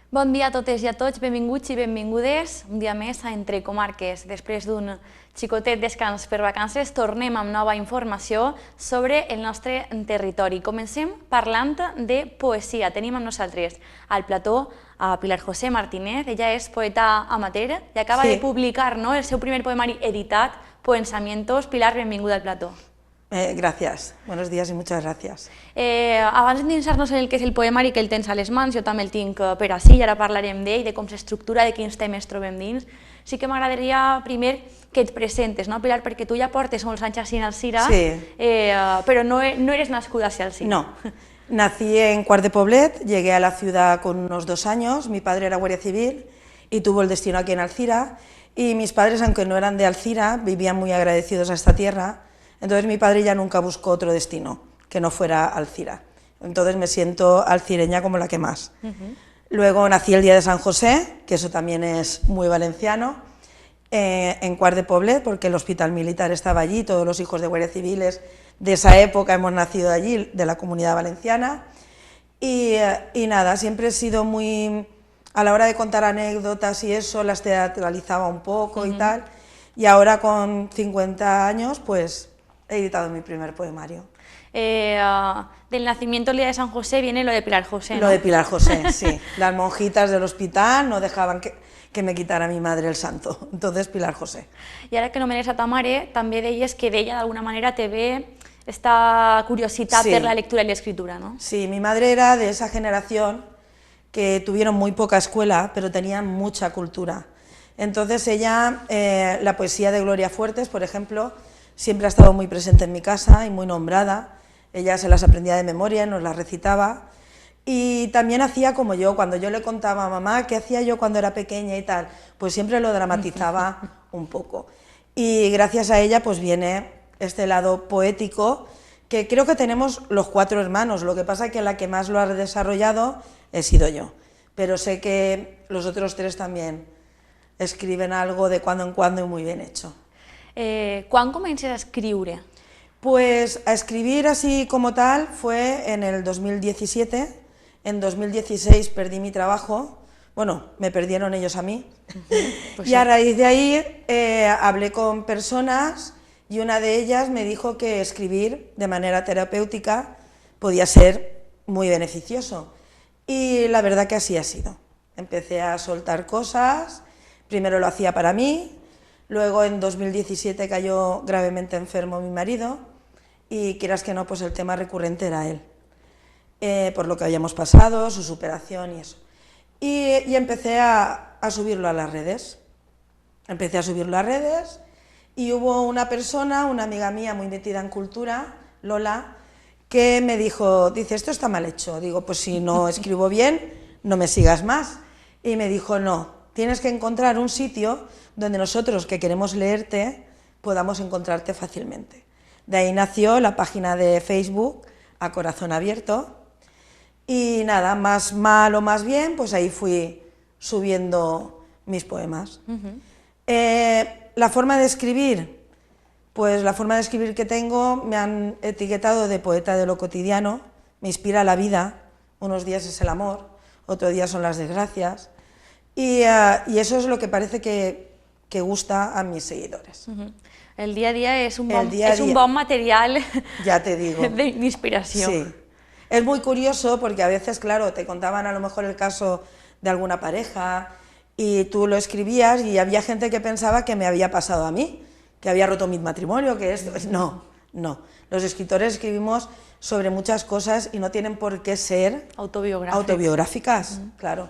Bon dia a totes i a tots, benvinguts i benvingudes un dia més a Entre Comarques. Després d'un xicotet descans per vacances, tornem amb nova informació sobre el nostre territori. Comencem parlant de poesia. Tenim amb nosaltres al plató a Pilar José Martínez. Ella és poeta amateur i acaba de publicar el seu primer poemari editat, Poensamientos. Pilar, benvinguda al plató. Gracias, buenos días y muchas gracias. Abans d'endinsar-nos en el que és el poemari que el tens a les mans, jo també el tinc per ací i ara parlarem d'ell, de com s'estructura, de quins temes trobem dins. Sí que m'agradaria primer que et presentes, no, Pilar? Perquè tu ja portes molts anys així en Alzira, però no eres nascuda així a Alzira. No, nací en Quart de Poblet, llegué a la ciudad con unos 2 años, mi padre era guardia civil y tuvo el destino aquí en Alzira, y mis padres, aunque no eran de Alzira, vivían muy agradecidos a esta tierra. Entonces mi padre ya nunca buscó otro destino que no fuera Alzira. Entonces me siento alcireña como la que más. Luego nací el día de San José, que eso también es muy valenciano, en Quart de Poblet, porque el hospital militar estaba allí, todos los hijos de guardias civiles de esa época hemos nacido allí, de la Comunidad Valenciana. Y nada, siempre he sido muy... A la hora de contar anécdotas y eso, las teatralizaba un poco y tal. Y ahora con 50 años, pues... he editado mi primer poemario. Del nacimiento el día de San José viene lo de Pilar José, ¿no? Lo de Pilar José, sí. Las monjitas del hospital no dejaban que me quitara mi madre el santo, entonces Pilar José. I ara que nomenes a ta mare, també deies que d'ella d'alguna manera te ve esta curiositat per la lectura y la escritura, ¿no? Sí, mi madre era de esa generación que tuvieron muy poca escuela, pero tenían mucha cultura. Entonces ella, la poesía de Gloria Fuertes, por ejemplo, siempre ha estado muy presente en mi casa y muy nombrada. Ella se las aprendía de memoria, nos las recitaba. Y también hacía como yo, cuando yo le contaba a mamá qué hacía yo cuando era pequeña y tal, pues siempre lo dramatizaba un poco. Y gracias a ella pues viene este lado poético que creo que tenemos los 4 hermanos. Lo que pasa es que la que más lo ha desarrollado he sido yo. Pero sé que los otros 3 también escriben algo de cuando en cuando y muy bien hecho. ¿Quan comences a escriure? Pues a escribir así como tal fue en el 2017, en 2016 perdí mi trabajo, bueno, me perdieron ellos a mí, y a raíz de ahí hablé con personas y una de ellas me dijo que escribir de manera terapéutica podía ser muy beneficioso, y la verdad que así ha sido. Empecé a soltar cosas, primero lo hacía para mí. Luego en 2017 cayó gravemente enfermo mi marido y quieras que no, pues el tema recurrente era él, por lo que habíamos pasado, su superación y eso. Y empecé a subirlo a las redes. Empecé a subirlo a redes y hubo una persona, una amiga mía muy metida en cultura, Lola, que me dijo, dice, esto está mal hecho. Digo, pues si no escribo bien, no me sigas más. Y me dijo, no, tienes que encontrar un sitio donde nosotros que queremos leerte podamos encontrarte fácilmente. De ahí nació la página de Facebook A Corazón Abierto y nada, más mal o más bien, pues ahí fui subiendo mis poemas. La forma de escribir, pues la forma de escribir que tengo, me han etiquetado de poeta de lo cotidiano, me inspira la vida, unos días es el amor, otros días son las desgracias, y eso es lo que parece que gusta a mis seguidores. El día a día es un bon material, ya te digo, de inspiración. Sí. Es muy curioso porque a veces, claro, te contaban a lo mejor el caso de alguna pareja y tú lo escribías y había gente que pensaba que me había pasado a mí, que había roto mi matrimonio, que esto... No, no. Los escritores escribimos sobre muchas cosas y no tienen por qué ser autobiográficas, claro.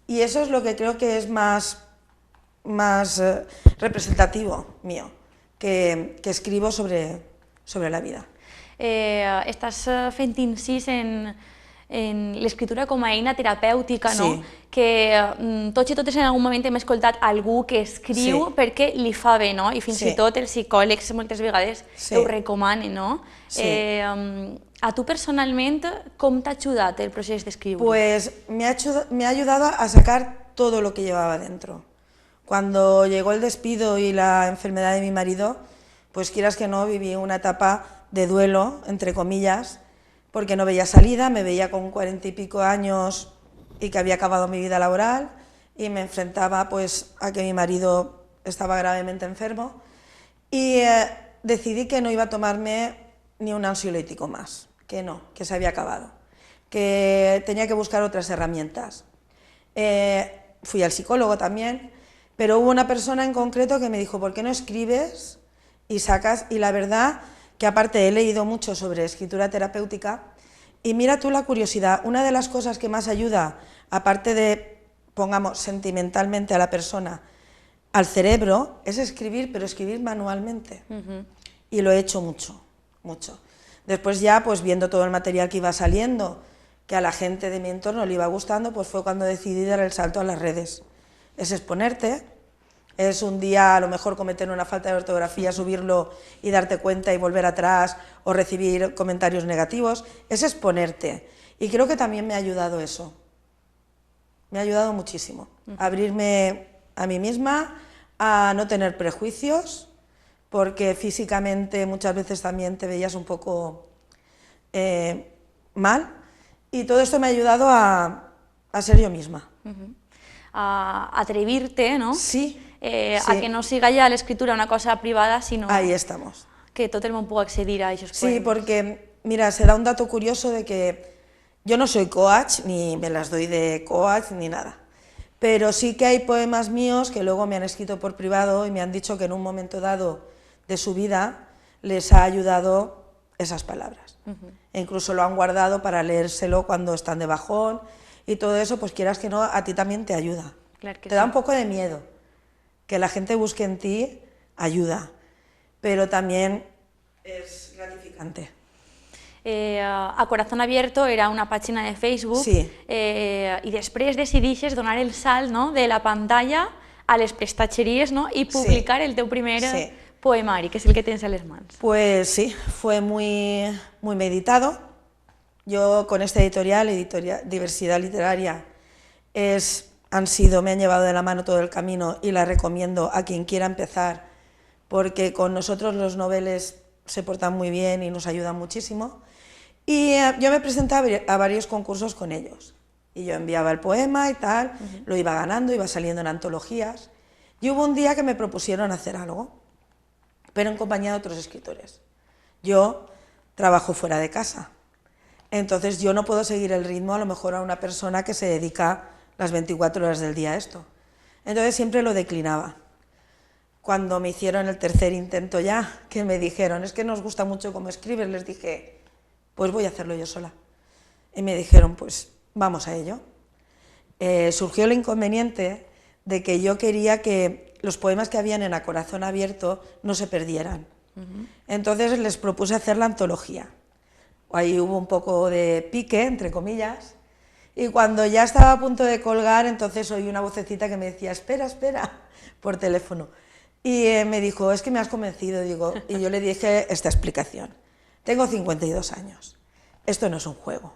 Y eso es lo que creo que es más representativo mío, que escribo sobre la vida. Estàs fent incís en l'escriptura com a eina terapèutica, no? Que tots i totes en algun moment hem escoltat algú que escriu perquè li fa bé, no? I fins i tot els psicòlegs moltes vegades ho recomanen, no? A tu personalment, com t'ha ajudat el procés d'escriure? Pues me ha ayudado a sacar todo lo que llevaba dentro. Cuando llegó el despido y la enfermedad de mi marido, pues quieras que no, viví una etapa de duelo, entre comillas, porque no veía salida, me veía con 40 y pico años y que había acabado mi vida laboral y me enfrentaba pues a que mi marido estaba gravemente enfermo y decidí que no iba a tomarme ni un ansiolítico más, que no, que se había acabado, que tenía que buscar otras herramientas. Fui al psicólogo también, pero hubo una persona en concreto que me dijo, ¿por qué no escribes y sacas? Y la verdad que aparte he leído mucho sobre escritura terapéutica y mira tú la curiosidad, una de las cosas que más ayuda, aparte de, pongamos, sentimentalmente a la persona, al cerebro, es escribir, pero escribir manualmente. Y lo he hecho mucho, mucho. Después ya, pues viendo todo el material que iba saliendo, que a la gente de mi entorno le iba gustando, pues fue cuando decidí dar el salto a las redes. Es exponerte, es un día a lo mejor cometer una falta de ortografía, subirlo y darte cuenta y volver atrás o recibir comentarios negativos, es exponerte. Y creo que también me ha ayudado eso. Me ha ayudado muchísimo. Abrirme a mí misma, a no tener prejuicios, porque físicamente muchas veces también te veías un poco mal. Y todo esto me ha ayudado a ser yo misma. A atrevirte, ¿no? Sí. A que no siga ya l'escriptura una cosa privada, sinó Ahí estamos. que tot el món pugui accedir a aquests Sí, poemes. porque, mira, se da un dato curioso de que yo no soy coach, ni me las doy de coach, ni nada. Pero sí que hay poemas míos que luego me han escrito por privado y me han dicho que en un momento dado de su vida les ha ayudado esas palabras. E incluso lo han guardado para leérselo cuando están de bajón y todo eso, pues quieras que no, a ti también te ayuda. Claro que Te da sí. un poco de miedo. Que la gente busque en ti ayuda, pero también es gratificante. A Corazón Abierto era una pàgina de Facebook Sí. I després decidixes donar el salt, no?, de la pantalla a les prestatgeries, no?, i publicar el teu primer Sí. poemari, que és el que tens a les mans. Pues sí, fue muy meditado. Yo con esta editorial Diversidad Literaria, me han llevado de la mano todo el camino y la recomiendo a quien quiera empezar, porque con nosotros los noveles se portan muy bien y nos ayudan muchísimo. Y yo me presenté a varios concursos con ellos. Y yo enviaba el poema y tal, lo iba ganando, iba saliendo en antologías. Y hubo un día que me propusieron hacer algo, pero en compañía de otros escritores. Yo trabajo fuera de casa, entonces yo no puedo seguir el ritmo a lo mejor a una persona que se dedica las 24 horas del día a esto. Entonces siempre lo declinaba. Cuando me hicieron el tercer intento ya, que me dijeron, es que nos gusta mucho cómo escribes, les dije, pues voy a hacerlo yo sola. Y me dijeron, pues vamos a ello. Surgió el inconveniente de que yo quería que los poemas que habían en A Corazón Abierto no se perdieran. Entonces les propuse hacer la antología. Ahí hubo un poco de pique, entre comillas, y cuando ya estaba a punto de colgar, entonces oí una vocecita que me decía, espera, espera, por teléfono. Y me dijo, es que me has convencido, digo, y yo le dije esta explicación. Tengo 52 años, esto no es un juego,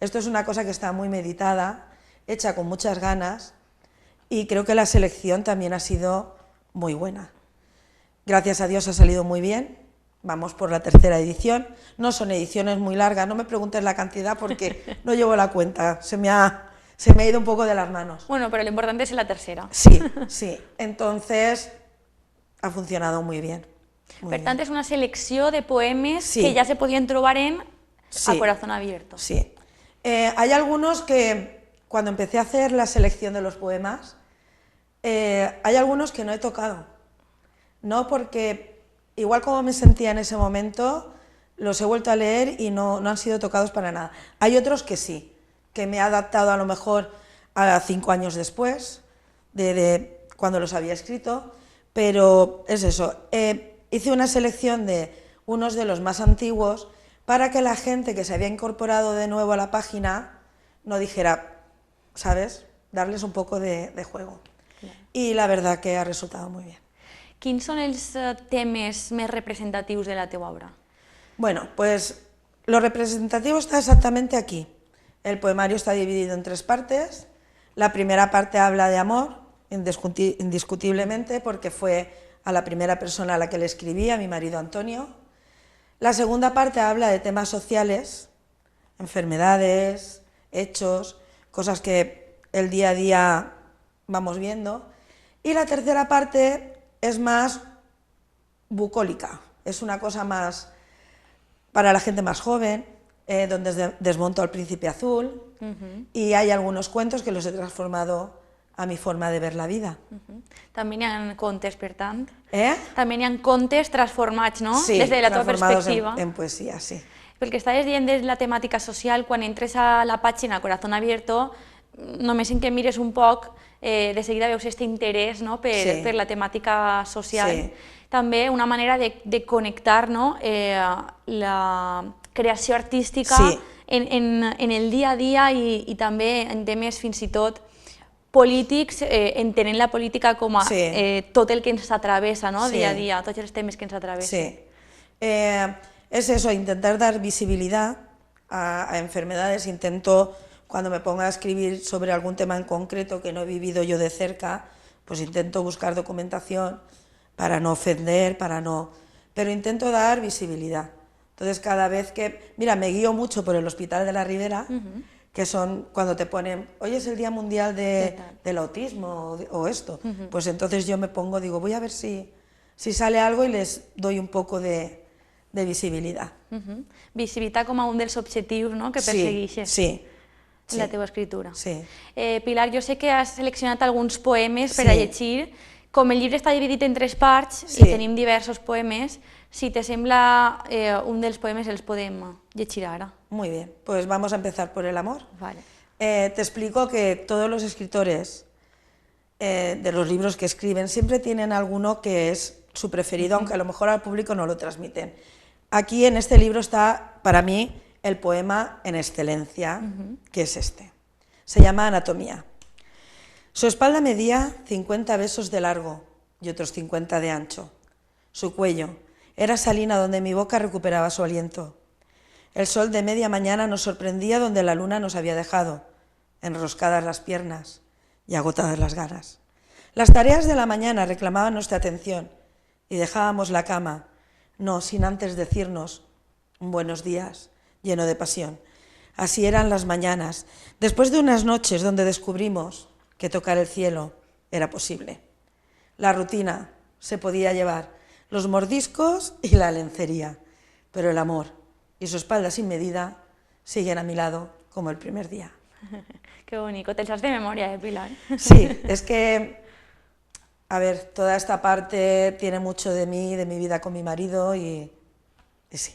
esto es una cosa que está muy meditada, hecha con muchas ganas, y creo que la selección también ha sido muy buena. Gracias a Dios ha salido muy bien, vamos por la tercera edición, no son ediciones muy largas, no me preguntes la cantidad porque no llevo la cuenta, se me ha ido un poco de las manos. Bueno, pero lo importante es la tercera. Sí, sí, entonces ha funcionado muy bien. Per tant, és una selecció de poemes Sí. que ja se podien trobar en Sí. A Corazón Abierto. Sí. Hay algunos que, cuando empecé a hacer la selección de los poemas, hay algunos que no he tocado. No porque, igual como me sentía en ese momento, los he vuelto a leer y no han sido tocados para nada. Hay otros que sí, que me he adaptado a lo mejor a 5 años después, de cuando los había escrito, pero es eso. Hice una selección de unos de los más antiguos para que la gente que se había incorporado de nuevo a la página no dijera, ¿sabes?, darles un poco de juego. Claro. Y la verdad que ha resultado muy bien. Quins són els temes més representatius de la teva obra? Bueno, pues lo representativo está exactamente aquí. El poemario está dividido en 3 partes. La primera parte habla de amor, indiscutiblemente, porque fue a la primera persona a la que le escribí, a mi marido Antonio. La segunda parte habla de temas sociales, enfermedades, hechos, cosas que el día a día vamos viendo. Y la tercera parte es más bucólica, es una cosa más para la gente más joven, donde desmonto al príncipe azul, y hay algunos cuentos que los he transformado a mi forma de ver la vida. També n'hi ha contes, per tant. També n'hi ha contes transformats, no? Sí, des de la teva perspectiva. En poesía, sí. Pel que estaves dient de la temàtica social, quan entres a la pàgina Corazón Abierto, només en que mires un poc, de seguida veus aquest interès per la temàtica social. També una manera de connectar la creació artística en el dia a dia i també en temes fins i tot polítics, entenent la política com a tot el que ens atravessa dia a dia, tots els temes que ens atravessen. Sí. Es eso, intentar dar visibilidad a enfermedades. Intento, cuando me ponga a escribir sobre algún tema en concreto que no he vivido yo de cerca, pues intento buscar documentación para no ofender, pero intento dar visibilidad. Entonces cada vez que, mira, me guío mucho por el Hospital de la Ribera, que son cuando te ponen, hoy es el Día Mundial del Autismo o esto, pues entonces yo me pongo, digo, voy a ver si sale algo y les doy un poco de visibilitat. Visibilitat com a un dels objectius que persegueixes en la teva escritura. Pilar, jo sé que has seleccionat alguns poemes per a llegir. Com el llibre està dividit en 3 parts i tenim diversos poemes, si te sembla un dels poemes els podem llegir ara. Muy bien, pues vamos a empezar por el amor. Vale. Te explico que todos los escritores de los libros que escriben siempre tienen alguno que es su preferido, aunque a lo mejor al público no lo transmiten. Aquí en este libro está, para mí, el poema en excelencia, que es este. Se llama Anatomía. Su espalda medía 50 besos de largo y otros 50 de ancho. Su cuello era salina donde mi boca recuperaba su aliento. El sol de media mañana nos sorprendía donde la luna nos había dejado, enroscadas las piernas y agotadas las ganas. Las tareas de la mañana reclamaban nuestra atención y dejábamos la cama, no sin antes decirnos un buenos días, lleno de pasión. Así eran las mañanas, después de unas noches donde descubrimos que tocar el cielo era posible. La rutina se podía llevar, los mordiscos y la lencería, pero el amor y su espalda sin medida siguen a mi lado como el primer día. Qué bonito, te echas de memoria, Pilar. Sí, es que, a ver, toda esta parte tiene mucho de mí, de mi vida con mi marido y sí.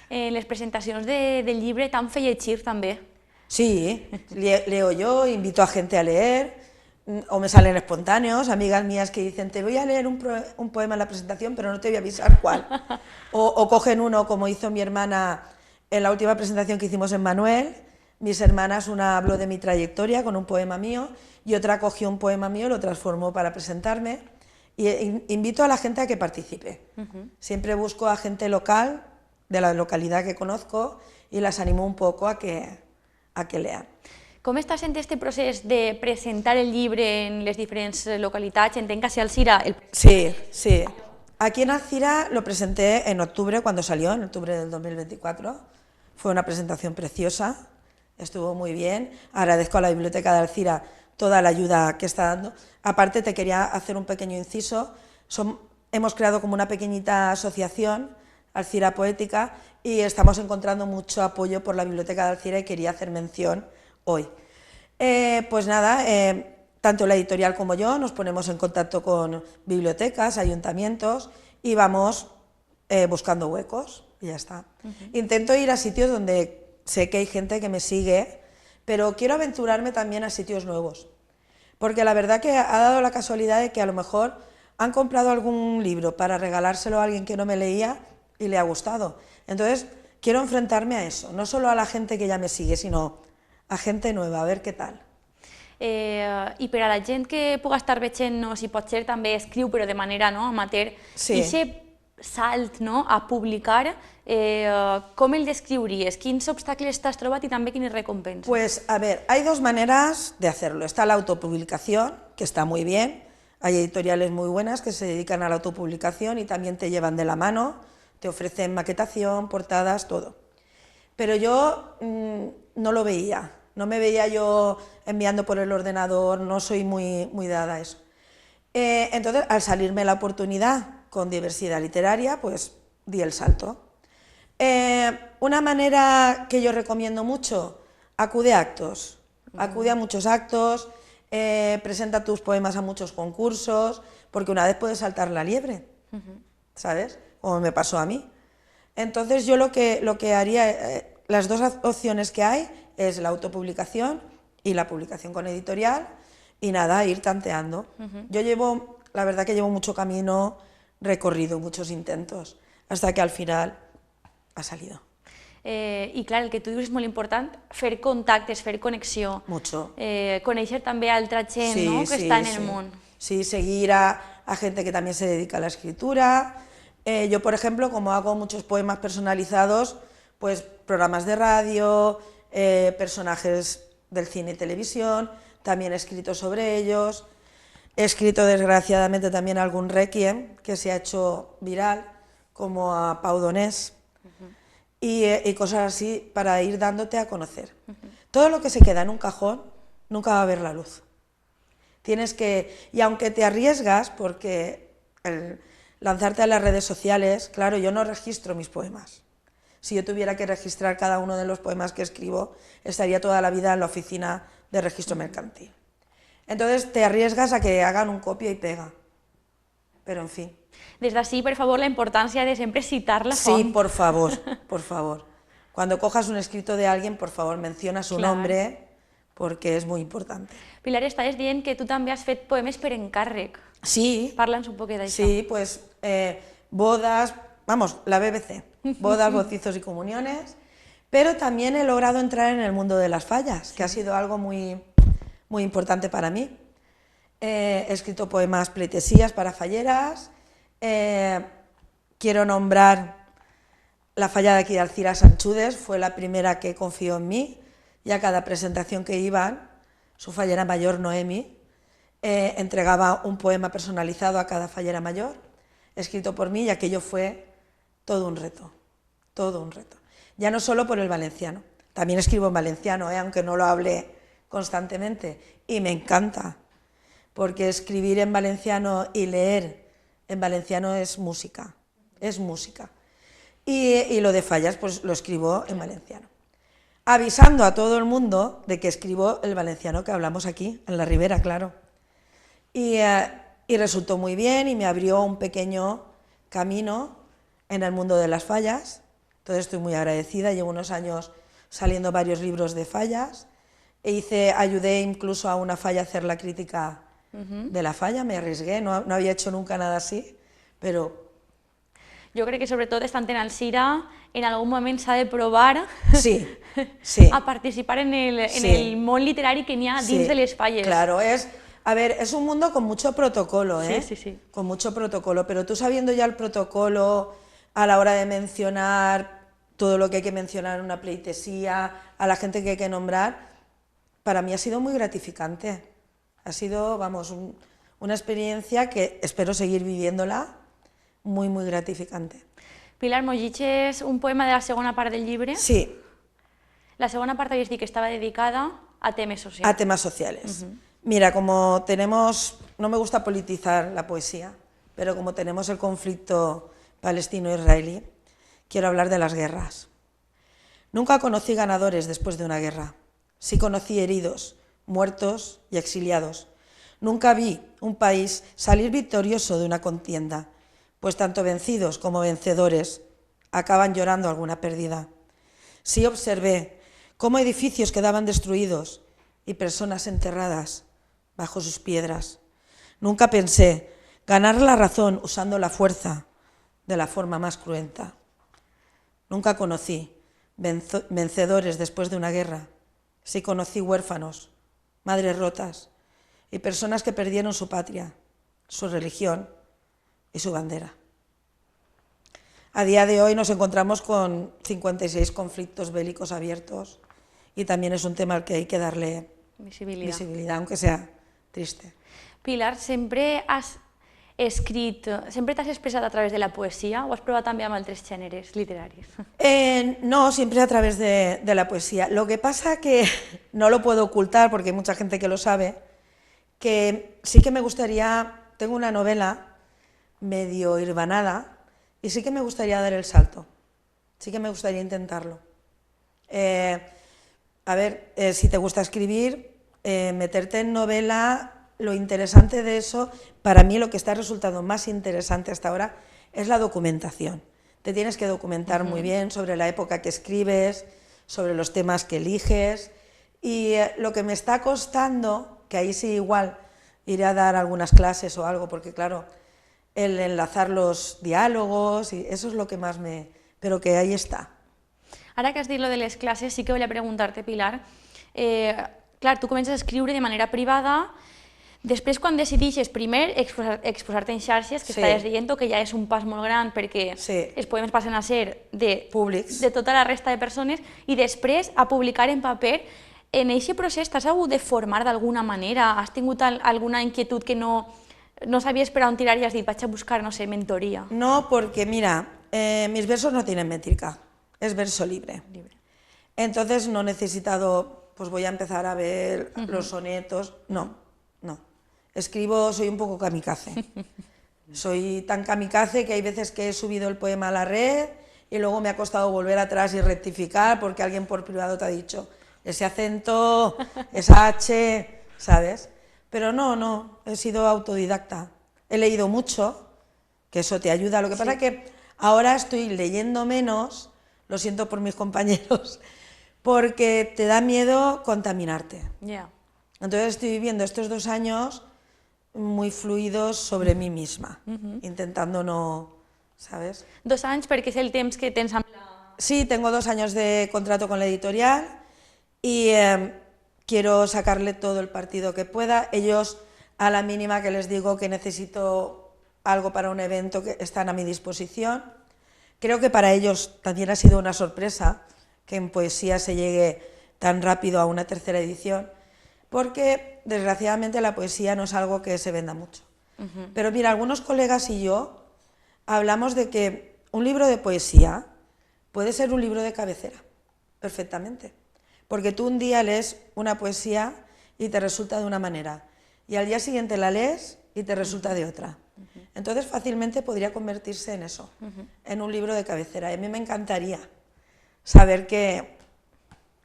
Les presentacions del llibre t'han fet llegir també? Sí, leo yo, invito a gente a leer, o me salen espontáneos, amigas mías que dicen, te voy a leer un poema en la presentación, pero no te voy a avisar cuál. O cogen uno, como hizo mi hermana en la última presentación que hicimos en Manuel. Mis hermanas, una habló de mi trayectoria con un poema mío y otra cogió un poema mío y lo transformó para presentarme. Y invito a la gente a que participe. Siempre busco a gente local, de la localidad que conozco, y las animo un poco a que lean. Com està sent aquest procés de presentar el llibre en les diferents localitats? Entenc que a Alzira... Sí, sí. Aquí en Alzira lo presenté en octubre, cuando salió, en octubre del 2024. Fue una presentación preciosa, estuvo muy bien. Agradezco a la Biblioteca de Alzira toda la ayuda que está dando. Aparte, te quería hacer un pequeño inciso. Hemos creado como una pequeñita asociación, Alzira Poética, y estamos encontrando mucho apoyo por la Biblioteca de Alzira y quería hacer mención hoy. Pues nada, tanto la editorial como yo nos ponemos en contacto con bibliotecas, ayuntamientos y vamos buscando huecos y ya está. Intento ir a sitios donde sé que hay gente que me sigue, pero quiero aventurarme también a sitios nuevos, porque la verdad que ha dado la casualidad de que a lo mejor han comprado algún libro para regalárselo a alguien que no me leía y le ha gustado. Entonces quiero enfrentarme a eso, no solo a la gente que ya me sigue, sino a gente nueva, a ver què tal. I per a la gent que puga estar veient-nos i potser també escriu, però de manera amateur, aquest salt a publicar, com el descriuries? Quins obstacles t'has trobat i també quines recompenses? Pues, a ver, hay dos maneras de hacerlo. Está la autopublicación, que está muy bien. Hay editoriales muy buenas que se dedican a la autopublicación y también te llevan de la mano, te ofrecen maquetación, portadas, todo. Pero yo no lo veía. no me veía yo enviando por el ordenador, no soy muy dada a eso. Entonces, al salirme la oportunidad con diversidad literaria, pues di el salto. Una manera que yo recomiendo mucho, acude a actos, acude a muchos actos, presenta tus poemas a muchos concursos, porque una vez puedes saltar la liebre, ¿sabes? Como me pasó a mí. Entonces yo lo que haría, las dos opciones que hay es la autopublicación y la publicación con editorial, y nada, ir tanteando. Yo la verdad que llevo mucho camino recorrido, muchos intentos, hasta que al final ha salido. I clar, el que tu dius és molt important, fer contactes, fer connexió. Mucho. Conèixer també altra gent, ¿no?, que està en el món. Sí, seguir a gente que también se dedica a la escritura. Yo, por ejemplo, como hago muchos poemas personalizados, pues programas de radio, personajes del cine y televisión, también he escrito sobre ellos. He escrito, desgraciadamente, también algún requiem que se ha hecho viral, como a Pau Donés, y cosas así para ir dándote a conocer. Todo lo que se queda en un cajón nunca va a ver la luz. Tienes que, y aunque te arriesgas, porque lanzarte a las redes sociales, claro, yo no registro mis poemas. Si yo tuviera que registrar cada uno de los poemas que escribo, estaría toda la vida en la oficina de registro mercantil. Entonces te arriesgas a que hagan un copia y pega, pero en fin. Des d'ací, per favor, la importància de sempre citar la font. Sí, por favor, por favor. Cuando cojas un escrito de alguien, por favor, menciona su nombre, porque es muy importante. Pilar, estaves dient que tu també has fet poemes per encàrrec. Sí. Parla'ns un poquet d'això. Sí, pues bodas, vamos, la BBC, bodas, bautizos y comuniones, pero también he logrado entrar en el mundo de las fallas, que ha sido algo muy importante para mí. He escrito poemas, pleitesías para falleras. Quiero nombrar la falla de aquí de Alcira Sanchudes, fue la primera que confió en mí, y a cada presentación que iban, su fallera mayor, Noemi, entregaba un poema personalizado a cada fallera mayor, escrito por mí, y aquello fue todo un reto, todo un reto. Ya no solo por el valenciano, también escribo en valenciano, aunque no lo hable constantemente, y me encanta, porque escribir en valenciano y leer en valenciano es música, es música. Y lo de fallas, pues lo escribo en valenciano. Avisando a todo el mundo de que escribo el valenciano que hablamos aquí, en la Ribera, claro. Y resultó muy bien y me abrió un pequeño camino en el mundo de las fallas. Entonces estoy muy agradecida, llevo unos años saliendo varios libros de fallas. Ayudé incluso a una falla a hacer la crítica de la falla, me arriesgué, no había hecho nunca nada así, pero... Jo crec que sobretot estant en Alcira, en algun moment s'ha de provar a participar en el món literari que n'hi ha dins de les falles. Claro, es un mundo con mucho protocolo, Sí. Con mucho protocolo, pero tú sabiendo ya el protocolo a la hora de mencionar todo lo que hay que mencionar en una pleitesía, a la gente que hay que nombrar, para mí ha sido muy gratificante. Ha sido, vamos, una experiencia que espero seguir viviéndola, muy gratificante. Pilar, mos llegeixes un poema de la segona part del llibre? Sí. La segona part havies dit que estava dedicada a temes socials. A temas sociales. Mira, como tenemos, no me gusta politizar la poesía, pero como tenemos el conflicto palestino-israelí, quiero hablar de las guerras. Nunca conocí ganadores después de una guerra. Sí conocí heridos, muertos y exiliados. Nunca vi un país salir victorioso de una contienda, pues tanto vencidos como vencedores acaban llorando alguna pérdida. Sí observé cómo edificios quedaban destruidos y personas enterradas bajo sus piedras. Nunca pensé ganar la razón usando la fuerza de la forma más cruenta. Nunca conocí vencedores después de una guerra. Sí conocí huérfanos, madres rotas y personas que perdieron su patria, su religión y su bandera. A día de hoy nos encontramos con 56 conflictos bélicos abiertos y también es un tema al que hay que darle visibilidad, aunque sea triste. Pilar, sempre has escrit, sempre t'has expressat a través de la poesia o has provat també amb altres gèneres literaris? No, siempre a través de la poesía. Lo que pasa que no lo puedo ocultar porque hay mucha gente que lo sabe, que sí que me gustaría, tengo una novela medio hirvanada y sí que me gustaría dar el salto, sí que me gustaría intentarlo. A ver, si te gusta escribir, meterte en novela, lo interesante de eso, para mí lo que está resultando más interesante hasta ahora es la documentación. Te tienes que documentar muy bien sobre la época que escribes, sobre los temas que eliges, y lo que me está costando, que ahí sí igual iré a dar algunas clases o algo, porque claro, el enlazar los diálogos, y eso es lo que más me... pero que ahí está. Ara que has dit lo de les classes, sí que volia preguntar-te, Pilar, clar, tu comences a escriure de manera privada, després quan decidixes primer exposar-te en xarxes, que estaves dient que ja és un pas molt gran perquè els poemes passen a ser públics, de tota la resta de persones, i després a publicar en paper. En aquest procés t'has hagut de formar d'alguna manera? Has tingut alguna inquietud que no sabies per on tirar y has dit, vaig a buscar, no sé, mentoría? No, porque mira, mis versos no tienen métrica, es verso libre. Entonces no he necesitado, pues voy a empezar a ver los sonetos, no. Escribo, soy un poco kamikaze. Soy tan kamikaze que hay veces que he subido el poema a la red y luego me ha costado volver atrás y rectificar porque alguien por privado te ha dicho ese acento, esa H, ¿sabes? Pero no, he sido autodidacta. He leído mucho, que eso te ayuda. Lo que pasa es que ahora estoy leyendo menos, lo siento por mis compañeros, porque te da miedo contaminarte. Entonces estoy viviendo estos 2 años muy fluidos sobre mí misma, intentando no, ¿sabes? 2 anys perquè és el temps que tens amb la... Sí, tengo 2 años de contrato con la editorial y quiero sacarle todo el partido que pueda. Ellos, a la mínima que les digo que necesito algo para un evento, que están a mi disposición. Creo que para ellos también ha sido una sorpresa que en poesía se llegue tan rápido a una 3ª edición, porque desgraciadamente la poesía no es algo que se venda mucho. Pero mira, algunos colegas y yo hablamos de que un libro de poesía puede ser un libro de cabecera, perfectamente. Porque tú un día lees una poesía y te resulta de una manera, y al día siguiente la lees y te resulta de otra. Entonces fácilmente podría convertirse en eso, en un libro de cabecera. Y a mí me encantaría saber que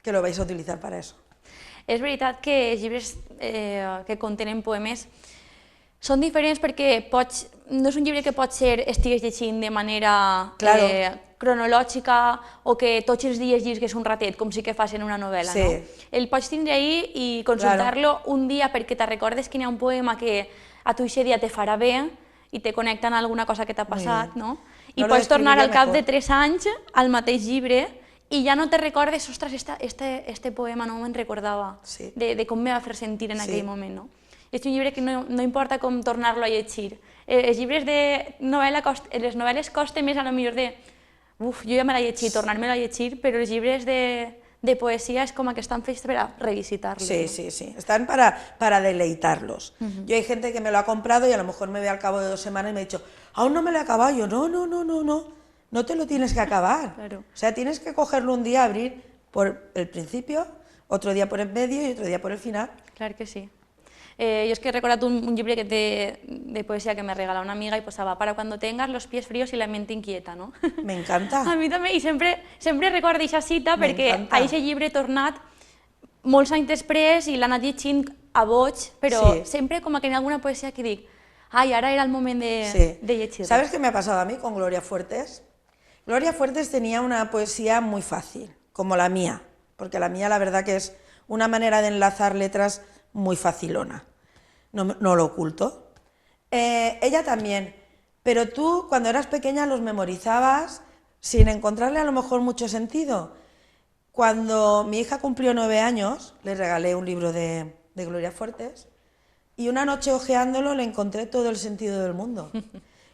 lo vais a utilizar para eso. És veritat que els llibres que contenen poemes són diferents perquè no és un llibre que estigues llegint de manera cronològica o que tots els dies llegis un ratet, com sí que fas en una novel·la. El pots tindre ahí i consultar-lo un dia perquè te recordes que hi ha un poema que a tu aquest dia te farà bé i te connecta amb alguna cosa que t'ha passat, i pots tornar al cap de 3 anys al mateix llibre i ja no te recordes, ostres, este poema no me'n recordava, de com me va fer sentir en aquell moment. És un llibre que no importa com tornar-lo a llegir. Els llibres de novel·la, les novel·les costa més a lo millor de uf, jo ja me l'he llegit, tornar-me-la a llegir, però els llibres de poesía es como que están fechos para revisitarlos. Sí, están para deleitarlos. Yo hay gente que me lo ha comprado y a lo mejor me ve al cabo de 2 semanas y me ha dicho, aún no me lo he acabado. Yo, no te lo tienes que acabar. O sea, tienes que cogerlo un día, abrir por el principio, otro día por el medio y otro día por el final. Claro que sí. Yo es que he recordado un libro de poesía que me regaló una amiga y posaba para cuando tengas los pies fríos y la mente inquieta, ¿no? Me encanta. A mi també, i sempre recordo aquesta cita perquè a aquest llibre he tornat molts anys després i l'he anat llegint a boig, però sempre com que en alguna poesía que dic, ai, ara era el moment de llegir. ¿Sabes qué me ha pasado a mí con Gloria Fuertes? Gloria Fuertes tenía una poesía muy fácil, como la mía, porque la mía la verdad que es una manera de enlazar letras muy facilona, no lo oculto. Ella también, pero tú cuando eras pequeña los memorizabas sin encontrarle a lo mejor mucho sentido. Cuando mi hija cumplió 9 años, le regalé un libro de Gloria Fuertes y una noche hojeándolo le encontré todo el sentido del mundo.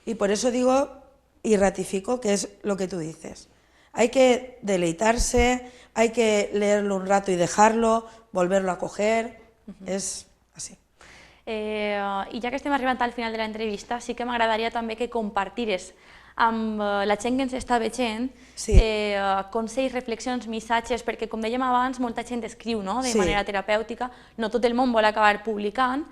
Y por eso digo y ratifico que es lo que tú dices. Hay que deleitarse, hay que leerlo un rato y dejarlo, volverlo a coger, es así. I ja que estem arribant al final de l'entrevista, sí que m'agradaria també que compartires amb la gent que ens està veient consells, reflexions, missatges, perquè com dèiem abans, molta gent escriu de manera terapèutica, no tot el món vol acabar publicant,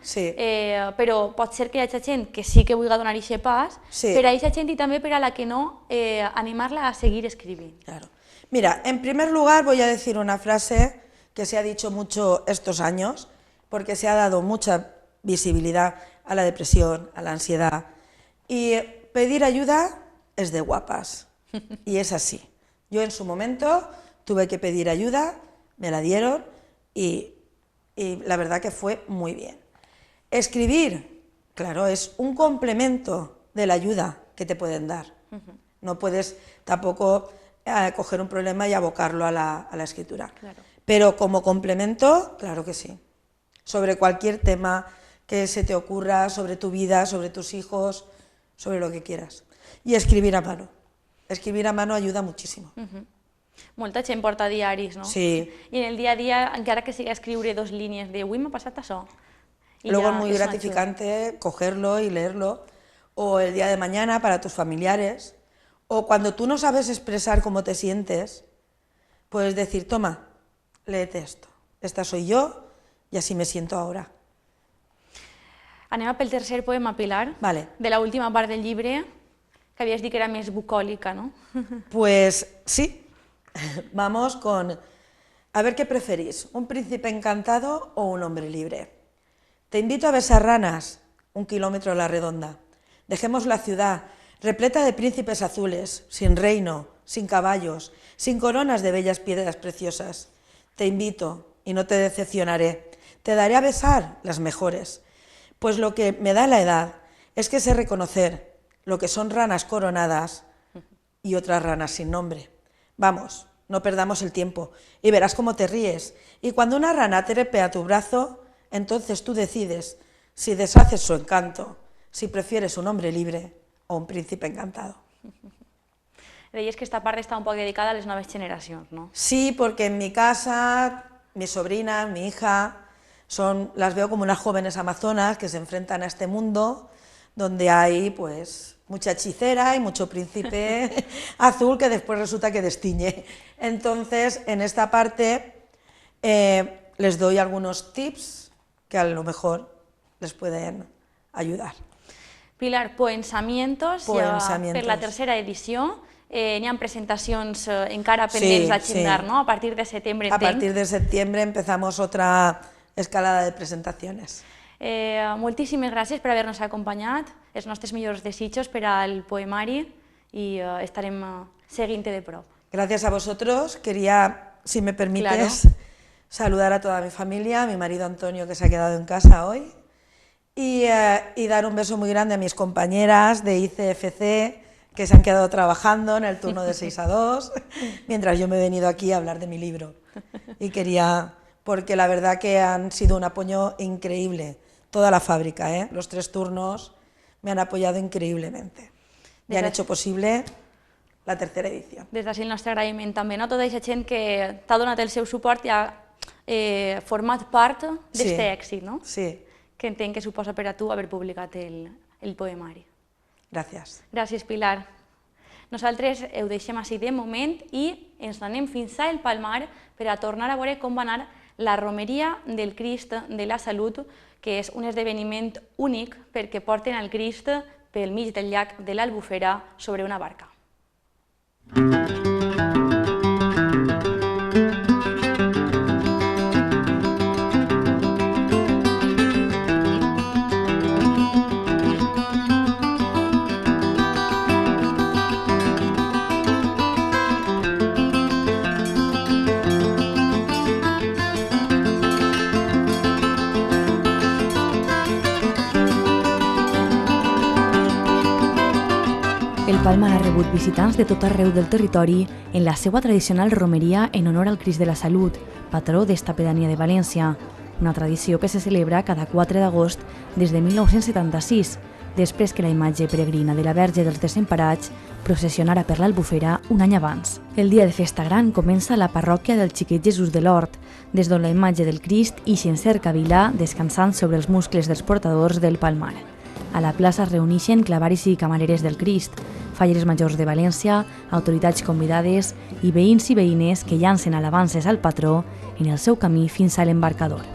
però pot ser que hi hagi gent que sí que vulgui donar aquest pas, per a aquesta gent i també per a la que no, animar-la a seguir escrivint. Mira, en primer lugar voy a decir una frase que se ha dicho mucho estos años, porque se ha dado mucha visibilidad a la depresión, a la ansiedad, y pedir ayuda es de guapas, y es así. Yo en su momento tuve que pedir ayuda, me la dieron y la verdad que fue muy bien. Escribir, claro, es un complemento de la ayuda que te pueden dar. No puedes tampoco coger un problema y abocarlo a la escritura. Pero como complemento, claro que sí. Sobre cualquier tema que se te ocurra, sobre tu vida, sobre tus hijos, sobre lo que quieras. Y escribir a mano. Escribir a mano ayuda muchísimo. Molta gent porta diaris, no? Sí. Y en el día a día, encara que sigui escriure 2 línies de «Avui m'ha passat això». Luego es muy gratificante cogerlo y leerlo, o el día de mañana para tus familiares, o cuando tú no sabes expresar cómo te sientes, puedes decir, toma, léete esto, esta soy yo y así me siento ahora. Anem pel tercer poema, Pilar, de la última part del llibre, que havies dit que era més bucòlica, ¿no? Pues sí, vamos con, a ver qué preferís, un príncipe encantado o un hombre libre. Te invito a besar ranas, 1 kilómetro a la redonda. Dejemos la ciudad, repleta de príncipes azules, sin reino, sin caballos, sin coronas de bellas piedras preciosas. Te invito, y no te decepcionaré, te daré a besar las mejores, pues lo que me da la edad es que sé reconocer lo que son ranas coronadas y otras ranas sin nombre. Vamos, no perdamos el tiempo, y verás cómo te ríes, y cuando una rana trepe a tu brazo, entonces tú decides si deshaces su encanto, si prefieres un hombre libre o un príncipe encantado. Deies que esta part està un poc dedicada a les noves generacions, ¿no? Sí, porque en mi casa, mi sobrina, mi hija, las veo como unas jóvenes amazonas que se enfrentan a este mundo donde hay pues mucha hechicera y mucho príncipe azul que después resulta que destiñe. Entonces, en esta parte les doy algunos tips que a lo mejor les pueden ayudar. Pilar, Poensamientos, per la tercera edició. N'hi ha presentacions encara pendents d'agendar, ¿no? A partir de setembre, entenc. A partir de septiembre empezamos otra escalada de presentaciones. Moltíssimes gràcies per haver-nos acompanyat, els nostres millors desitjos per al poemari i estarem seguint-te de prop. Gracias a vosotros. Quería, si me permites, saludar a toda mi familia, a mi marido Antonio que se ha quedado en casa hoy y dar un beso muy grande a mis compañeras de ICFC que se han quedado trabajando en el turno de 6 a 2, mientras yo me he venido aquí a hablar de mi libro. Y quería, porque la verdad que han sido un apoyo increíble, toda la fábrica, los 3 turnos me han apoyado increïblement. I han hecho posible la tercera edició. Des d'ací el nostre agraïment també, no? Tota aquesta gent que t'ha donat el seu suport i ha format part d'aquest èxit, no? Sí. Que entenc que suposa per a tu haver publicat el poemari. Gràcies. Gràcies, Pilar. Nosaltres ho deixem així de moment i ens anem fins a El Palmar per a tornar a veure com va anar la romeria del Crist de la Salut, que és un esdeveniment únic perquè porten el Crist pel mig del llac de l'Albufera sobre una barca. El Palmar ha rebut visitants de tot arreu del territori en la seva tradicional romeria en honor al Crist de la Salut, patró d'esta pedania de València, una tradició que se celebra cada 4 d'agost des de 1976, després que la imatge peregrina de la Verge dels Desemparats processionara per l'Albufera un any abans. El dia de festa gran comença a la parròquia del Xiquet Jesús de l'Hort, des d'on la imatge del Crist ix en cerca vilà descansant sobre els muscles dels portadors del Palmar. A la plaça es reuneixen clavaris i camareres del Crist, falleres majors de València, autoritats convidades i veïns i veïnes que llancen alabances al patró en el seu camí fins a l'embarcador.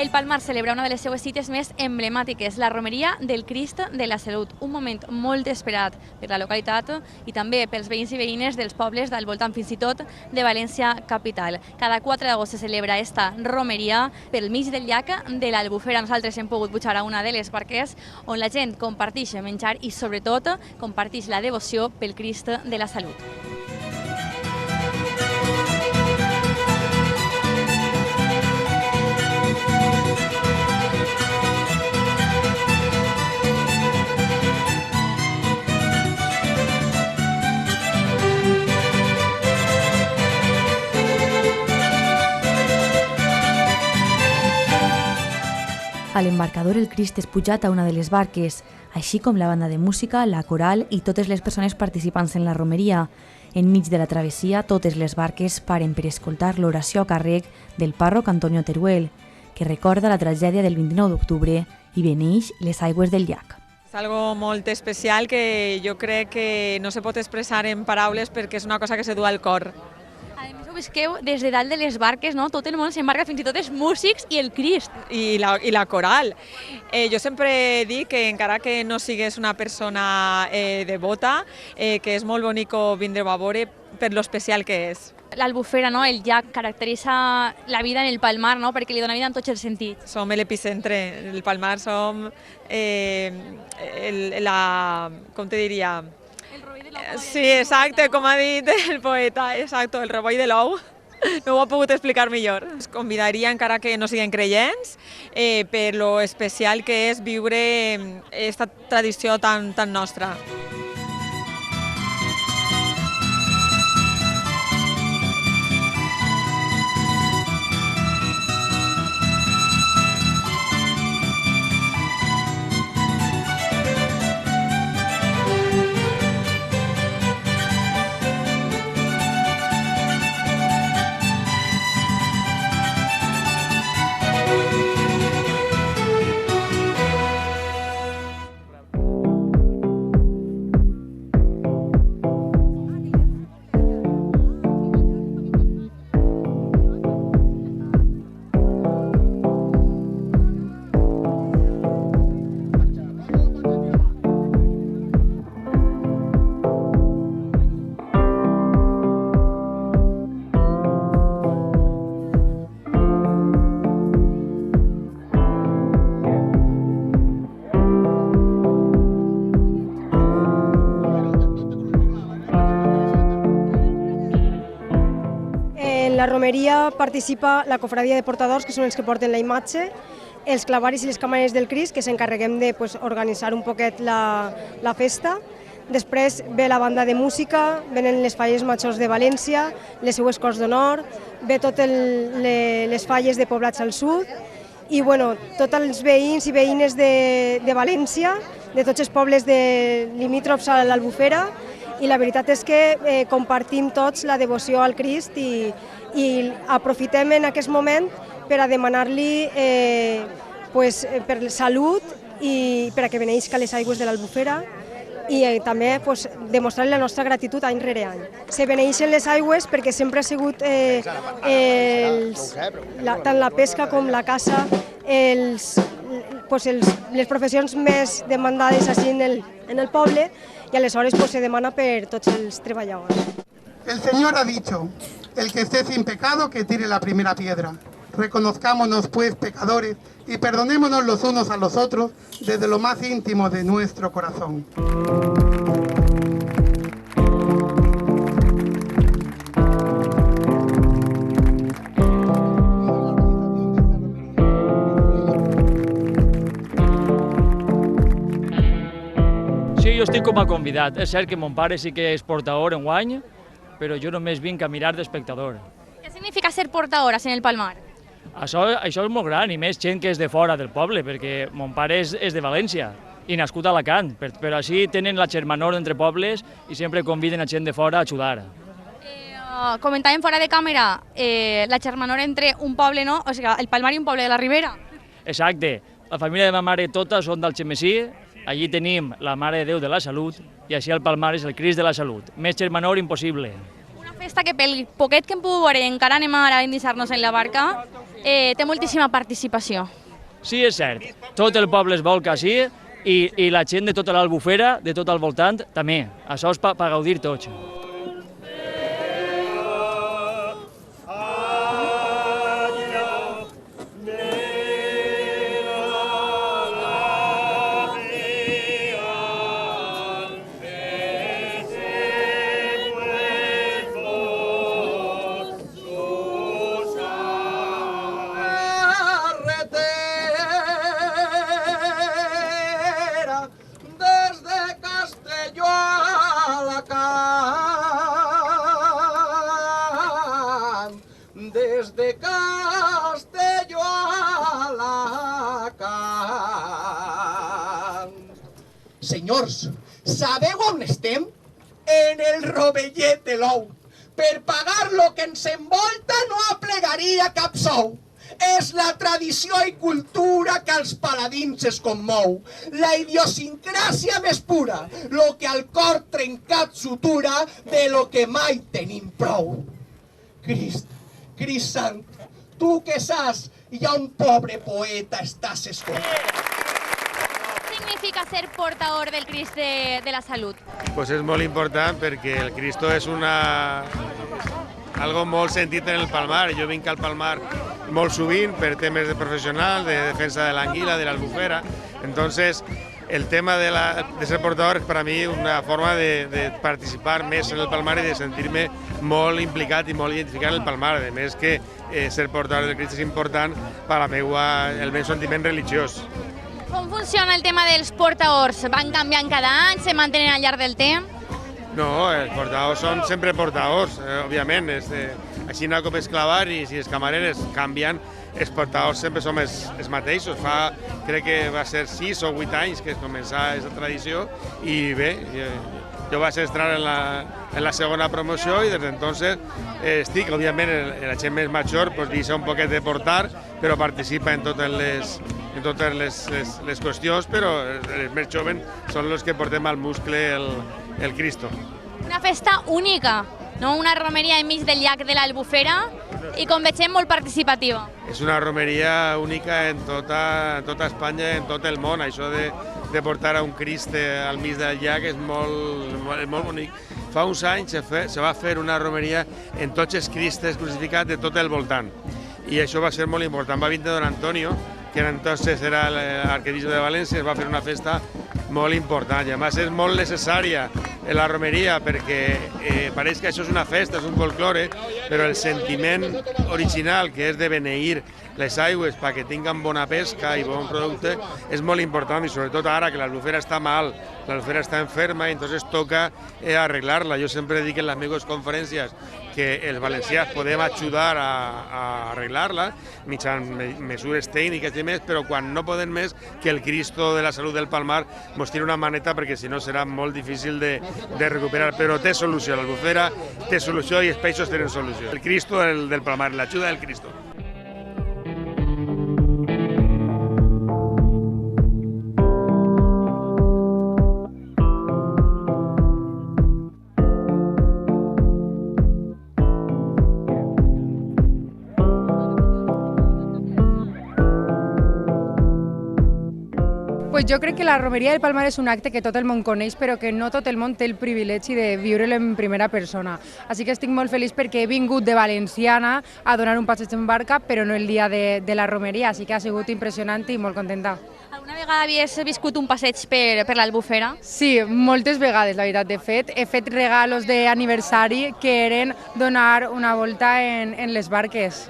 El Palmar celebra una de les seues cites més emblemàtiques, la romeria del Crist de la Salut, un moment molt esperat per la localitat i també pels veïns i veïnes dels pobles del voltant, fins i tot de València capital. Cada 4 d'agost se celebra esta romeria pel mig del llac de l'Albufera. Nosaltres hem pogut pujar a una de les barques on la gent comparteix menjar i sobretot comparteix la devoció pel Crist de la Salut. A l'embarcador el Crist és pujat a una de les barques, així com la banda de música, la coral i totes les persones participants en la romeria. Enmig de la travessia, totes les barques paren per escoltar l'oració a càrrec del pàrroc Antonio Teruel, que recorda la tragèdia del 29 d'octubre i beneix les aigües del llac. És algo molt especial que jo crec que no se pot expressar en paraules perquè és una cosa que se du al cor. A més, ho visqueu des de dalt de les barques, no? Tot el món s'embarca, fins i tot els músics i el Crist. I la coral. Jo sempre dic que encara que no sigues una persona devota, que és molt bonic vindre a veure per lo especial que és. L'Albufera, no? El llac caracteritza la vida en el Palmar, no? Perquè li dona vida en tots els sentits. Som l'epicentre, el Palmar som com te diria? Sí, exacte, com ha dit el poeta, exacte, el reboi de l'ou. No ho he pogut explicar millor. Es convidaria, encara que no siguin creients, per lo especial que és viure aquesta tradició tan nostra. la romeria participa la cofradia de portadors, que són els que porten la imatge, els clavaris i les camareres del Crist, que s'encarreguem d'organitzar un poquet la festa. Després ve la banda de música, venen les falles majors de València, les seues Corts d'Honor, ve totes les falles de poblats al sud i tots els veïns i veïnes de València, de tots els pobles limítrofs a l'Albufera, i la veritat és que compartim tots la devoció al Crist i aprofitem en aquest moment per a demanar-li per salut i per a que beneïsca les aigües de l'Albufera i també demostrar la nostra gratitud any rere any. Se beneeixen les aigües perquè sempre ha sigut tant la pesca com la caça les professions més demandades així en el poble i aleshores se demana per tots els treballadors. El Señor ha dicho, el que esté sin pecado que tire la primera piedra. Reconozcámonos pues pecadores y perdonémonos los unos a los otros desde lo más íntimo de nuestro corazón. Sí, jo estic com a convidat. És cert que mon pare sí que és portador enguany, però jo només vinc a mirar d'espectador. Què significa ser portadores en el Palmar? Això és molt gran, i més gent que és de fora del poble, perquè mon pare és de València i nascut a Alacant, però així tenen la germanor entre pobles i sempre conviden a gent de fora a ajudar. Comentàvem fora de càmera la germanor entre un poble, no? O sigui, el Palmar i un poble de la Ribera. Exacte. La família de ma mare totes són d'Algemesí, allí tenim la Mare de Déu de la Salut i així el Palmar és el Crist de la Salut. Més germanor impossible. Una festa que pel poquet que hem pogut veure, encara anem ara a endinçar-nos en la barca, té moltíssima participació. Sí, és cert. Tot el poble es volca així i la gent de tota l'Albufera, de tot al voltant, també. Això és per gaudir tots. Desde Castelló a Alacant. Senyors, sabeu on estem? En el rovellet de l'ou. Per pagar lo que ens envolta no aplegaria cap sou. És la tradició i cultura que als paladins es commou. La idiosincràsia més pura, lo que al cor trencat sutura de lo que mai tenim prou. Crist sant, tu que saps, hi ha un pobre poeta estàs escoltant. Què significa ser portador del Crist de la Salut? Pues és molt important perquè el Cristo és algo molt sentit en el Palmar. Jo vinc al Palmar molt sovint per temes de professional, de defensa de l'anguila, de l'Albufera. Entonces, el tema de ser portador és per a mi una forma de participar més en el Palmar i de sentir-me molt implicat i molt identificat en el Palmar. A més que ser portador del Crist és important per al meu sentiment religiós. Com funciona el tema dels portadors? Van canviant cada any, se mantenen al llarg del temps? No, els portadors són sempre portadors, òbviament. Així com els clavaris i les camareres canvien, els portadors sempre som els mateixos. Crec que va ser 6 o 8 anys que es començà aquesta tradició i bé, jo vaig entrar en la segona promoció i des d'entonces estic, òbviament, la gent més major deixa un poquet de portar, però participa en totes les qüestions, però els més joves són els que portem al muscle el Cristo. Una festa única, no? Una romeria enmig del llac de l'Albufera i, com veiem, molt participativa. És una romeria única en tota Espanya i en tot el món. Això de portar a un Crist al mig del llac és molt bonic. Fa uns anys se va fer una romeria en tots els Cristes crucificats de tot el voltant. I això va ser molt important. Va vindre Don Antonio, que entonces era l'arquebisbe de València, es va fer una festa molt important i a més és molt necessària la romeria perquè pareix que això és una festa, és un folklore, però el sentiment original, que és de beneir les aigües perquè tinguen bona pesca i bon producte, és molt important, i sobretot ara que l'albufera està mal, l'albufera està enferma, i entonces toca arreglar-la. Jo sempre dic en les meves conferències que els valencians podem ajudar a arreglar-la mitjançant mesures tècniques i més, però quan no podem més, que el Cristo de la Salut del Palmar ens tiri una maneta, perquè si no serà molt difícil de recuperar, però té solució, l'albufera té solució i els peixos tenen solució. El Cristo del Palmar, l'ajuda del Cristo. Pues jo crec que la romeria del Palmar és un acte que tot el món coneix, però que no tot el món té el privilegi de viure-lo en primera persona. Així que estic molt feliç perquè he vingut de Valenciana a donar un passeig en barca, però no el dia de la romeria, així que ha sigut impressionant i molt contenta. Alguna vegada havies viscut un passeig per l'Albufera? Sí, moltes vegades, la veritat. De fet, he fet regalos d'aniversari que eren donar una volta en les barques.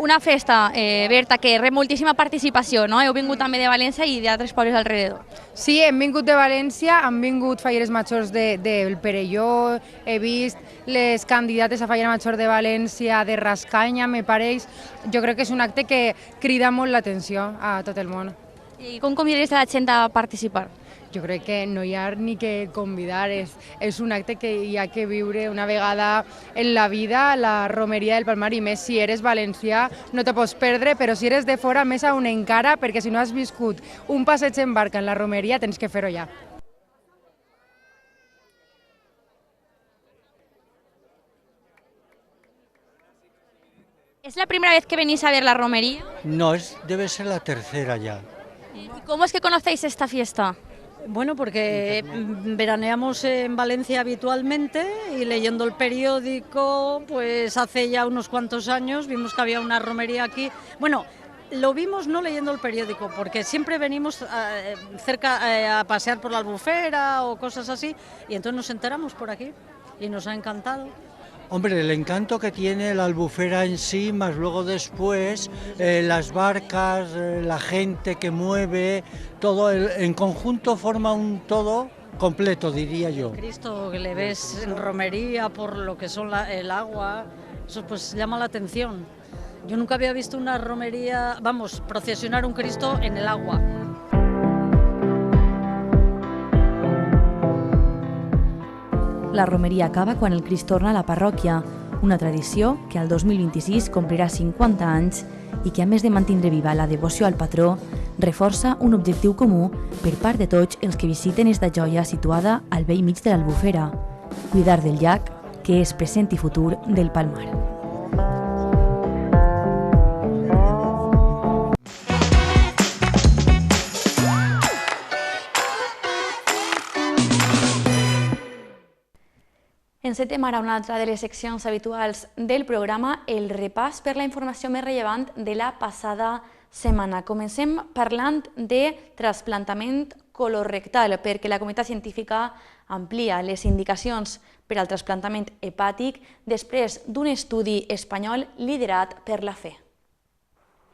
Una festa, Berta, que rep moltíssima participació, no? Heu vingut també de València i d'altres pobles alrededor. Sí, hem vingut de València, han vingut falleres majors del Perelló, he vist les candidates a fallera major de València, de Rascanya, me pareix. Jo crec que és un acte que crida molt l'atenció a tot el món. I com convidaries a la gent a participar? Jo crec que no hi ha ni que convidar, és un acte que hi ha que viure una vegada en la vida, la romeria del Palmar, i més si eres valencià no te pots perdre, però si eres de fora més aún encara, perquè si no has viscut un passeig en barca en la romeria tens que fer-ho ja. ¿Es la primera vez que venís a ver la romería? No, debe ser la tercera ya. ¿Y cómo es que conocéis esta fiesta? Bueno, porque veraneamos en Valencia habitualmente y leyendo el periódico, pues hace ya unos cuantos años vimos que había una romería aquí. Bueno, lo vimos no leyendo el periódico, porque siempre venimos cerca a pasear por la Albufera o cosas así, y entonces nos enteramos por aquí y nos ha encantado. Hombre, el encanto que tiene la Albufera en sí, más luego después las barcas, la gente que mueve, todo en conjunto forma un todo completo, diría yo. Cristo que le ves en romería por lo que son el agua, eso pues llama la atención. Yo nunca había visto una romería, vamos, procesionar un Cristo en el agua. La romeria acaba quan el Crist torna a la parròquia, una tradició que al 2026 complirà 50 anys i que, a més de mantindre viva la devoció al patró, reforça un objectiu comú per part de tots els que visiten esta joia situada al bell mig de l'Albufera, cuidar del llac, que és present i futur del Palmar. Encetem ara una altra de les seccions habituals del programa, el repàs per la informació més rellevant de la passada setmana. Comencem parlant de trasplantament colorectal, perquè la comunitat científica amplia les indicacions per al trasplantament hepàtic després d'un estudi espanyol liderat per la FE.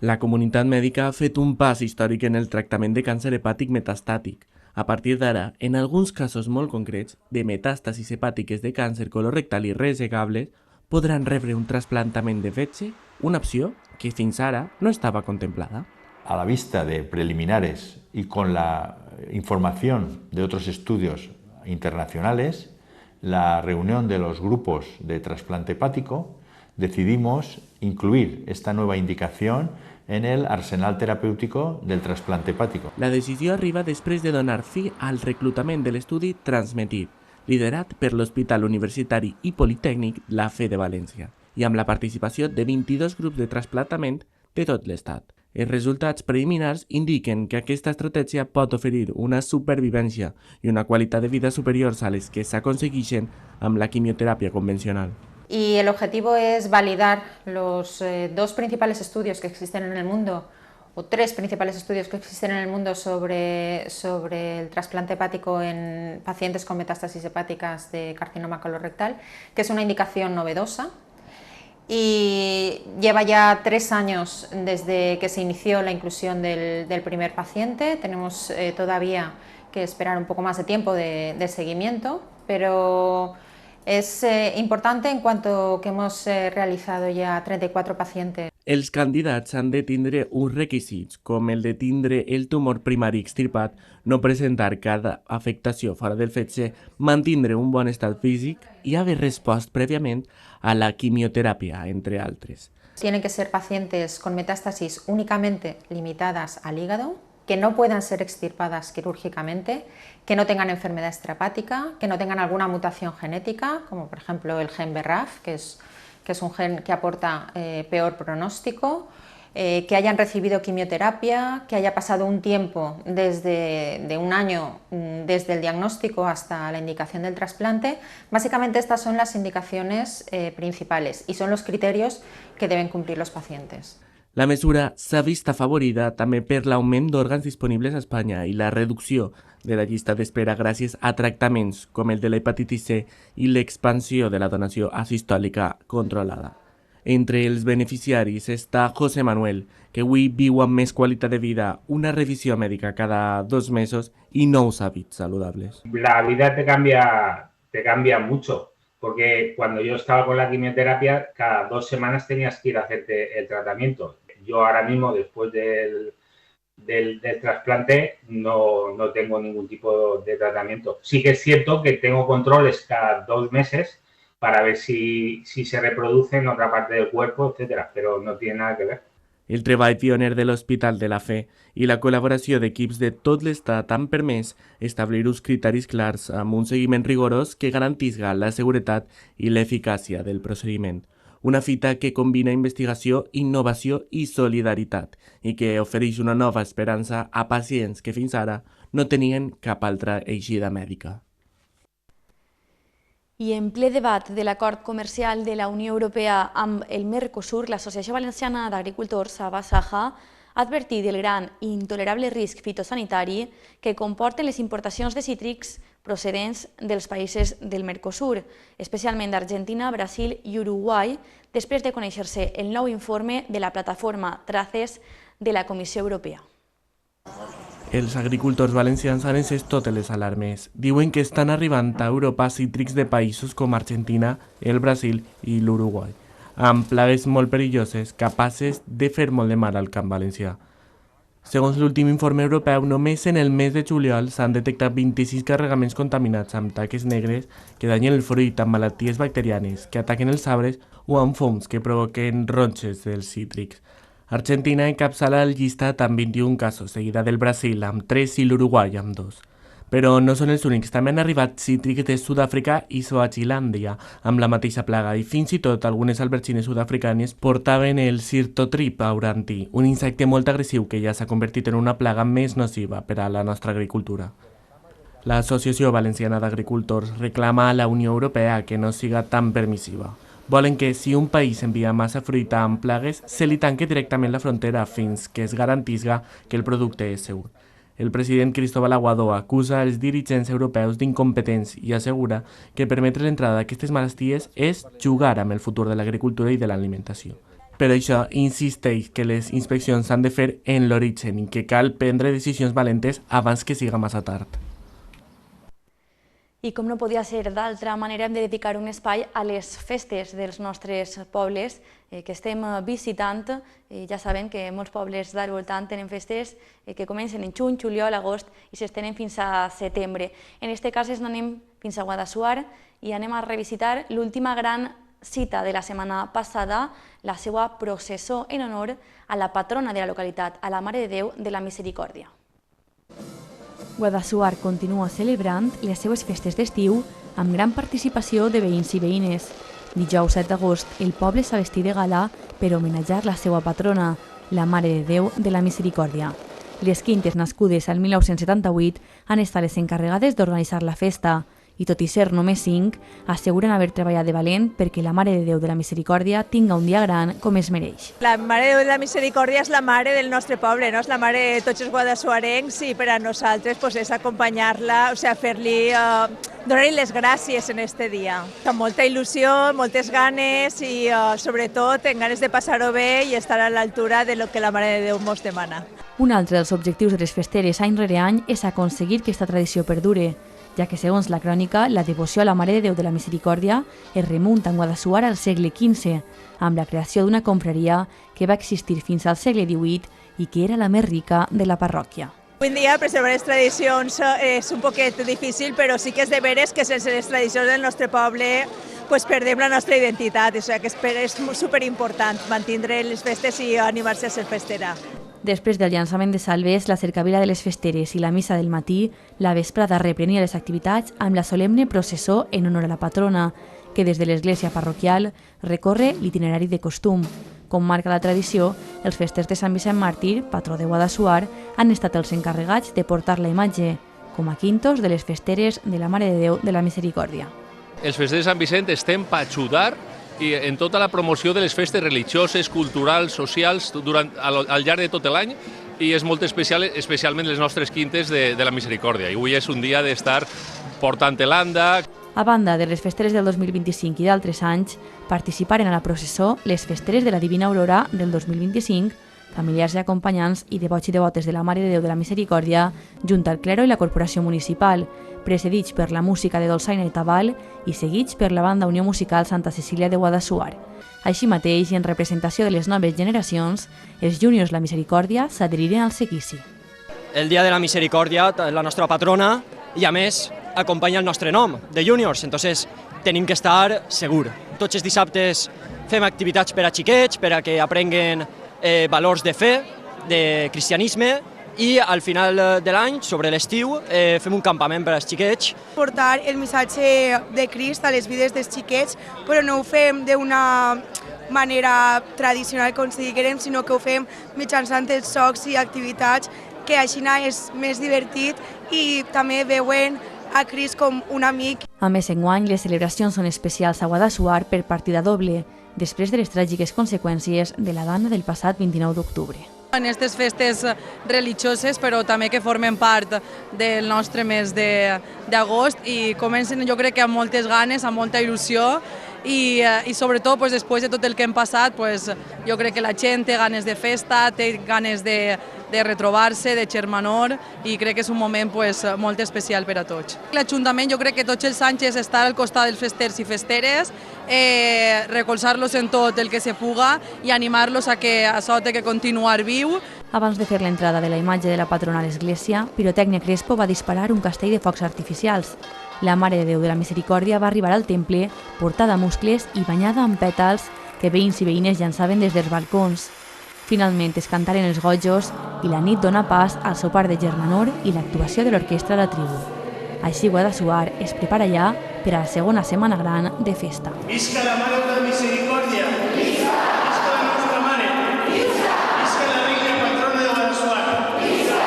La comunitat mèdica ha fet un pas històric en el tractament de càncer hepàtic metastàtic. A partir d'ara, en alguns casos molt concrets de metàstasis hepàtiques de càncer colorectal i resegables, podran rebre un trasplantament de fetge, una opció que fins ara no estaba contemplada. A la vista de preliminares y con la información de otros estudios internacionales, la reunión de los grupos de trasplante hepático decidimos incluir esta nueva indicación en el arsenal terapèutic del trasplante hepàtic. La decisió arriba després de donar fi al reclutament de l'estudi Transmetir, liderat per l'Hospital Universitari i Politècnic La Fe de València, i amb la participació de 22 grups de trasplantament de tot l'Estat. Els resultats preliminars indiquen que aquesta estratègia pot oferir una supervivència i una qualitat de vida superiors a les que s'aconsegueixen amb la quimioteràpia convencional. Y el objetivo es validar los dos principales estudios que existen en el mundo. o 3 principales estudios que existen en el mundo sobre el trasplante hepático en pacientes con metástasis hepáticas de carcinoma colorectal, que es una indicación novedosa y lleva ya 3 años desde que se inició la inclusión del primer paciente. Tenemos todavía que esperar un poco más de tiempo de seguimiento, pero es importante en cuanto que hemos realizado ya 34 pacientes. Els candidats han de tindre uns requisits, com el de tindre el tumor primari extirpat, no presentar cada afectació fora del fetge, mantindre un bon estat físic i haver respost prèviament a la quimioteràpia, entre altres. Tienen que ser pacientes con metástasis únicamente limitadas al hígado, que no puedan ser extirpadas quirúrgicamente, que no tengan enfermedad extrahepática, que no tengan alguna mutación genética, como por ejemplo el gen BRAF, que es un gen que aporta peor pronóstico, que hayan recibido quimioterapia, que haya pasado un tiempo de un año desde el diagnóstico hasta la indicación del trasplante. Básicamente estas son las indicaciones principales y son los criterios que deben cumplir los pacientes. La mesura s'ha vist afavorida també per l'augment d'òrgans disponibles a Espanya i la reducció de la llista d'espera gràcies a tractaments com el de la hepatitis C i l'expansió de la donació asistòlica controlada. Entre els beneficiaris està José Manuel, que avui viu amb més qualitat de vida, una revisió mèdica cada 2 mesos i nous hàbits saludables. La vida te cambia mucho. Porque cuando yo estaba con la quimioterapia, cada 2 semanas tenías que ir a hacerte el tratamiento. Yo ahora mismo, después del trasplante, no tengo ningún tipo de tratamiento. Sí que es cierto que tengo controles cada 2 meses para ver si se reproduce en otra parte del cuerpo, etcétera, pero no tiene nada que ver. El treball pioner de l'Hospital de la Fe i la col·laboració d'equips de tot l'Estat han permès establir uns criteris clars amb un seguiment rigorós que garantisca la seguretat i l'eficàcia del procediment. Una fita que combina investigació, innovació i solidaritat i que ofereix una nova esperança a pacients que fins ara no tenien cap altra eixida mèdica. I en ple debat de l'acord comercial de la Unió Europea amb el Mercosur, l'Associació Valenciana d'Agricultors, AVASAJA, ha advertit del gran i intolerable risc fitosanitari que comporten les importacions de cítrics procedents dels països del Mercosur, especialment d'Argentina, Brasil i Uruguai, després de conèixer-se el nou informe de la plataforma Traces de la Comissió Europea. Els agricultors valencians han encès totes les alarmes. Diuen que estan arribant a Europa cítrics de països com Argentina, el Brasil i l'Uruguai, amb plagues molt perilloses capaces de fer molt de mal al camp valencià. Segons l'últim informe europeu, només en el mes de juliol s'han detectat 26 carregaments contaminats amb taques negres que danyen el fruit, amb malalties bacterianes que ataquen els arbres o amb fongs que provoquen ronxes dels cítrics. Argentina encapçala el llistat amb 21 casos, seguida del Brasil amb 3 i l'Uruguai amb 2. Però no són els únics, també han arribat cítrics de Sud-àfrica i Swazilàndia amb la mateixa plaga i fins i tot algunes albergines sud-africanes portaven el Sirtotrip auranti, un insecte molt agressiu que ja s'ha convertit en una plaga més nociva per a la nostra agricultura. L'Associació Valenciana d'Agricultors reclama a la Unió Europea que no siga tan permissiva. Volen que si un país envia massa fruita amb plagues, se li tanque directament la frontera fins que es garantisca que el producte és segur. El president Cristóbal Aguadó acusa els dirigents europeus d'incompetents i assegura que permetre l'entrada d'aquestes malalties és jugar amb el futur de l'agricultura i de l'alimentació. Per això insisteix que les inspeccions s'han de fer en l'origen i que cal prendre decisions valentes abans que siga massa tard. I com no podia ser d'altra manera, hem de dedicar un espai a les festes dels nostres pobles que estem visitant. Ja saben que molts pobles del voltant tenen festes que comencen en juny, juliol, agost i s'estenen fins a setembre. En aquest cas anem fins a Guadassuar i anem a revisitar l'última gran cita de la setmana passada, la seva processó en honor a la patrona de la localitat, a la Mare de Déu de la Misericòrdia. Guadassuar continua celebrant les seues festes d'estiu amb gran participació de veïns i veïnes. Dijous 7 d'agost, el poble s'ha vestit de gala per homenatjar la seva patrona, la Mare de Déu de la Misericòrdia. Les quintes nascudes al 1978 han estat les encarregades d'organitzar la festa i tot i ser només 5, asseguren haver treballat de valent perquè la Mare de Déu de la Misericòrdia tinga un dia gran com es mereix. La Mare de Déu de la Misericòrdia és la mare del nostre poble, no? És la mare de tots els guadassuarencs i per a nosaltres pues, és acompanyar-la, o sigui, fer-li, donar-li les gràcies en este dia. Amb molta il·lusió, moltes ganes i sobretot en ganes de passar-ho bé i estar a l'altura de lo que la Mare de Déu mos demana. Un altre dels objectius de les festeres any rere any és aconseguir que aquesta tradició perdure, ja que, segons la crònica, la devoció a la Mare de Déu de la Misericòrdia es remunta en Guadassuar al segle XV, amb la creació d'una confraria que va existir fins al segle XVIII i que era la més rica de la parròquia. Avui en dia preservar les tradicions és un poquet difícil, però sí que és de veres que sense les tradicions del nostre poble pues perdem la nostra identitat, o sigui que és superimportant mantindre les festes i animar-se a ser festera. Després del llançament de salves, la cercavila de les festeres i la missa del matí, la vesprada reprenia les activitats amb la solemne processó en honor a la patrona, que des de l'església parroquial recorre l'itinerari de costum. Com marca la tradició, els festers de Sant Vicent Màrtir, patró de Guadassuar, han estat els encarregats de portar la imatge, com a quintos de les festeres de la Mare de Déu de la Misericòrdia. Els festers de Sant Vicent estem per ajudar en tota la promoció de les festes religioses, culturals, socials, al llarg de tot l'any, i és molt especial, especialment les nostres quintes de la Misericòrdia. I avui és un dia d'estar portant l'anda. A banda de les festeres del 2025 i d'altres anys, participaren a la processó les festeres de la Divina Aurora del 2025, familiars i acompanyants i devots i devotes de la Mare de Déu de la Misericòrdia, junt al clero i la corporació municipal, precedits per la música de Dolçaina i Tabal i seguits per la banda Unió Musical Santa Cecília de Guadassuar. Així mateix, i en representació de les noves generacions, els Júniors La Misericòrdia s'adheriren al seguici. El dia de la Misericòrdia, la nostra patrona, i a més acompanya el nostre nom, de Júniors, entonces tenim que estar segur. Tots els dissabtes fem activitats per a xiquets, per a que aprenguen valors de fe, de cristianisme, i al final de l'any, sobre l'estiu, fem un campament per als xiquets. Portar el missatge de Crist a les vides dels xiquets, però no ho fem d'una manera tradicional, com si diguem, sinó que ho fem mitjançant els jocs i activitats, que així és més divertit i també veuen a Crist com un amic. A més, enguany, les celebracions són especials a Guadassuar per partida doble, després de les tràgiques conseqüències de la dana del passat 29 d'octubre. En aquestes festes religioses, però també que formen part del nostre mes d'agost i comencen, jo crec que amb moltes ganes, amb molta il·lusió i sobretot després de tot el que hem passat, jo crec que la gent té ganes de festa, té ganes de retrobar-se, de germanor i crec que és un moment molt especial per a tots. L'Ajuntament jo crec que tots els anys està al costat dels festers i festeres, recolzar-los en tot el que se puga i animar-los a que això té que continuar viu. Abans de fer l'entrada de la imatge de la patrona a l'església, Pirotècnia Crespo va disparar un castell de focs artificials. La Mare de Déu de la Misericòrdia va arribar al temple portada a muscles i banyada amb pètals que veïns i veïnes llançaven des dels balcons. Finalment es cantaren els gojos i la nit dona pas al sopar de germanor i l'actuació de l'orquestra de la tribu. Així Guadassuar es prepara ja per a la segona setmana gran de festa. Visca la Mare de la Misericòrdia! Visca! Visca la nostra Mare! Visca! Visca la Reina Patrona de Guadassuar! Visca!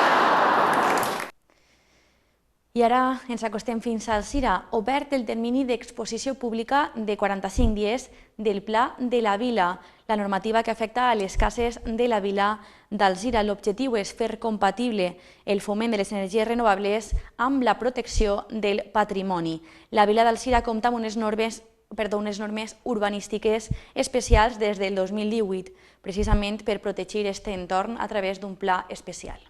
I ara ens acostem fins al Cira, obert el termini d'exposició pública de 45 dies del Pla de la Vila, la normativa que afecta a les cases de la Vila d'Alzira. L'objectiu és fer compatible el foment de les energies renovables amb la protecció del patrimoni. La Vila d'Alzira compta amb unes normes urbanístiques especials des del 2018, precisament per protegir aquest entorn a través d'un pla especial.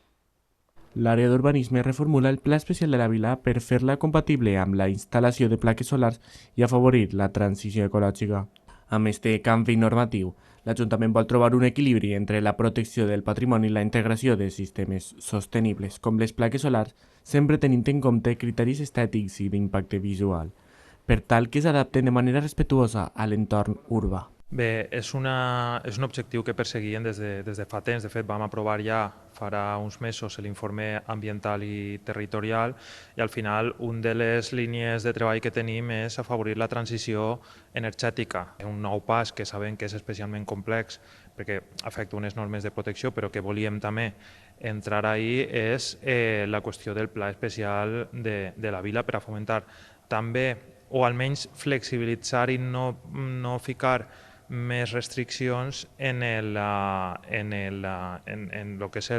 L'àrea d'urbanisme reformula el Pla Especial de la Vila per fer-la compatible amb la instal·lació de plaques solars i afavorir la transició ecològica. Amb este canvi normatiu, l'Ajuntament vol trobar un equilibri entre la protecció del patrimoni i la integració de sistemes sostenibles, com les plaques solars, sempre tenint en compte criteris estètics i d'impacte visual, per tal que s'adapten de manera respectuosa a l'entorn urbà. Bé, és un objectiu que perseguien des de fa temps. De fet, vam aprovar ja farà uns mesos l'informe ambiental i territorial i al final una de les línies de treball que tenim és afavorir la transició energètica. Un nou pas que sabem que és especialment complex perquè afecta unes normes de protecció, però que volíem també entrar ahí és la qüestió del pla especial de la vila per a fomentar també, o almenys flexibilitzar i no ficar més restriccions en el que és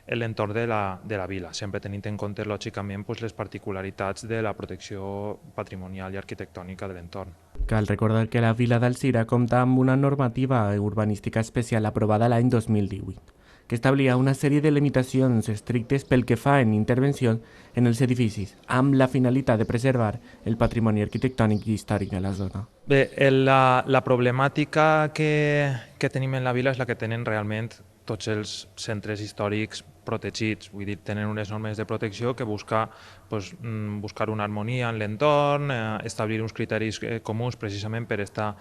l'entorn de la vila, sempre tenint en compte, lògicament, les particularitats de la protecció patrimonial i arquitectònica de l'entorn. Cal recordar que la vila d'Alzira compta amb una normativa urbanística especial aprovada l'any 2018, que establia una sèrie de limitacions estrictes pel que fa en intervencions en els edificis, amb la finalitat de preservar el patrimoni arquitectònic i històric de la zona. Bé, la problemàtica que tenim en la vila és la que tenen realment tots els centres històrics protegits, vull dir, tenen unes normes de protecció que buscar una harmonia en l'entorn, establir uns criteris comuns precisament per aquesta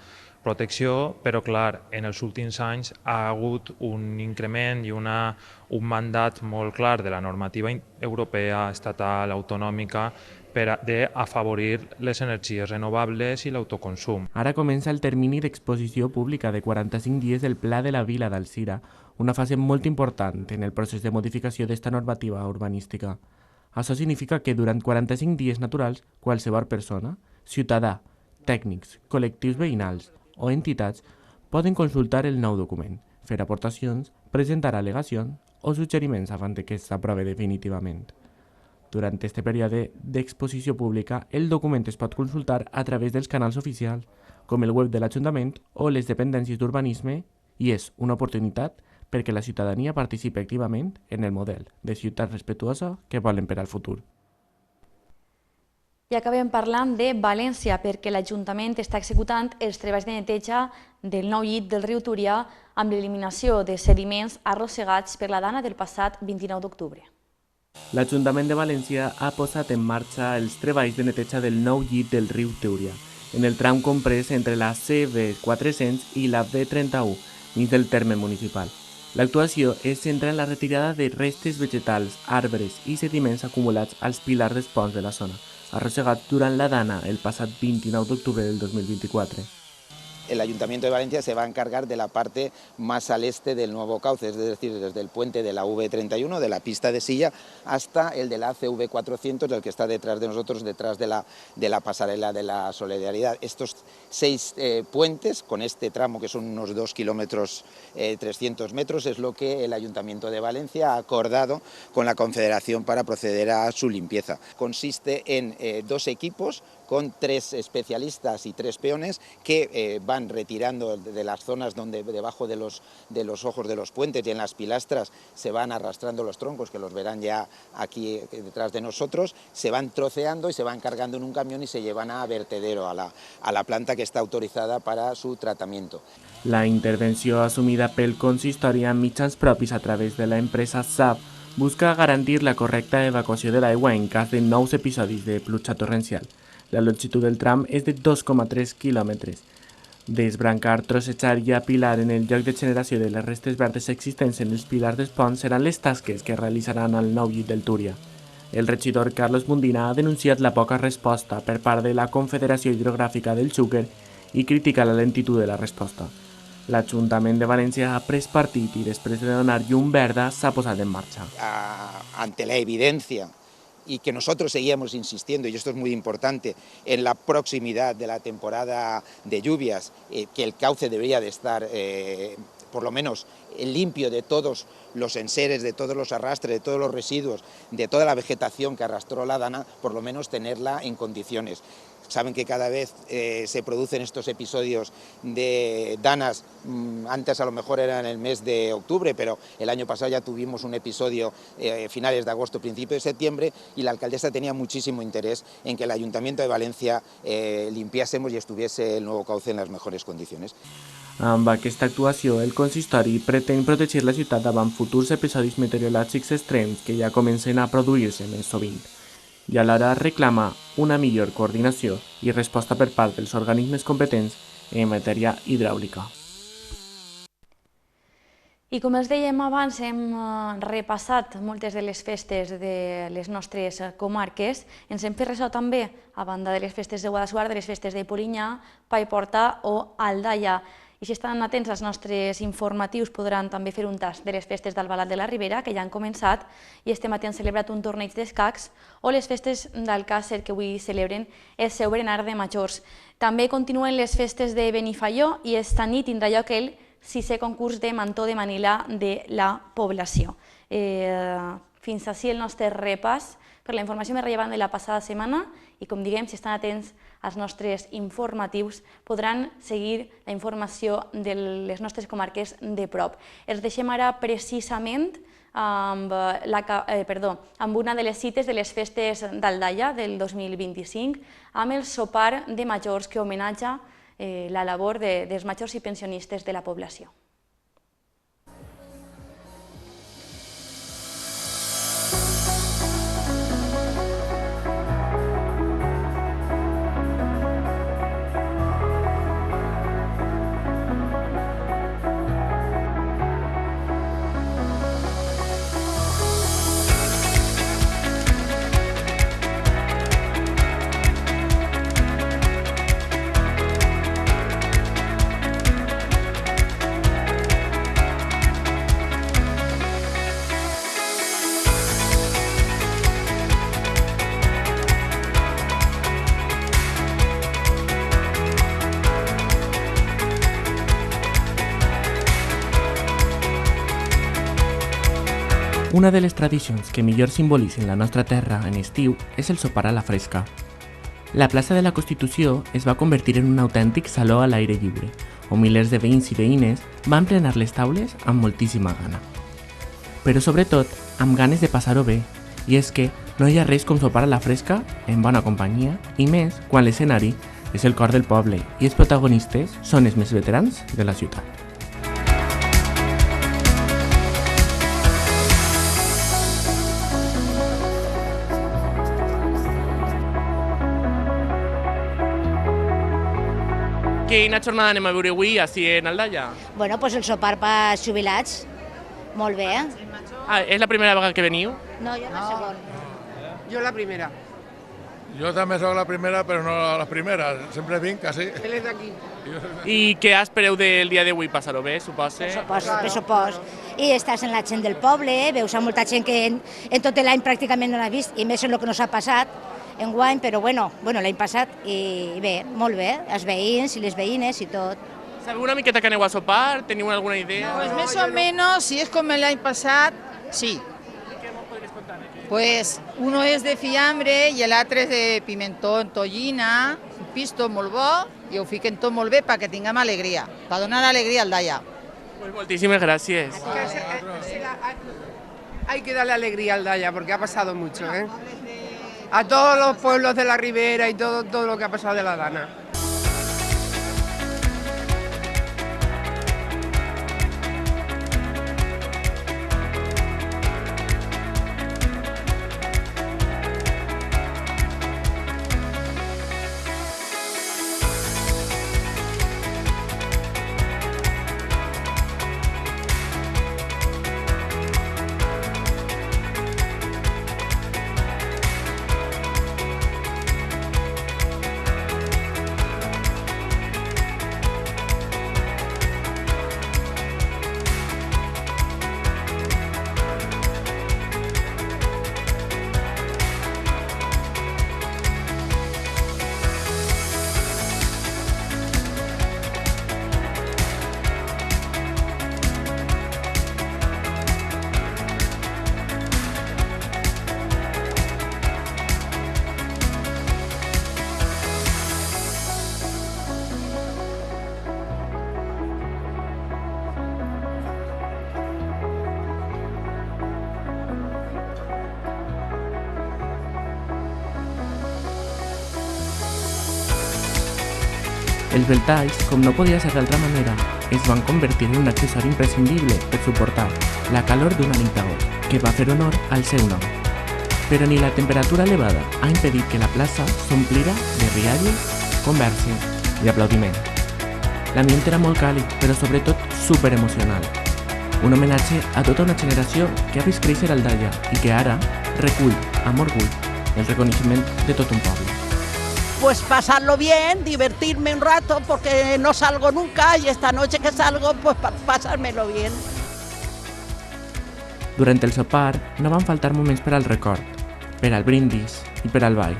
protecció, però clar, en els últims anys ha hagut un increment i un mandat molt clar de la normativa europea, estatal, autonòmica, per afavorir les energies renovables i l'autoconsum. Ara comença el termini d'exposició pública de 45 dies del Pla de la Vila d'Alzira, una fase molt important en el procés de modificació d'esta normativa urbanística. Això significa que durant 45 dies naturals, qualsevol persona, ciutadà, tècnics, col·lectius veïnals o entitats poden consultar el nou document, fer aportacions, presentar al·legacions o suggeriments abans que s'aprovi definitivament. Durant aquest període d'exposició pública, el document es pot consultar a través dels canals oficials, com el web de l'Ajuntament o les dependències d'urbanisme, i és una oportunitat perquè la ciutadania participi activament en el model de ciutat respetuosa que volen per al futur. I acabem parlant de València, perquè l'Ajuntament està executant els treballs de neteja del nou llit del riu Túria amb l'eliminació de sediments arrossegats per la dana del passat 29 d'octubre. L'Ajuntament de València ha posat en marxa els treballs de neteja del nou llit del riu Túria, en el tram comprès entre la CV400 i la B31, dins del terme municipal. L'actuació es centra en la retirada de restes vegetals, arbres i sediments acumulats als pilars dels ponts de la zona, arrossegats durant la dana el passat 29 d'octubre del 2024. El Ayuntamiento de Valencia se va a encargar de la parte más al este del nuevo cauce, es decir, desde el puente de la V31, de la pista de Silla, hasta el de la CV400, el que está detrás de nosotros, detrás de la pasarela de la Solidaridad. Estos 6 puentes, con este tramo que son unos 2 kilómetros 300 metros, es lo que el Ayuntamiento de Valencia ha acordado con la Confederación para proceder a su limpieza. Consiste en 2 equipos con 3 especialistas y 3 peones que van retirando de las zonas donde debajo de los ojos de los puentes y en las pilastras se van arrastrando los troncos, que los verán ya aquí detrás de nosotros, se van troceando y se van cargando en un camión y se llevan a vertedero, a la planta que está autorizada para su tratamiento. La intervenció assumida pel consistori amb mitjans propis a través de la empresa SAP busca garantir la correcta evacuació de l'aigua en cas de nous episodis de pluja torrencial. La longitud del tram és de 2,3 quilòmetres. Desbrancar, trossejar i apilar en el lloc de generació de les restes verdes existents en els pilars dels ponts seran les tasques que realitzaran al nou llit del Túria. El regidor Carlos Mundina ha denunciat la poca resposta per part de la Confederació Hidrogràfica del Xúquer i critica la lentitud de la resposta. L'Ajuntament de València ha pres partit i després de donar llum verda s'ha posat en marxa. Ante la evidencia y que nosotros seguíamos insistiendo, y esto es muy importante, en la proximidad de la temporada de lluvias, que el cauce debería de estar por lo menos limpio de todos los enseres, de todos los arrastres, de todos los residuos, de toda la vegetación que arrastró la dana, por lo menos tenerla en condiciones. Saben que cada vez se producen estos episodios de danas, antes a lo mejor era en el mes de octubre, pero el año pasado ya tuvimos un episodio finales de agosto, principio de septiembre, y la alcaldesa tenía muchísimo interés en que el Ayuntamiento de Valencia limpiásemos y estuviese el nuevo cauce en las mejores condiciones. Amb aquesta actuació, el consistori pretén protegir la ciutat davant futurs episodis meteorològics extrems que ja comencen a produir-se més sovint, i alhora reclama una millor coordinació i resposta per part dels organismes competents en matèria hidràulica. I com els dèiem abans, hem repassat moltes de les festes de les nostres comarques. Ens hem fet ressò també, a banda de les festes de Guadassuar, de les festes de Polinyà, Paiporta o Aldaia. I si estan atents als nostres informatius podran també fer un tast de les festes d'Albalat de la Ribera, que ja han començat, i este matí han celebrat un torneig d'escacs, o les festes d'Alcàsser, que avui celebren el seu berenar de majors. També continuen les festes de Benifaió i esta nit tindrà lloc el 6è concurs de mantó de Manila de la població. Fins així el nostre repàs per la informació més rellevant de la passada setmana i, com diguem, si estan atents als nostres informatius, podran seguir la informació de les nostres comarques de prop. Els deixem ara precisament amb una de les cites de les festes d'Aldaia del 2025, amb el sopar de majors que homenatja la labor dels majors i pensionistes de la població. Una de les tradicions que millor simbolitzen la nostra terra en estiu és el sopar a la fresca. La plaça de la Constitució es va convertir en un autèntic saló a l'aire lliure, on milers de veïns i veïnes van plenar les taules amb moltíssima gana. Però sobretot amb ganes de passar-ho bé, i és que no hi ha res com sopar a la fresca en bona companyia, i més quan l'escenari és el cor del poble i els protagonistes són els més veterans de la ciutat. Quina jornada anem a veure avui, així en Aldaia? Bueno, pues el sopar per jubilats, molt bé. És la primera vegada que veniu? No, jo la segona. Jo la primera. Jo també soc la primera, però no la primera. Sempre vinc, quasi. Él és d'aquí. I què espereu del dia d'avui? Passar-ho bé, suposo? Pressupost. I estàs en la gent del poble, veus a molta gent que en tot l'any pràcticament no l'ha vist, i més en el que nos ha passat enguany, però bueno, l'any passat, i bé, molt bé, els veïns i les veïnes i tot. ¿Sabeu una miqueta que aneu a sopar? ¿Teniu alguna idea? Pues más o menos, si es como el año pasado, sí. ¿Qué nos podrías contar? Pues uno es de fiambre i l'altre és de pimentó en tollina, un pisto molt bo, i ho fiquen tot molt bé perquè tinguem alegria, per donar alegria al Aldaia. Pues muchísimas gracias. Hay que darle alegría al Aldaia porque ha pasado mucho, ¿eh? A todos los pueblos de la Ribera y todo lo que ha pasado de la Dana. Els ventalls, com no podia ser d'altra manera, es van convertir en un accessori imprescindible per suportar la calor d'una nit d'agost, que va fer honor al seu nom. Però ni la temperatura elevada ha impedit que la plaça s'omplira de rialles, converses i aplaudiments. L'ambient era molt càlid, però sobretot superemocional. Un homenatge a tota una generació que ha vist créixer Aldaia i que ara recull, amb orgull, el reconeixement de tot un poble. pues pasarlo bien, divertirme un rato, porque no salgo nunca y esta noche que salgo, pues pasármelo bien. Durant el sopar no van faltar moments per al record, per al brindis i per al ball.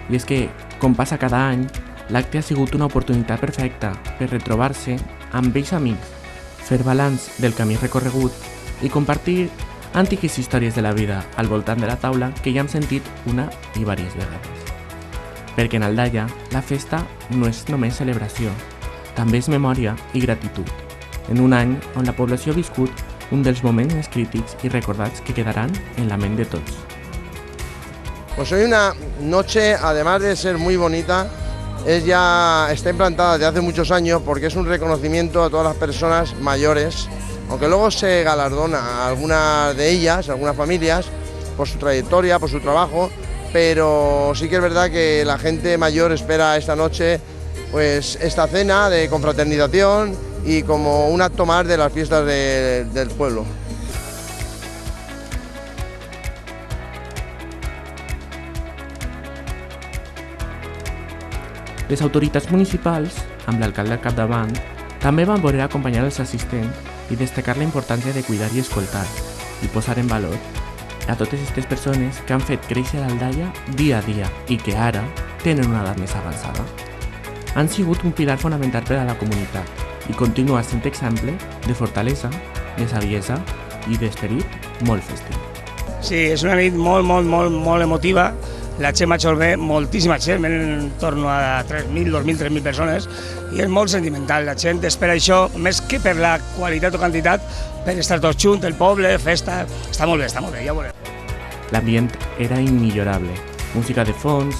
I és que, com passa cada any, l'acte ha sigut una oportunitat perfecta per retrobar-se amb vells amics, fer balanç del camí recorregut i compartir antigues històries de la vida al voltant de la taula que ja hem sentit una i diverses vegades. Perquè en Aldaia la festa no és només celebració, també és memòria i gratitud, en un any on la població ha viscut un dels moments més crítics i recordats que quedaran en la ment de tots. Pues hoy una noche, además de ser muy bonita, está implantada desde hace muchos años porque es un reconocimiento a todas las personas mayores, aunque luego se galardona a algunas de ellas, a algunas familias, por su trayectoria, por su trabajo, pero sí que es verdad que la gente mayor espera esta noche pues esta cena de confraternización y como un acto más de las fiestas del pueblo. Les autoritats municipals, amb l'alcalde al capdavant, també van voler acompanyar els assistents i destacar la importància de cuidar i escoltar i posar en valor a totes aquestes persones que han fet créixer l'Aldaia dia a dia i que ara tenen una edat més avançada. Han sigut un pilar fonamental per a la comunitat i continua sent exemple de fortalesa, de saviesa i d'esperit molt festiu. Sí, és una nit molt emotiva. La gent major ve, moltíssima gent, ven en torno a 3.000, 2.000, 3.000 persones i és molt sentimental. La gent espera això, més que per la qualitat o quantitat, per estar tots junts, el poble, festa. Està molt bé, ja ho veurem. L'ambient era immillorable. Música de fons,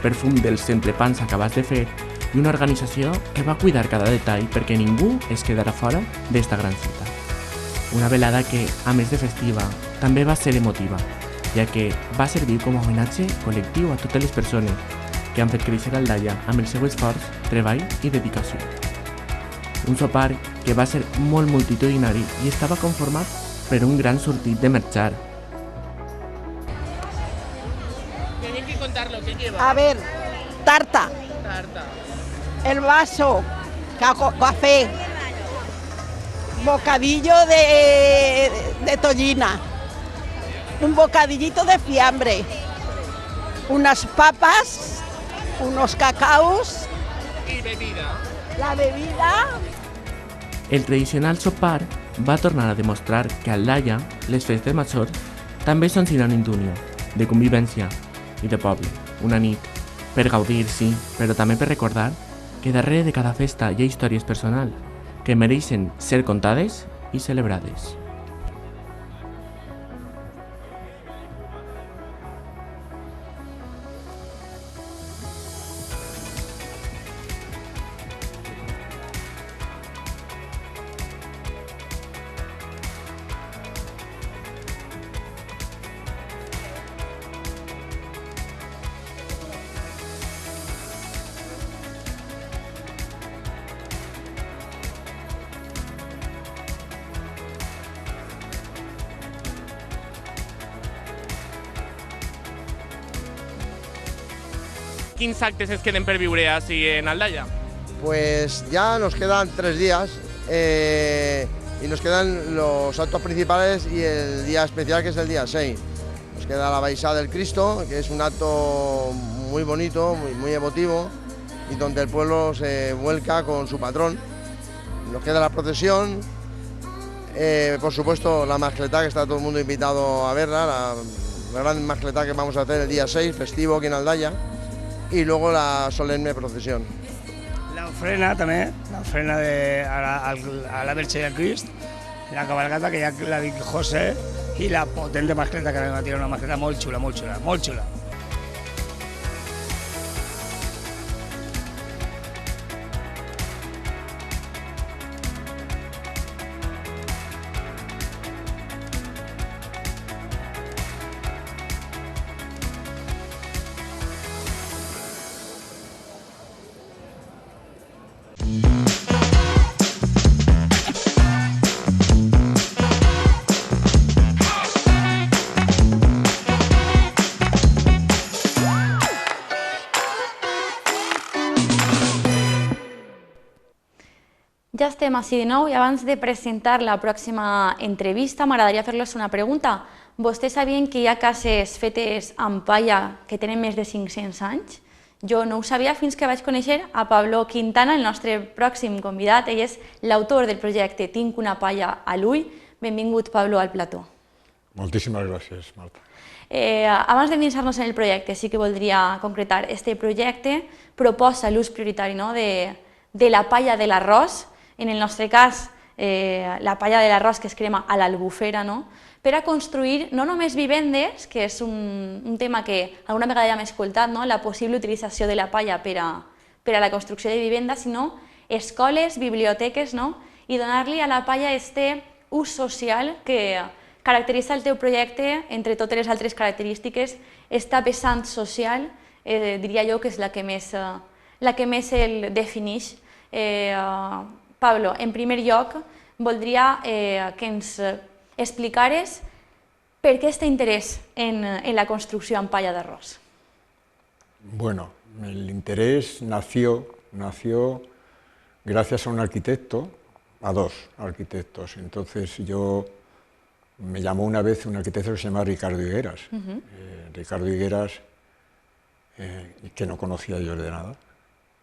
perfum dels entrepans acabats de fer i una organització que va cuidar cada detall perquè ningú es quedara fora d'esta gran cita. Una velada que, a més de festiva, també va ser emotiva, ja que va servir com a homenatge col·lectiu a totes les persones que han fet créixer Aldaia amb el seu esforç, treball i dedicació. Un sopar que va ser molt multitudinari i estava conformat per un gran sortit de marxar. Tenéis que contar lo que lleva. A ver, tarta, el vaso, café, bocadillo de tollina, un bocadillito de fiambre, unas papas, unos cacaos y bebida. La bebida. El tradicional sopar va tornar a demostrar que a Aldaia les festes majors també són sinònim d'unió, de convivència i de poble. Una nit per gaudir, sí, però també per recordar que darrere de cada festa hi ha històries personals que mereixen ser contades i celebrades. Quins actes es queden per viure així en Aldaia? Pues ya nos quedan 3 días y nos quedan los actos principales y el día especial que es el día 6. Nos queda la Baixada del Cristo, que es un acto muy bonito, muy emotivo y donde el pueblo se vuelca con su patrón. Nos queda la procesión, por supuesto la mascletá, que está todo el mundo invitado a verla, la gran mascletá que vamos a hacer el día 6, festivo aquí en Aldaia, y luego la solemne procesión. La ofrena també, l'ofrena a la Verge de Crist, la cabalgata que ja la dic José i la potente mascleta que va tirar una mascleta molt xula, molt xula, molt xula. Ja estem així de nou i abans de presentar la pròxima entrevista m'agradaria fer-los una pregunta. Vostès sabien que hi ha cases fetes amb palla que tenen més de 500 anys? Jo no ho sabia fins que vaig conèixer a Pablo Quintana, el nostre pròxim convidat. Ell és l'autor del projecte Tinc una palla a l'ull. Benvingut, Pablo, al plató. Moltíssimes gràcies, Marta. Abans d'endinsar-nos en el projecte, sí que voldria concretar. Este projecte proposa l'ús prioritari de la palla de l'arròs, en el nostre cas, la palla de l'arròs que es crema a l'albufera, per a construir no només vivendes, que és un tema que alguna vegada ja hem escoltat, la possible utilització de la palla per a la construcció de vivendes, sinó escoles, biblioteques, i donar-li a la palla aquest ús social que caracteritza el teu projecte, entre totes les altres característiques, esta vessant social, diria jo que és la que més el defineix. Pablo, en primer lloc, voldria que ens explicares per què este interés en la construcció amb palla d'arròs. Bueno, el interés nació gracias a un arquitecto, a dos arquitectos. Entonces me llamó una vez un arquitecto que se llama Ricardo Higueras. Ricardo Higueras, que no conocía yo de nada,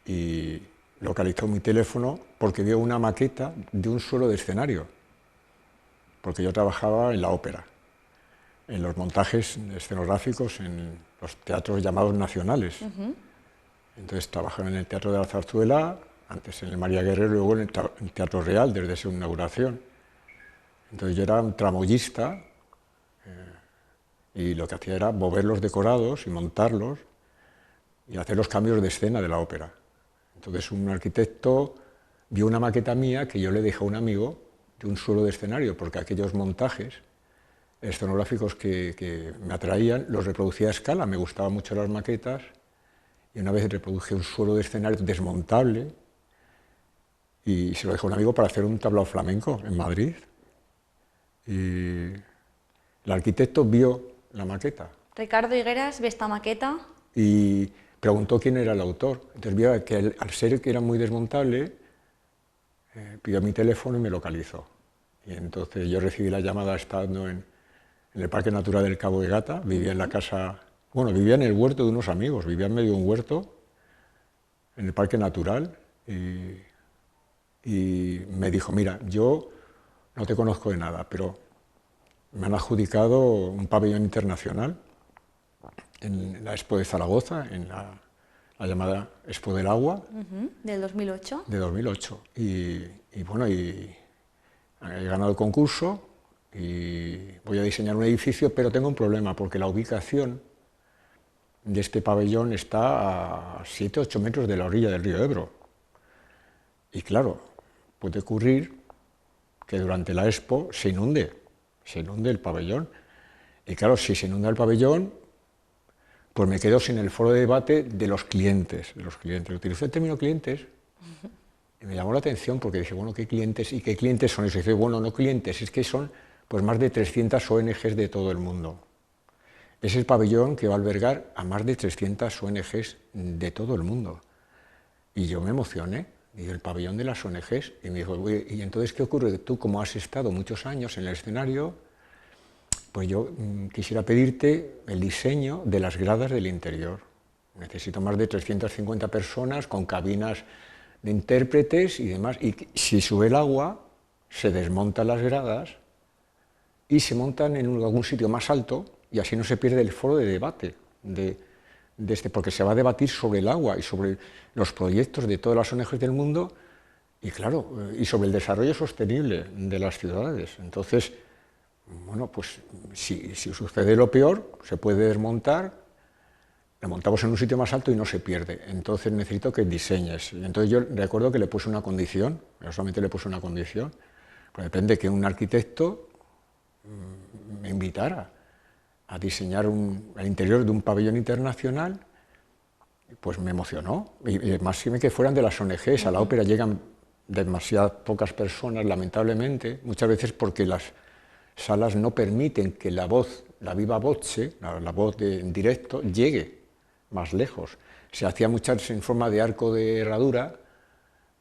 y localizó mi teléfono porque vio una maqueta de un suelo de escenario, porque yo trabajaba en la ópera, en los montajes escenográficos en los teatros llamados nacionales. Entonces trabajaba en el Teatro de la Zarzuela, antes en el María Guerrero y luego en el Teatro Real desde su inauguración. Entonces yo era un tramoyista y lo que hacía era mover los decorados y montarlos y hacer los cambios de escena de la ópera. Entonces un arquitecto vio una maqueta mía que yo le dejé a un amigo de un suelo de escenario, porque aquellos montajes escenográficos que me atraían los reproducía a escala, me gustaban mucho las maquetas, y una vez reproduje un suelo de escenario desmontable y se lo dejé a un amigo para hacer un tablao flamenco en Madrid. Y el arquitecto vio la maqueta. Ricardo Higueras ve esta maqueta y preguntó quién era el autor. Entonces vio que al ser que era muy desmontable, pidió mi teléfono y me localizó. Y entonces yo recibí la llamada estando en el Parque Natural del Cabo de Gata, vivía en la casa, bueno, vivía en el huerto de unos amigos, vivía en medio de un huerto, en el Parque Natural, y me dijo, mira, yo no te conozco de nada, pero me han adjudicado un pabellón internacional en la Expo de Zaragoza, en la llamada Expo del Agua. Del 2008. De 2008. Y bueno, he ganado el concurso y voy a diseñar un edificio, pero tengo un problema, porque la ubicación de este pabellón está a 7-8 metros de la orilla del río Ebro. Y claro, puede ocurrir que durante la Expo se inunde el pabellón. Y claro, si se inunda el pabellón, pues me quedo sin el foro de debate de los clientes. Utilicé el término clientes y me llamó la atención porque dije, bueno, ¿qué clientes? ¿Y qué clientes son? Y se dice, bueno, no clientes, es que son pues más de 300 ONGs de todo el mundo. Es el pabellón que va a albergar a más de 300 ONGs de todo el mundo. Y yo me emocioné, y el pabellón de las ONGs, y me dijo, ¿y entonces qué ocurre? Tú, como has estado muchos años en el escenario, pues yo quisiera pedirte el diseño de las gradas del interior. Necesito más de 350 personas con cabinas de intérpretes y demás. Y si sube el agua, se desmontan las gradas y se montan en algún sitio más alto y así no se pierde el foro de debate porque se va a debatir sobre el agua y sobre los proyectos de todas las ONGs del mundo y claro, y sobre el desarrollo sostenible de las ciudades. Entonces, bueno, pues si sucede lo peor, se puede desmontar, la montamos en un sitio más alto y no se pierde. Entonces necesito que diseñes. Entonces yo recuerdo que le puse una condición, yo solamente le puse una condición, pues depende que un arquitecto me invitara a diseñar el interior de un pabellón internacional, pues me emocionó. Y más que fueran de las ONGs, a la ópera llegan demasiadas pocas personas, lamentablemente, muchas veces porque las salas no permiten que la voz, la viva voce, la voz en directo, llegue más lejos. Se hacía muchas en forma de arco de herradura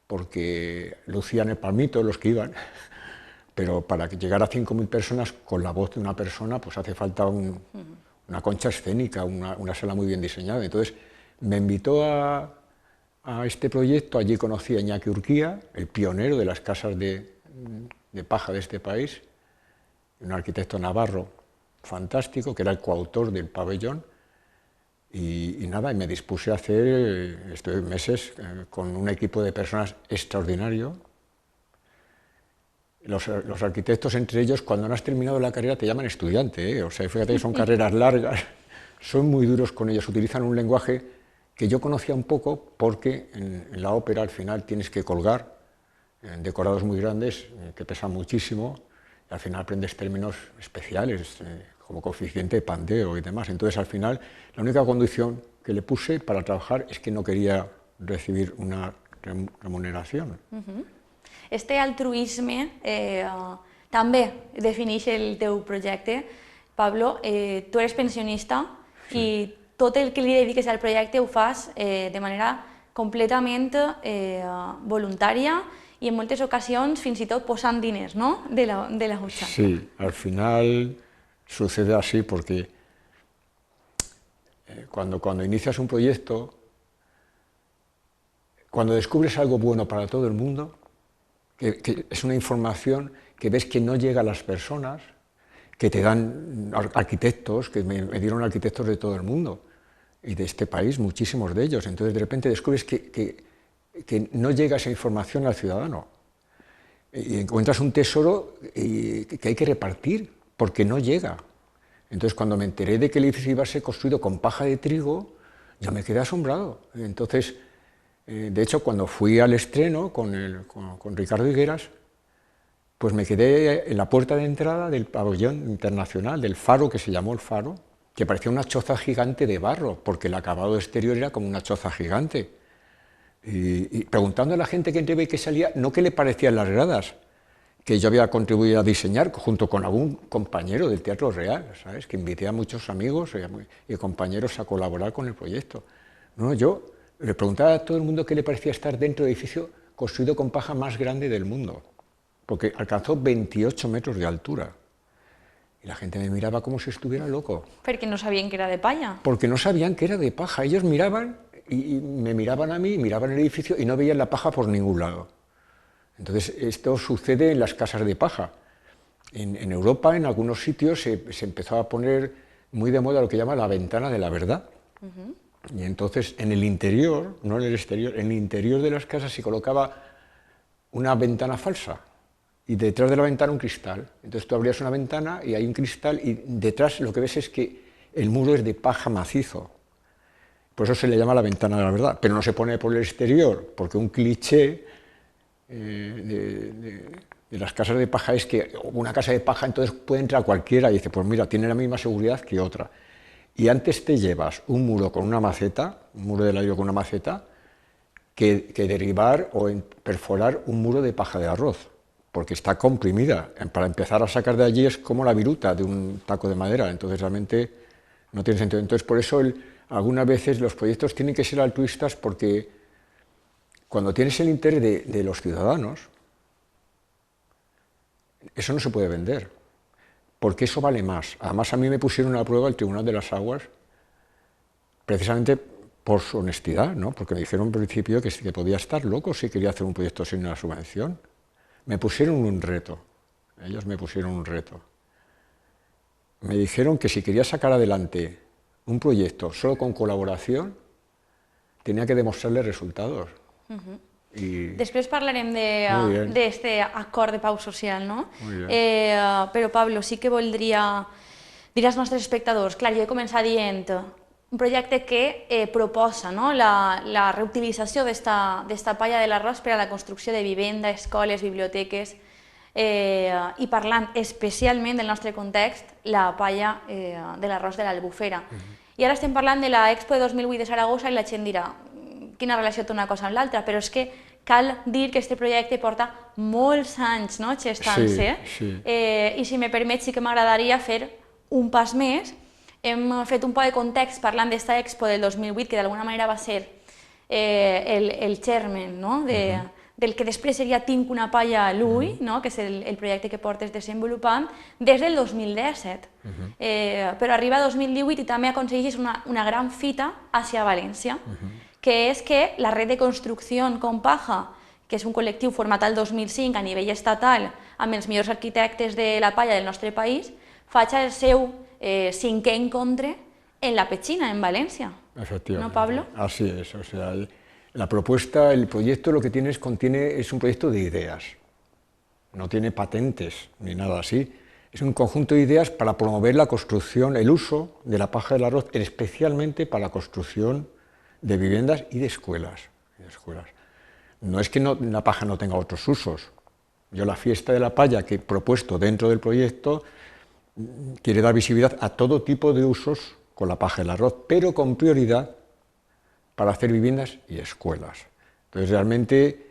porque lucían el palmito los que iban, pero para llegar a 5.000 personas con la voz de una persona, pues hace falta una concha escénica, una sala muy bien diseñada. Entonces me invitó a este proyecto, allí conocí a Iñaki Urquía, el pionero de las casas de paja de este país, un arquitecto navarro fantástico, que era el coautor del pabellón, y nada, y me dispuse a hacer, estuve meses con un equipo de personas extraordinario. Los arquitectos, entre ellos, cuando no has terminado la carrera te llaman estudiante, ¿eh? O sea, fíjate que son carreras largas, son muy duros con ellos, utilizan un lenguaje que yo conocía un poco porque en la ópera al final tienes que colgar en decorados muy grandes que pesan muchísimo y al final aprendes términos especiales como coeficiente de pandeo y demás. Entonces al final la única condición que le puse para trabajar es que no quería recibir una remuneración. Este altruisme també defineix el teu projecte. Pablo, tu eres pensionista i tot el que li dediques al projecte ho fas de manera completament voluntària y en muchas ocasiones fins i tot posant diners, ¿no?, de la butxaca. Sí, al final sucede así porque cuando inicias un proyecto, cuando descubres algo bueno para todo el mundo, que es una información que ves que no llega a las personas, que te dan arquitectos, que me dieron arquitectos de todo el mundo y de este país, muchísimos de ellos. Entonces de repente descubres que no llega esa información al ciudadano y encuentras un tesoro que hay que repartir porque no llega. Entonces cuando me enteré de que el edificio iba a ser construido con paja de trigo, yo me quedé asombrado. Entonces, de hecho, cuando fui al estreno con Ricardo Higueras, pues me quedé en la puerta de entrada del pabellón internacional, del Faro, que se llamó el Faro, que parecía una choza gigante de barro, porque el acabado exterior era como una choza gigante. Y preguntando a la gente que entraba y que salía, no qué le parecían las gradas, que yo había contribuido a diseñar junto con algún compañero del Teatro Real, ¿sabes?, que invité a muchos amigos y compañeros a colaborar con el proyecto. No, yo le preguntaba a todo el mundo qué le parecía estar dentro del edificio construido con paja más grande del mundo, porque alcanzó 28 metros de altura. Y la gente me miraba como si estuviera loco. Porque no sabían que era de paja. Porque no sabían que era de paja. Ellos miraban y me miraban a mí, miraban el edificio y no veían la paja por ningún lado. Entonces, esto sucede en las casas de paja. En Europa, en algunos sitios, se empezó a poner muy de moda lo que llama la ventana de la verdad. Y entonces, en el interior, no en el exterior, en el interior de las casas se colocaba una ventana falsa. Y detrás de la ventana un cristal. Entonces tú abrías una ventana y hay un cristal y detrás lo que ves es que el muro es de paja macizo. Por eso se le llama la ventana de la verdad. Pero no se pone por el exterior, porque un cliché de las casas de paja es que una casa de paja entonces puede entrar cualquiera y dice, pues mira, tiene la misma seguridad que otra. Y antes te llevas un muro con una maceta, un muro de ladrillo con una maceta, que derribar o perforar un muro de paja de arroz, porque está comprimida. Para empezar a sacar de allí es como la viruta de un taco de madera, entonces realmente no tiene sentido. Entonces por eso algunas veces los proyectos tienen que ser altruistas, porque cuando tienes el interés de los ciudadanos, eso no se puede vender, porque eso vale más. Además a mí me pusieron a prueba el Tribunal de las Aguas, precisamente por su honestidad, ¿no? Porque me dijeron en principio que podía estar loco si quería hacer un proyecto sin una subvención. Me pusieron un reto, ellos me pusieron un reto. Me dijeron que si quería sacar adelante un proyecto solo con colaboración, tenía que demostrarle resultados. Després parlarem d'aquest acord de pau social, no? Però, Pablo, sí que voldria dir als nostres espectadors, clar, jo he començat dient un projecte que proposa la reutilització d'esta palla de l'arròs per a la construcció de vivenda, escoles, biblioteques, i parlant especialment del nostre context, la palla de l'arròs de l'Albufera. I ara estem parlant de l'Expo de 2008 de Saragossa i la gent dirà quina relació té una cosa amb l'altra, però és que cal dir que aquest projecte porta molts anys gestant-se, i si me permet sí que m'agradaria fer un pas més. Hem fet un poc de context parlant d'esta Expo del 2008, que d'alguna manera va ser el germen del que després seria Tinc una palla a l'ull, no? Que és el projecte que portes desenvolupant, des del 2017. Però arriba 2018 i també aconsegueixes una gran fita hacia València, que és que la red de construcció con paja, que és un col·lectiu format al 2005 a nivell estatal amb els millors arquitectes de la palla del nostre país, faig el seu 5è encontre en la Petxina, en Valencia. Efectivamente. ¿No, Pablo? Así es, o sea, la propuesta, el proyecto lo que es un proyecto de ideas, no tiene patentes ni nada así, es un conjunto de ideas para promover la construcción, el uso de la paja del arroz, especialmente para la construcción de viviendas y de escuelas. No es que la paja no tenga otros usos, yo la fiesta de la palla que he propuesto dentro del proyecto quiere dar visibilidad a todo tipo de usos con la paja del arroz, pero con prioridad para hacer viviendas y escuelas. Entonces realmente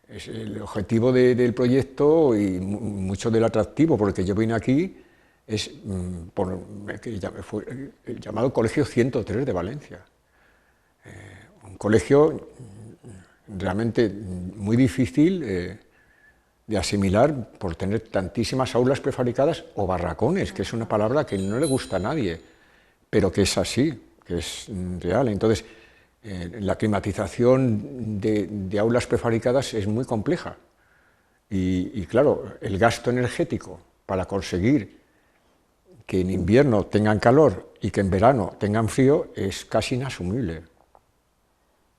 es el objetivo del proyecto y mucho del atractivo, porque yo vine aquí, es fue el llamado Colegio 103 de Valencia. Un colegio realmente muy difícil de asimilar por tener tantísimas aulas prefabricadas o barracones, que es una palabra que no le gusta a nadie, pero que es así, que es real. Entonces, la climatización de aulas prefabricadas es muy compleja. Y claro, el gasto energético para conseguir que en invierno tengan calor y que en verano tengan frío es casi inasumible.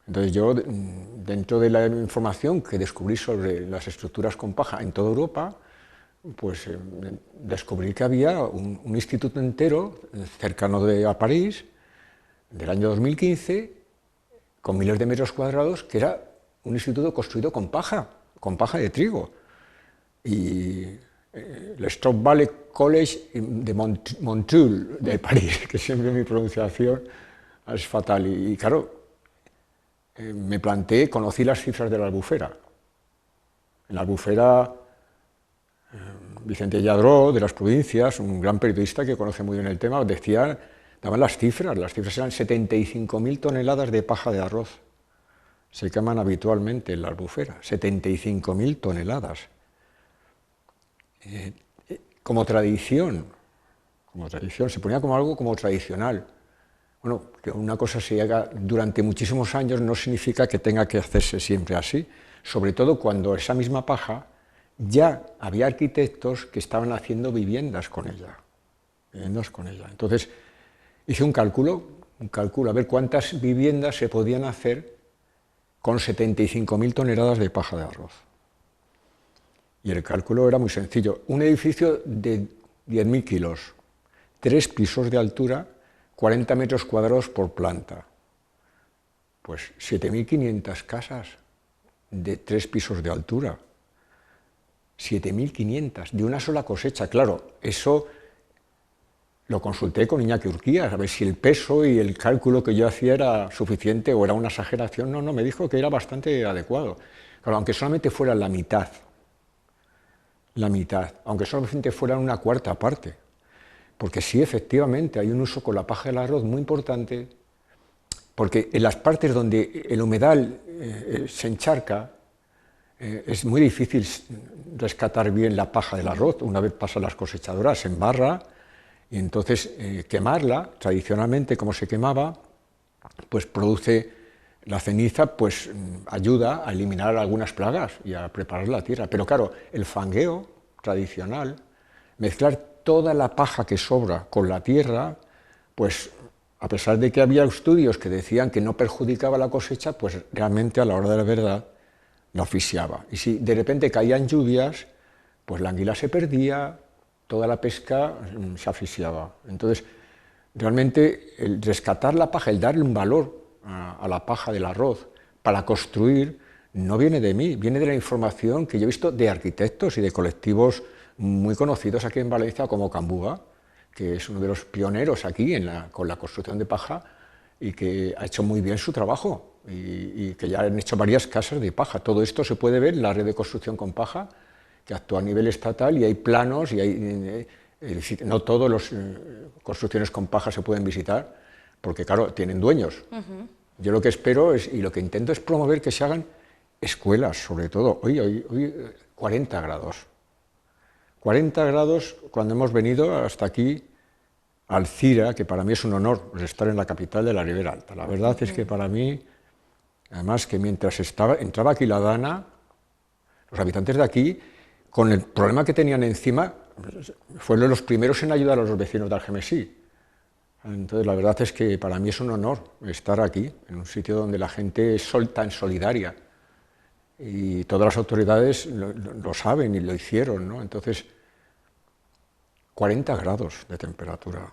Entonces yo, dentro de la información que descubrí sobre las estructuras con paja en toda Europa, pues descubrí que había un instituto entero cercano a París, del año 2015, con miles de metros cuadrados, que era un instituto construido con paja de trigo. Y el Straub Valley College de Montoul, de París, que siempre mi pronunciación es fatal. Y claro, me planteé, conocí las cifras de la Albufera. En la Albufera, Vicente Lladró, de las provincias, un gran periodista que conoce muy bien el tema, daban las cifras eran 75.000 toneladas de paja de arroz. Se queman habitualmente en la Albufera, 75.000 toneladas. Como tradición, se ponía como algo como tradicional. Bueno, que una cosa se haga durante muchísimos años no significa que tenga que hacerse siempre así, sobre todo cuando esa misma paja ya había arquitectos que estaban haciendo viviendas con ella. Entonces hice un cálculo a ver cuántas viviendas se podían hacer con 75.000 toneladas de paja de arroz. Y el cálculo era muy sencillo. Un edificio de 10.000 kilos, 3 pisos de altura, 40 metros cuadrados por planta. Pues 7.500 casas de 3 pisos de altura. 7.500 de una sola cosecha. Claro, eso lo consulté con Iñaki Urquía, a ver si el peso y el cálculo que yo hacía era suficiente o era una exageración. No, me dijo que era bastante adecuado. Claro, aunque solamente fuera la mitad, aunque solamente fuera una cuarta parte, porque sí, efectivamente, hay un uso con la paja del arroz muy importante, porque en las partes donde el humedal se encharca, es muy difícil rescatar bien la paja del arroz. Una vez pasan las cosechadoras, se embarra, y entonces quemarla, tradicionalmente como se quemaba, pues produce la ceniza, pues ayuda a eliminar algunas plagas y a preparar la tierra. Pero claro, el fangueo tradicional, mezclar toda la paja que sobra con la tierra, pues a pesar de que había estudios que decían que no perjudicaba la cosecha, pues realmente a la hora de la verdad la asfixiaba. Y si de repente caían lluvias, pues la anguila se perdía, toda la pesca se asfixiaba. Entonces, realmente el rescatar la paja, el darle un valor a la paja del arroz para construir, no viene de mí, viene de la información que yo he visto de arquitectos y de colectivos muy conocidos aquí en Valencia, como Cambuga, que es uno de los pioneros aquí con la construcción de paja y que ha hecho muy bien su trabajo y que ya han hecho varias casas de paja. Todo esto se puede ver en la red de construcción con paja, que actúa a nivel estatal, y hay planos, y no todas las construcciones con paja se pueden visitar, porque claro, tienen dueños. Yo lo que espero y lo que intento es promover que se hagan escuelas sobre todo, hoy 40 grados. 40 grados cuando hemos venido hasta aquí, Alcira, que para mí es un honor estar en la capital de la Ribera Alta. La verdad es que para mí, además que mientras entraba aquí la Dana, los habitantes de aquí, con el problema que tenían encima, fueron los primeros en ayudar a los vecinos de Algemesí. Entonces la verdad es que para mí es un honor estar aquí, en un sitio donde la gente es tan solidaria. Y todas las autoridades lo saben y lo hicieron, ¿no? Entonces, 40 grados de temperatura.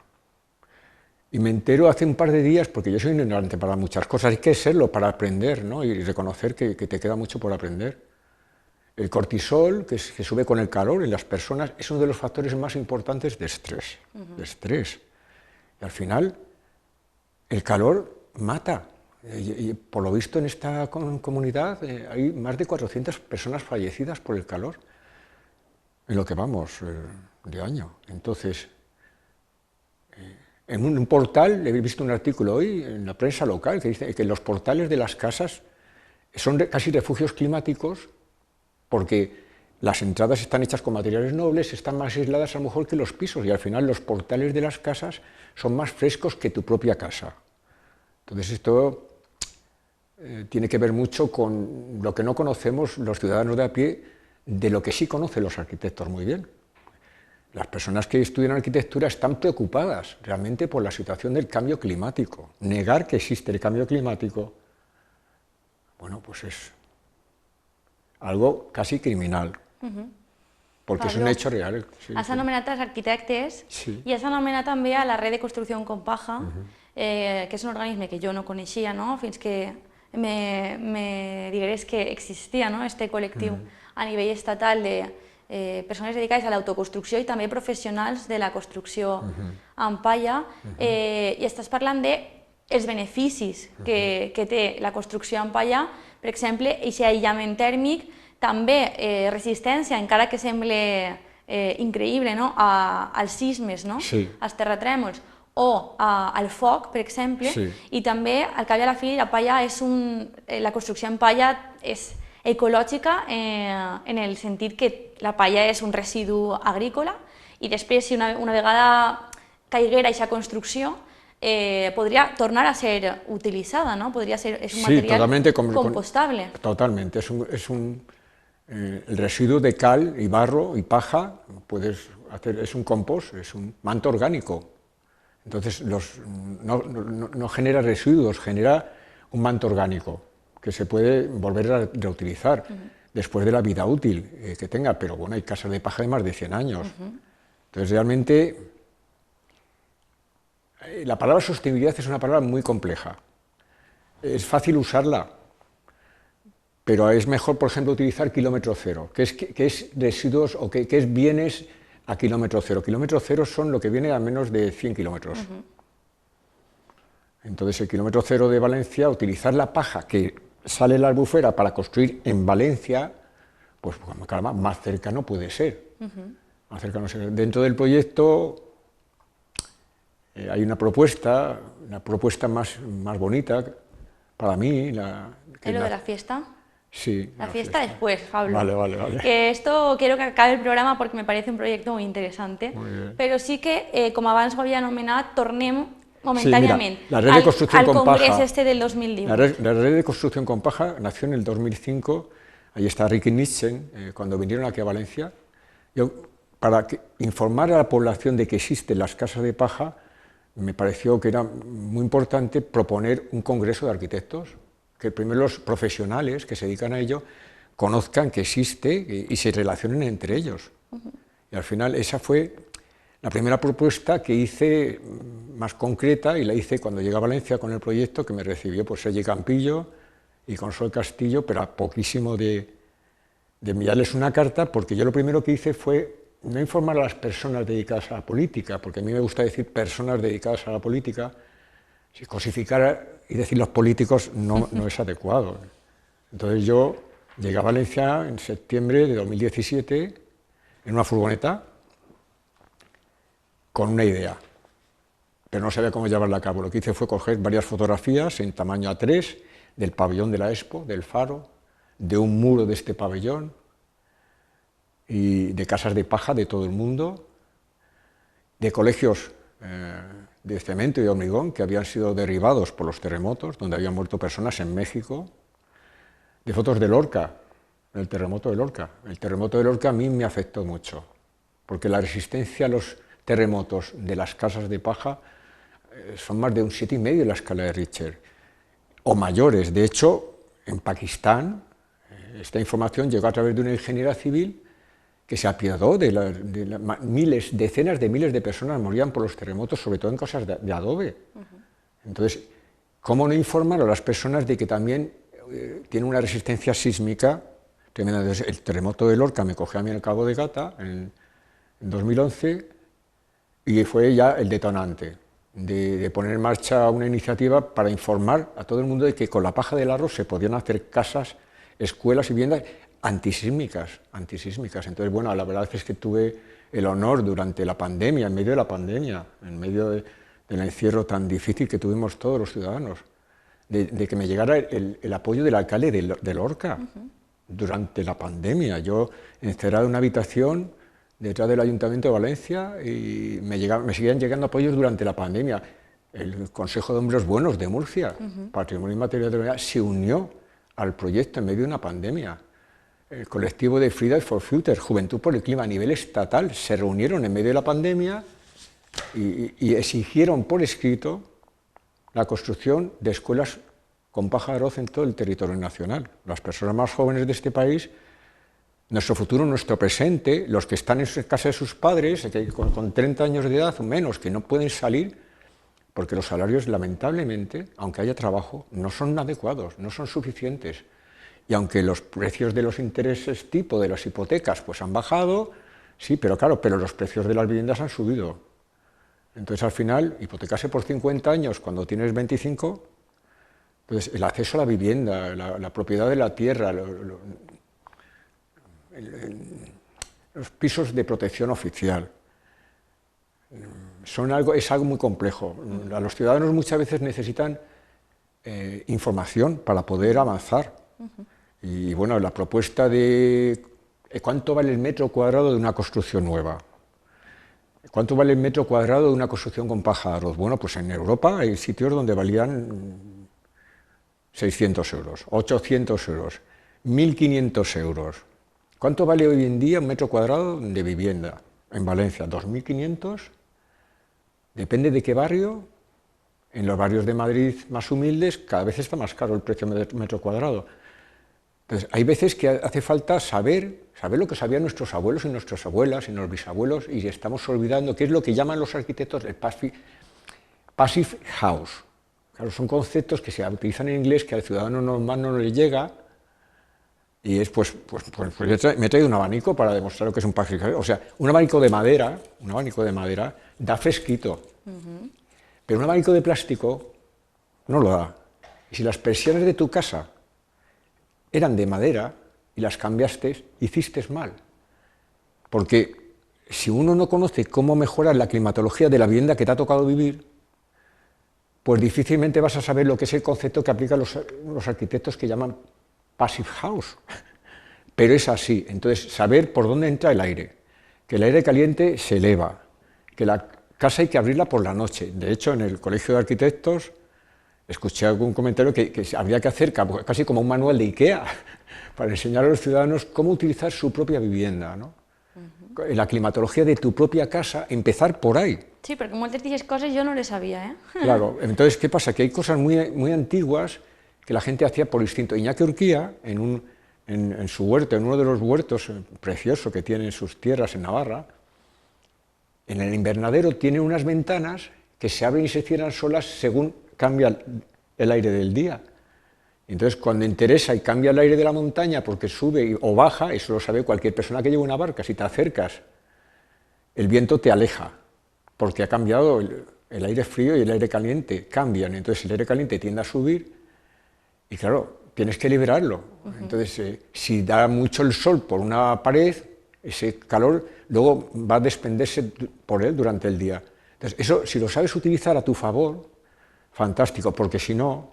Y me entero hace un par de días, porque yo soy ignorante para muchas cosas, hay que serlo para aprender, ¿no? Y reconocer que te queda mucho por aprender. El cortisol, que sube con el calor en las personas, es uno de los factores más importantes de estrés. De estrés. Y al final, el calor mata. Y por lo visto en esta comunidad hay más de 400 personas fallecidas por el calor en lo que vamos de año. Entonces, en un portal, he visto un artículo hoy en la prensa local que dice que los portales de las casas son casi refugios climáticos porque las entradas están hechas con materiales nobles, están más aisladas a lo mejor que los pisos y al final los portales de las casas son más frescos que tu propia casa. Entonces esto tiene que ver mucho con lo que no conocemos los ciudadanos de a pie, de lo que sí conocen los arquitectos muy bien. Las personas que estudian arquitectura están preocupadas realmente por la situación del cambio climático. Negar que existe el cambio climático, bueno, pues es algo casi criminal, porque és un hecho real. Has anomenat els arquitectes i has anomenat també a la Red de Construcción con Paja, que és un organisme que jo no coneixia, fins que me digués que existia este col·lectiu a nivell estatal de persones dedicades a l'autoconstrucció i també professionals de la construcció en palla, i estàs parlant dels beneficis que té la construcció en palla, per exemple, aquest aïllament tèrmic, també resistència, encara que sembla increïble, als sismes, als terratrèmols, o al foc, per exemple, i també, al cap i a la fi, la construcció en palla és ecològica en el sentit que la palla és un residu agrícola i després, si una vegada caiguera aquesta construcció, podria tornar a ser utilitzada, ¿no? Podria ser, és un material compostable. Totalmente, el residuo de cal y barro y paja, es un compost, es un manto orgánico. Entonces no genera residuos, genera un manto orgánico que se puede volver a reutilizar después de la vida útil que tenga, pero bueno, hay casas de paja de más de 100 años. Entonces realmente la palabra sostenibilidad es una palabra muy compleja. Es fácil usarla, pero es mejor, por ejemplo, utilizar kilómetro cero, que es residuos o que es bienes a kilómetro cero. Kilómetro cero son lo que viene a menos de 100 kilómetros. Entonces, el kilómetro cero de Valencia, utilizar la paja que sale en la albufera para construir en Valencia, pues caramba, más cercano puede ser. Más cercano ser. Dentro del proyecto hay una propuesta más bonita para mí. ¿Es lo de la fiesta? Sí. La fiesta después, Pablo. Vale. Que esto quiero que acabe el programa porque me parece un proyecto muy interesante. Pero sí que, com abans ho havia anomenat, tornem momentàniament al Congrés este del 2018. La Red de Construcción con Paja nació en el 2005, ahí está Ricky Nitzen, cuando vinieron aquí a Valencia. Para informar a la población de que existen las casas de paja, me pareció que era muy importante proponer un congreso de arquitectos, que primero los profesionales que se dedican a ello conozcan que existe y se relacionen entre ellos. Y al final esa fue la primera propuesta que hice más concreta, y la hice cuando llegué a Valencia con el proyecto, que me recibió pues Sergi Campillo y Consol Castillo, pero a poquísimo de enviarles una carta, porque yo lo primero que hice fue no informar a las personas dedicadas a la política, porque a mí me gusta decir personas dedicadas a la política. Si cosificar y decir los políticos no es adecuado. Entonces yo llegué a Valencia en septiembre de 2017 en una furgoneta con una idea, pero no sabía cómo llevarla a cabo. Lo que hice fue coger varias fotografías en tamaño A3 del pabellón de la Expo, del Faro, de un muro de este pabellón y de casas de paja de todo el mundo, de colegios de cemento y hormigón que habían sido derribados por los terremotos, donde habían muerto personas en México, de fotos de Lorca, el terremoto de Lorca. El terremoto de Lorca a mí me afectó mucho, porque la resistencia a los terremotos de las casas de paja son más de un 7,5 en la escala de Richter, o mayores. De hecho, en Pakistán, esta información llegó a través de una ingeniera civil que se apiadó de miles, decenas de miles de personas morían por los terremotos, sobre todo en casas de adobe. Entonces, ¿cómo no informar a las personas de que también tiene una resistencia sísmica tremenda? Entonces, el terremoto de Lorca me cogió a mí en el Cabo de Gata en 2011 y fue ya el detonante de poner en marcha una iniciativa para informar a todo el mundo de que con la paja del arroz se podían hacer casas, escuelas y viviendas antisísmicas. Entonces, bueno, la verdad es que tuve el honor durante la pandemia, en medio de la pandemia, en medio del encierro tan difícil que tuvimos todos los ciudadanos, de que me llegara el apoyo del alcalde de Lorca durante la pandemia. Yo encerrado en una habitación detrás del Ayuntamiento de Valencia y me seguían llegando apoyos durante la pandemia. El Consejo de Hombres Buenos de Murcia, Patrimonio Inmaterial de la Humanidad, se unió al proyecto en medio de una pandemia. El colectivo de Fridays for Future, Juventud por el Clima a nivel estatal, se reunieron en medio de la pandemia y exigieron por escrito la construcción de escuelas con paja de arroz en todo el territorio nacional. Las personas más jóvenes de este país, nuestro futuro, nuestro presente, los que están en casa de sus padres, que con 30 años de edad o menos, que no pueden salir, porque los salarios, lamentablemente, aunque haya trabajo, no son adecuados, no son suficientes. Y aunque los precios de los intereses tipo de las hipotecas pues han bajado, sí, pero claro, pero los precios de las viviendas han subido. Entonces, al final, hipotecarse por 50 años cuando tienes 25, entonces el acceso a la vivienda, la propiedad de la tierra, los pisos de protección oficial, es algo muy complejo. Los ciudadanos muchas veces necesitan información para poder avanzar. Y bueno, la propuesta de cuánto vale el metro cuadrado de una construcción nueva, cuánto vale el metro cuadrado de una construcción con paja de arroz. Bueno, pues en Europa hay sitios donde valían 600 euros, 800 euros, 1.500 euros. ¿Cuánto vale hoy en día un metro cuadrado de vivienda? En Valencia, 2.500. Depende de qué barrio. En los barrios de Madrid más humildes cada vez está más caro el precio de metro cuadrado. Entonces, hay veces que hace falta saber lo que sabían nuestros abuelos y nuestras abuelas y nuestros bisabuelos, y estamos olvidando qué es lo que llaman los arquitectos el passive house. Claro, son conceptos que se utilizan en inglés que al ciudadano normal no le llega, y es pues me he traído un abanico para demostrar lo que es un passive house. O sea, un abanico de madera da fresquito, pero un abanico de plástico no lo da. Y si las persianas de tu casa eran de madera y las cambiaste, hiciste mal. Porque si uno no conoce cómo mejorar la climatología de la vivienda que te ha tocado vivir, pues difícilmente vas a saber lo que es el concepto que aplican los arquitectos que llaman passive house. Pero es así. Entonces, saber por dónde entra el aire, que el aire caliente se eleva, que la casa hay que abrirla por la noche. De hecho, en el Colegio de Arquitectos escuché algún comentario que habría que hacer casi como un manual de IKEA para enseñar a los ciudadanos cómo utilizar su propia vivienda, ¿no? La climatología de tu propia casa, empezar por ahí. Sí, porque moltes d'aquestes coses yo no les sabía, ¿eh? Claro, entonces, ¿qué pasa? Que hay cosas muy antiguas que la gente hacía por instinto. Iñaki Urquía, en su huerto, en uno de los huertos preciosos que tiene en sus tierras en Navarra, en el invernadero tiene unas ventanas que se abren y se cierran solas según cambia el aire del día. Entonces, cuando interesa y cambia el aire de la montaña porque sube o baja, eso lo sabe cualquier persona que lleva una barca, si te acercas, el viento te aleja, porque ha cambiado el aire frío y el aire caliente, cambian. Entonces, el aire caliente tiende a subir y, claro, tienes que liberarlo. Entonces, si da mucho el sol por una pared, ese calor luego va a desprenderse por él durante el día. Entonces, eso, si lo sabes utilizar a tu favor, fantástico, porque si no,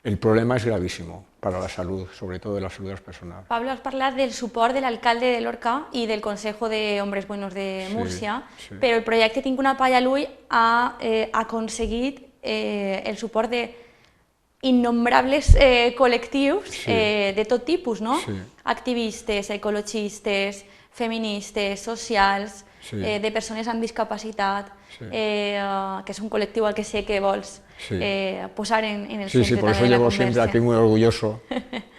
el problema es gravísimo para la salud, sobre todo de la salud de las personas. Pablo, has parlat del suport de l'alcalde de Lorca i del Consejo de Hombres Buenos de Múrcia, però el projecte Tinc una palla a l'ull ha aconseguit el suport d'innombrables col·lectius de tot tipus, no? Activistes, ecologistes, feministes, socials, de persones amb discapacitat, que és un col·lectiu al que sé que vols posar en el centre por eso de la llevo conversa. siempre aquí muy orgulloso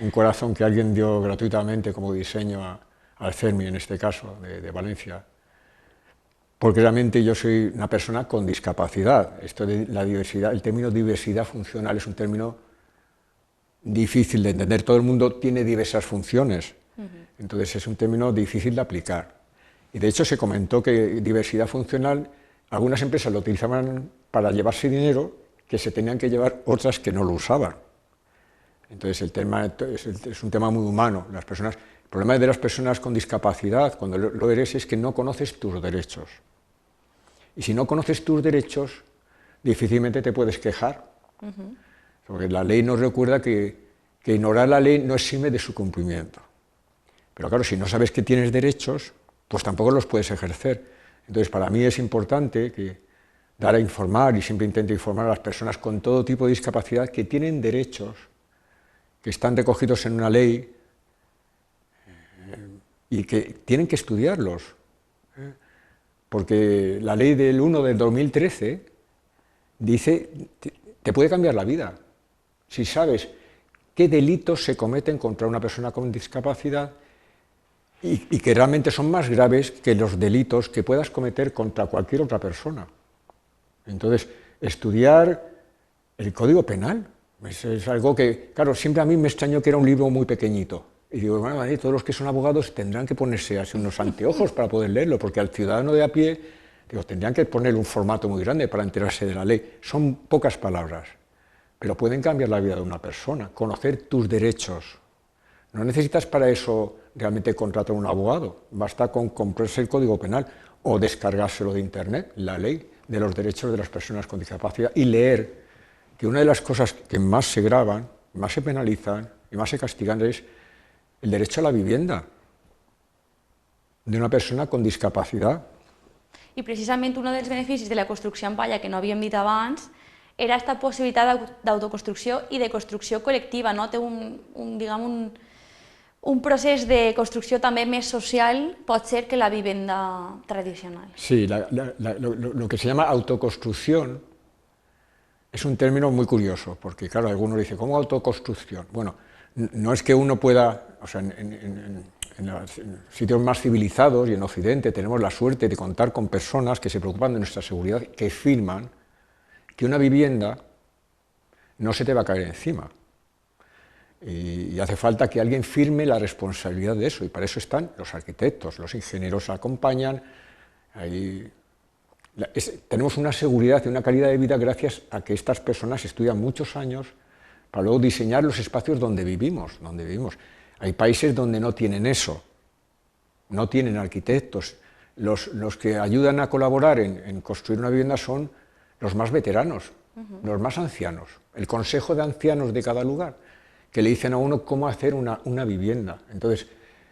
un corazón que alguien dio gratuitamente como diseño al CERMI, en este caso, de Valencia. Porque realmente yo soy una persona con discapacidad. Esto de la diversidad, el término diversidad funcional es un término difícil de entender. Todo el mundo tiene diversas funciones, entonces es un término difícil de aplicar. Y de hecho se comentó que diversidad funcional, algunas empresas lo utilizaban para llevarse dinero, que se tenían que llevar otras que no lo usaban. Entonces el tema es un tema muy humano. El problema de las personas con discapacidad, cuando lo eres, es que no conoces tus derechos. Y si no conoces tus derechos, difícilmente te puedes quejar. Porque la ley nos recuerda que ignorar la ley no exime de su cumplimiento. Pero claro, si no sabes que tienes derechos, pues tampoco los puedes ejercer. Entonces para mí es importante dar a informar, y siempre intento informar a las personas con todo tipo de discapacidad que tienen derechos, que están recogidos en una ley y que tienen que estudiarlos. Porque la ley del 1 del 2013 dice, te puede cambiar la vida, si sabes qué delitos se cometen contra una persona con discapacidad y que realmente son más graves que los delitos que puedas cometer contra cualquier otra persona. Entonces, estudiar el Código Penal es algo que, claro, siempre a mí me extrañó que era un libro muy pequeñito. Y digo, bueno, todos los que son abogados tendrán que ponerse así unos anteojos para poder leerlo, porque al ciudadano de a pie, digo, tendrían que poner un formato muy grande para enterarse de la ley. Son pocas palabras, pero pueden cambiar la vida de una persona, conocer tus derechos. No necesitas para eso realmente contratar a un abogado, basta con comprarse el Código Penal o descargárselo de internet, la ley de los derechos de las personas con discapacidad, y leer que una de las cosas que más se graban, más se penalizan y más se castigan es el derecho a la vivienda de una persona con discapacidad. I precisament un dels beneficis de la construcció en palla que no havíem dit abans era aquesta possibilitat d'autoconstrucció i de construcció col·lectiva, no? Té un procés de construcció també més social, pot ser, que la vivenda tradicional. Sí, lo que se llama autoconstrucción es un término muy curioso, porque claro, algunos dicen, ¿cómo autoconstrucción? Bueno, no es que uno pueda, o sea, en los sitios más civilizados y en Occidente tenemos la suerte de contar con personas que se preocupan de nuestra seguridad, que firman que una vivienda no se te va a caer encima. Y hace falta que alguien firme la responsabilidad de eso, y para eso están los arquitectos, los ingenieros acompañan. Tenemos una seguridad y una calidad de vida gracias a que estas personas estudian muchos años para luego diseñar los espacios donde vivimos. Hay países donde no tienen eso, no tienen arquitectos. Los que ayudan a colaborar en construir una vivienda son los más veteranos, los más ancianos, el consejo de ancianos de cada lugar, que le dicen a uno cómo hacer una vivienda. Entonces,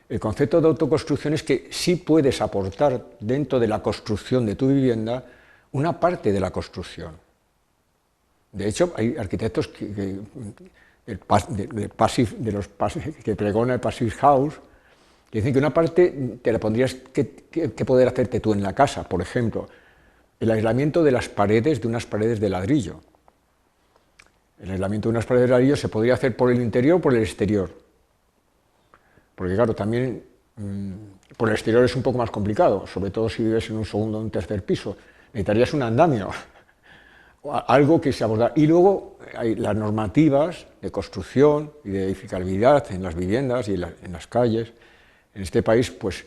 el concepto de autoconstrucción es que sí puedes aportar dentro de la construcción de tu vivienda una parte de la construcción. De hecho, hay arquitectos que pregona el Passive House, que dicen que una parte te la pondrías que poder hacerte tú en la casa. Por ejemplo, el aislamiento de las paredes, de unas paredes de ladrillo. El aislamiento de unas paredes de ladrillo se podría hacer por el interior o por el exterior. Porque claro, también por el exterior es un poco más complicado, sobre todo si vives en un segundo o un tercer piso. Necesitarías un andamio, algo que se aborda. Y luego hay las normativas de construcción y de edificabilidad en las viviendas y en las calles. En este país, pues,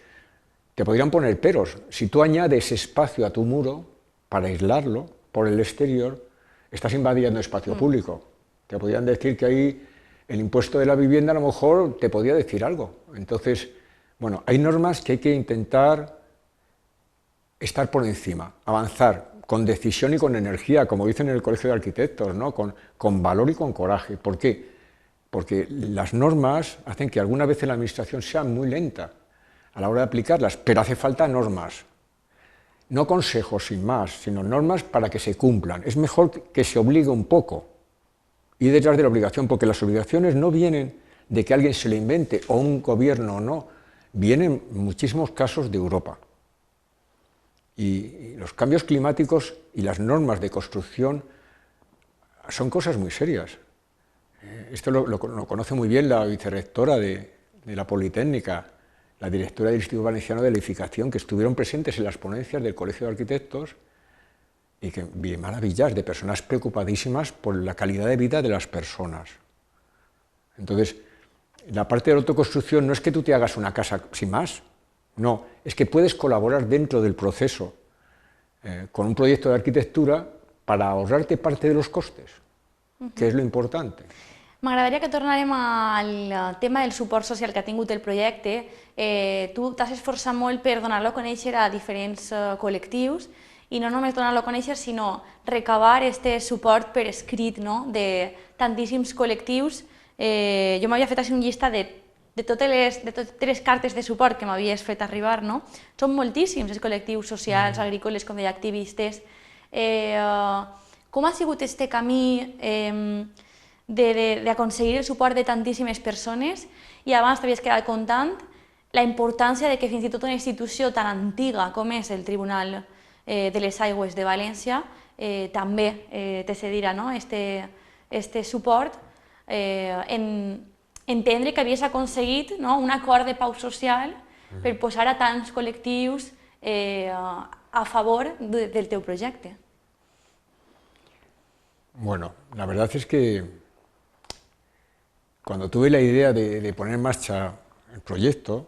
te podrían poner peros. Si tú añades espacio a tu muro para aislarlo por el exterior, estás invadiendo espacio público. Te podrían decir que ahí el impuesto de la vivienda a lo mejor te podía decir algo. Entonces, bueno, hay normas que hay que intentar estar por encima, avanzar con decisión y con energía, como dicen en el Colegio de Arquitectos, ¿no? Con valor y con coraje. ¿Por qué? Porque las normas hacen que alguna vez la administración sea muy lenta a la hora de aplicarlas, pero hace falta normas. No consejos sin más, sino normas para que se cumplan. Es mejor que se obligue un poco y detrás de la obligación, porque las obligaciones no vienen de que alguien se lo invente o un gobierno o no, vienen en muchísimos casos de Europa. Y los cambios climáticos y las normas de construcción son cosas muy serias. Esto lo conoce muy bien la vicerrectora de la Politécnica, la directora del Instituto Valenciano de Edificación, que estuvieron presentes en las ponencias del Colegio de Arquitectos y que vi maravillas de personas preocupadísimas por la calidad de vida de las personas. Entonces, la parte de la autoconstrucción no es que tú te hagas una casa sin más, no, es que puedes colaborar dentro del proceso con un proyecto de arquitectura para ahorrarte parte de los costes, que és lo important. M'agradaria que tornarem al tema del suport social que ha tingut el projecte. Tu t'has esforçat molt per donar-lo a conèixer a diferents col·lectius i no només donar-lo a conèixer, sinó recabar aquest suport per escrit de tantíssims col·lectius. Jo m'havia fet un llistat de totes les cartes de suport que m'havies fet arribar. Són moltíssims els col·lectius socials, agrícoles, com deia, activistes. Com ha sigut aquest camí d'aconseguir el suport de tantíssimes persones? I abans t'havies quedat contant la importància de que fins i tot una institució tan antiga com és el Tribunal de les Aigües de València també te cedirà aquest suport, entendre que havies aconseguit un acord de pau social per posar a tants col·lectius a favor del teu projecte. Bueno, la verdad es que cuando tuve la idea de poner en marcha el proyecto,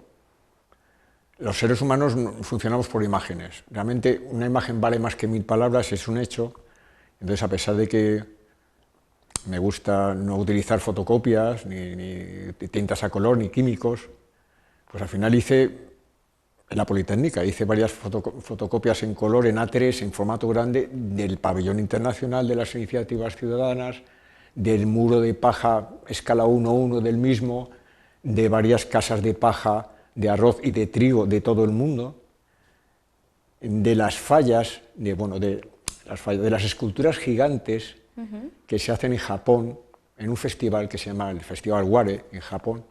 los seres humanos funcionamos por imágenes. Realmente una imagen vale más que 1000 palabras, es un hecho. Entonces, a pesar de que me gusta no utilizar fotocopias, ni tintas a color, ni químicos, pues al final hice, en la Politécnica, hice varias fotocopias en color, en A3, en formato grande, del pabellón internacional de las iniciativas ciudadanas, del muro de paja escala 1:1 del mismo, de varias casas de paja, de arroz y de trigo de todo el mundo, de las fallas, de las esculturas gigantes que se hacen en Japón, en un festival que se llama el Festival Ware, en Japón,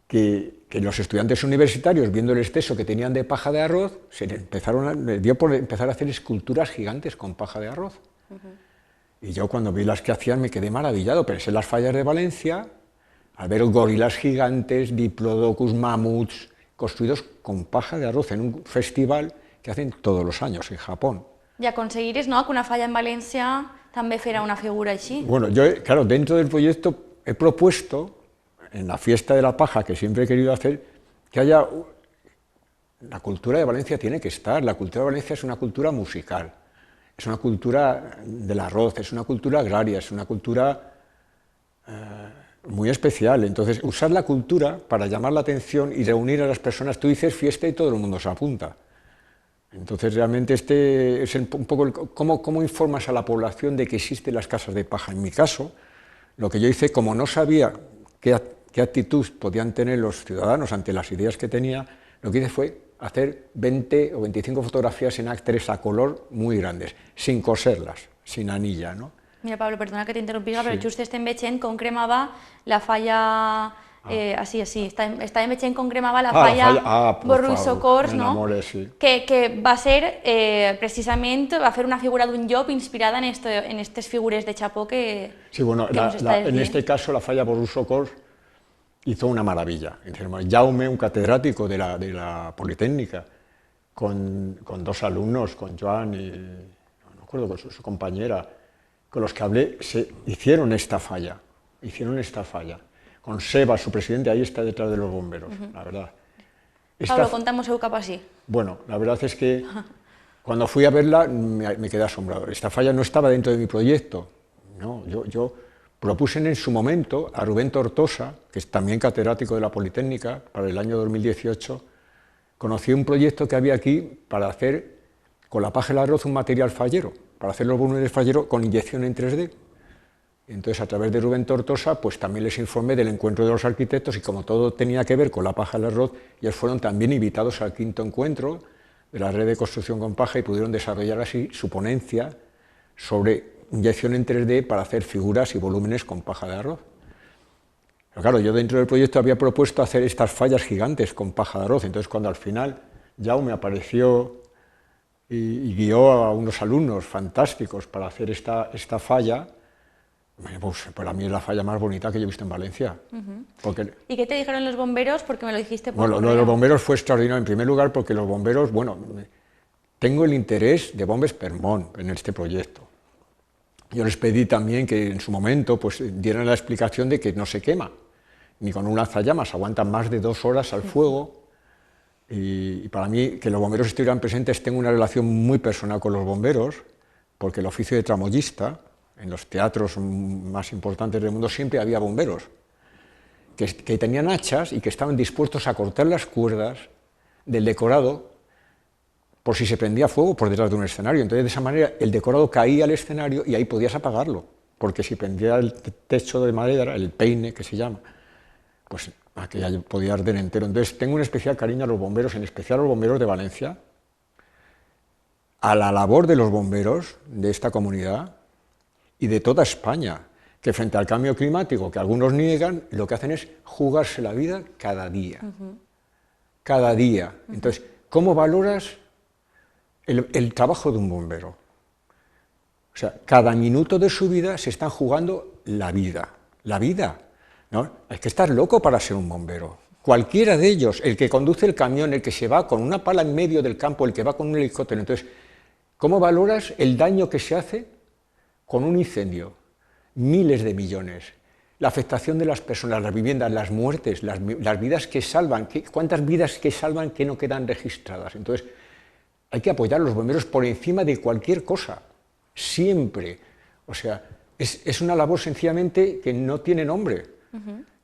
que los estudiantes universitarios, viendo el exceso que tenían de paja de arroz, les dio por empezar a hacer esculturas gigantes con paja de arroz. Y yo cuando vi las que hacían me quedé maravillado, pensé en las fallas de Valencia, al ver gorilas gigantes, diplodocus, mamuts, construidos con paja de arroz en un festival que hacen todos los años en Japón. I aconseguires que una falla en València també farà una figura així. Bueno, yo, claro, dentro del proyecto he propuesto, en la fiesta de la paja, que siempre he querido hacer, que haya... La cultura de Valencia tiene que estar, la cultura de Valencia es una cultura musical, es una cultura del arroz, es una cultura agraria, es una cultura muy especial. Entonces, usar la cultura para llamar la atención y reunir a las personas. Tú dices fiesta y todo el mundo se apunta. Entonces, realmente este es un poco cómo informas a la población de que existen las casas de paja. En mi caso, lo que yo hice, como no sabía qué actitud podían tener los ciudadanos ante las ideas que tenía, lo que hice fue hacer 20 o 25 fotografías en A3 a color muy grandes, sin coserlas, sin anilla, ¿no? Mira, Pablo, perdona que t'interrompiga, però just estem veient com cremava la falla... Així, estàvem veient com cremava la falla Borrul Socors, no? Que va ser, precisament, va fer una figura d'un llop inspirada en aquestes figures de chapó que... Sí, bueno, en este caso la falla Borrul Socors hizo una maravilla. Jaume, un catedrático de la Politécnica, con 2 alumnos, con Joan y, no me acuerdo, con su compañera, con los que hablé, hicieron esta falla. Con Seba, su presidente, ahí está detrás de los bomberos, la verdad. Pablo, contamos el cap así. Bueno, la verdad es que cuando fui a verla me quedé asombrado. Esta falla no estaba dentro de mi proyecto, no, yo propuse en su momento a Rubén Tortosa, que es también catedrático de la Politécnica, para el año 2018, conocí un proyecto que había aquí para hacer con la paja del arroz un material fallero, para hacer los volúmenes falleros con inyección en 3D. Entonces, a través de Rubén Tortosa, pues también les informé del encuentro de los arquitectos, y como todo tenía que ver con la paja del arroz, ellos fueron también invitados al 5º encuentro de la red de construcción con paja y pudieron desarrollar así su ponencia sobre inyección en 3D para hacer figuras y volúmenes con paja de arroz. Pero claro, yo dentro del proyecto había propuesto hacer estas fallas gigantes con paja de arroz, entonces cuando al final Jaume apareció y guió a unos alumnos fantásticos para hacer esta falla, pues para mí es la falla más bonita que yo he visto en Valencia. Porque, ¿y qué te dijeron los bomberos? Porque me lo dijiste por bueno, correo. lo de los bomberos fue extraordinario, en primer lugar porque los bomberos, bueno, tengo el interés de Bombes per Món en este proyecto. Yo les pedí también que en su momento pues, dieran la explicación de que no se quema, ni con un lanzallamas, aguantan más de 2 horas al fuego, y para mí que los bomberos estuvieran presentes, tengo una relación muy personal con los bomberos, porque el oficio de tramoyista, en los teatros más importantes del mundo siempre había bomberos, que tenían hachas y que estaban dispuestos a cortar las cuerdas del decorado por si se prendía fuego por detrás de un escenario. Entonces, de esa manera, el decorado caía al escenario y ahí podías apagarlo, porque si prendía el techo de madera, el peine que se llama, pues aquello podía arder entero. Entonces, tengo un especial cariño a los bomberos, en especial a los bomberos de Valencia, a la labor de los bomberos de esta comunidad y de toda España, que frente al cambio climático, que algunos niegan, lo que hacen es jugarse la vida cada día. Cada día. Entonces, ¿cómo valoras el trabajo de un bombero? O sea, cada minuto de su vida se están jugando la vida. La vida, ¿no? Es que estás loco para ser un bombero. Cualquiera de ellos, el que conduce el camión, el que se va con una pala en medio del campo, el que va con un helicóptero. Entonces, ¿cómo valoras el daño que se hace con un incendio? Miles de millones. La afectación de las personas, las viviendas, las muertes, las vidas que salvan. ¿Cuántas vidas que salvan que no quedan registradas? Entonces, hay que apoyar a los bomberos por encima de cualquier cosa. Siempre. O sea, es una labor sencillamente que no tiene nombre.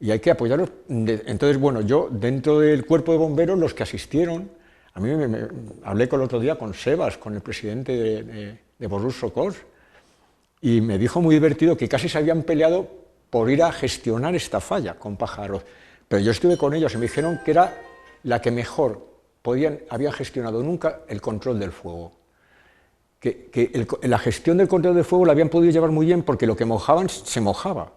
Y hay que apoyarlos. Entonces, bueno, yo dentro del cuerpo de bomberos, los que asistieron, a mí me hablé el otro día con Sebas, con el presidente de Borrus Socors, y me dijo muy divertido que casi se habían peleado por ir a gestionar esta falla con paja de arroz. Pero yo estuve con ellos y me dijeron que era la que mejor habían gestionado nunca el control del fuego. La gestión del control del fuego la habían podido llevar muy bien porque lo que mojaban se mojaba,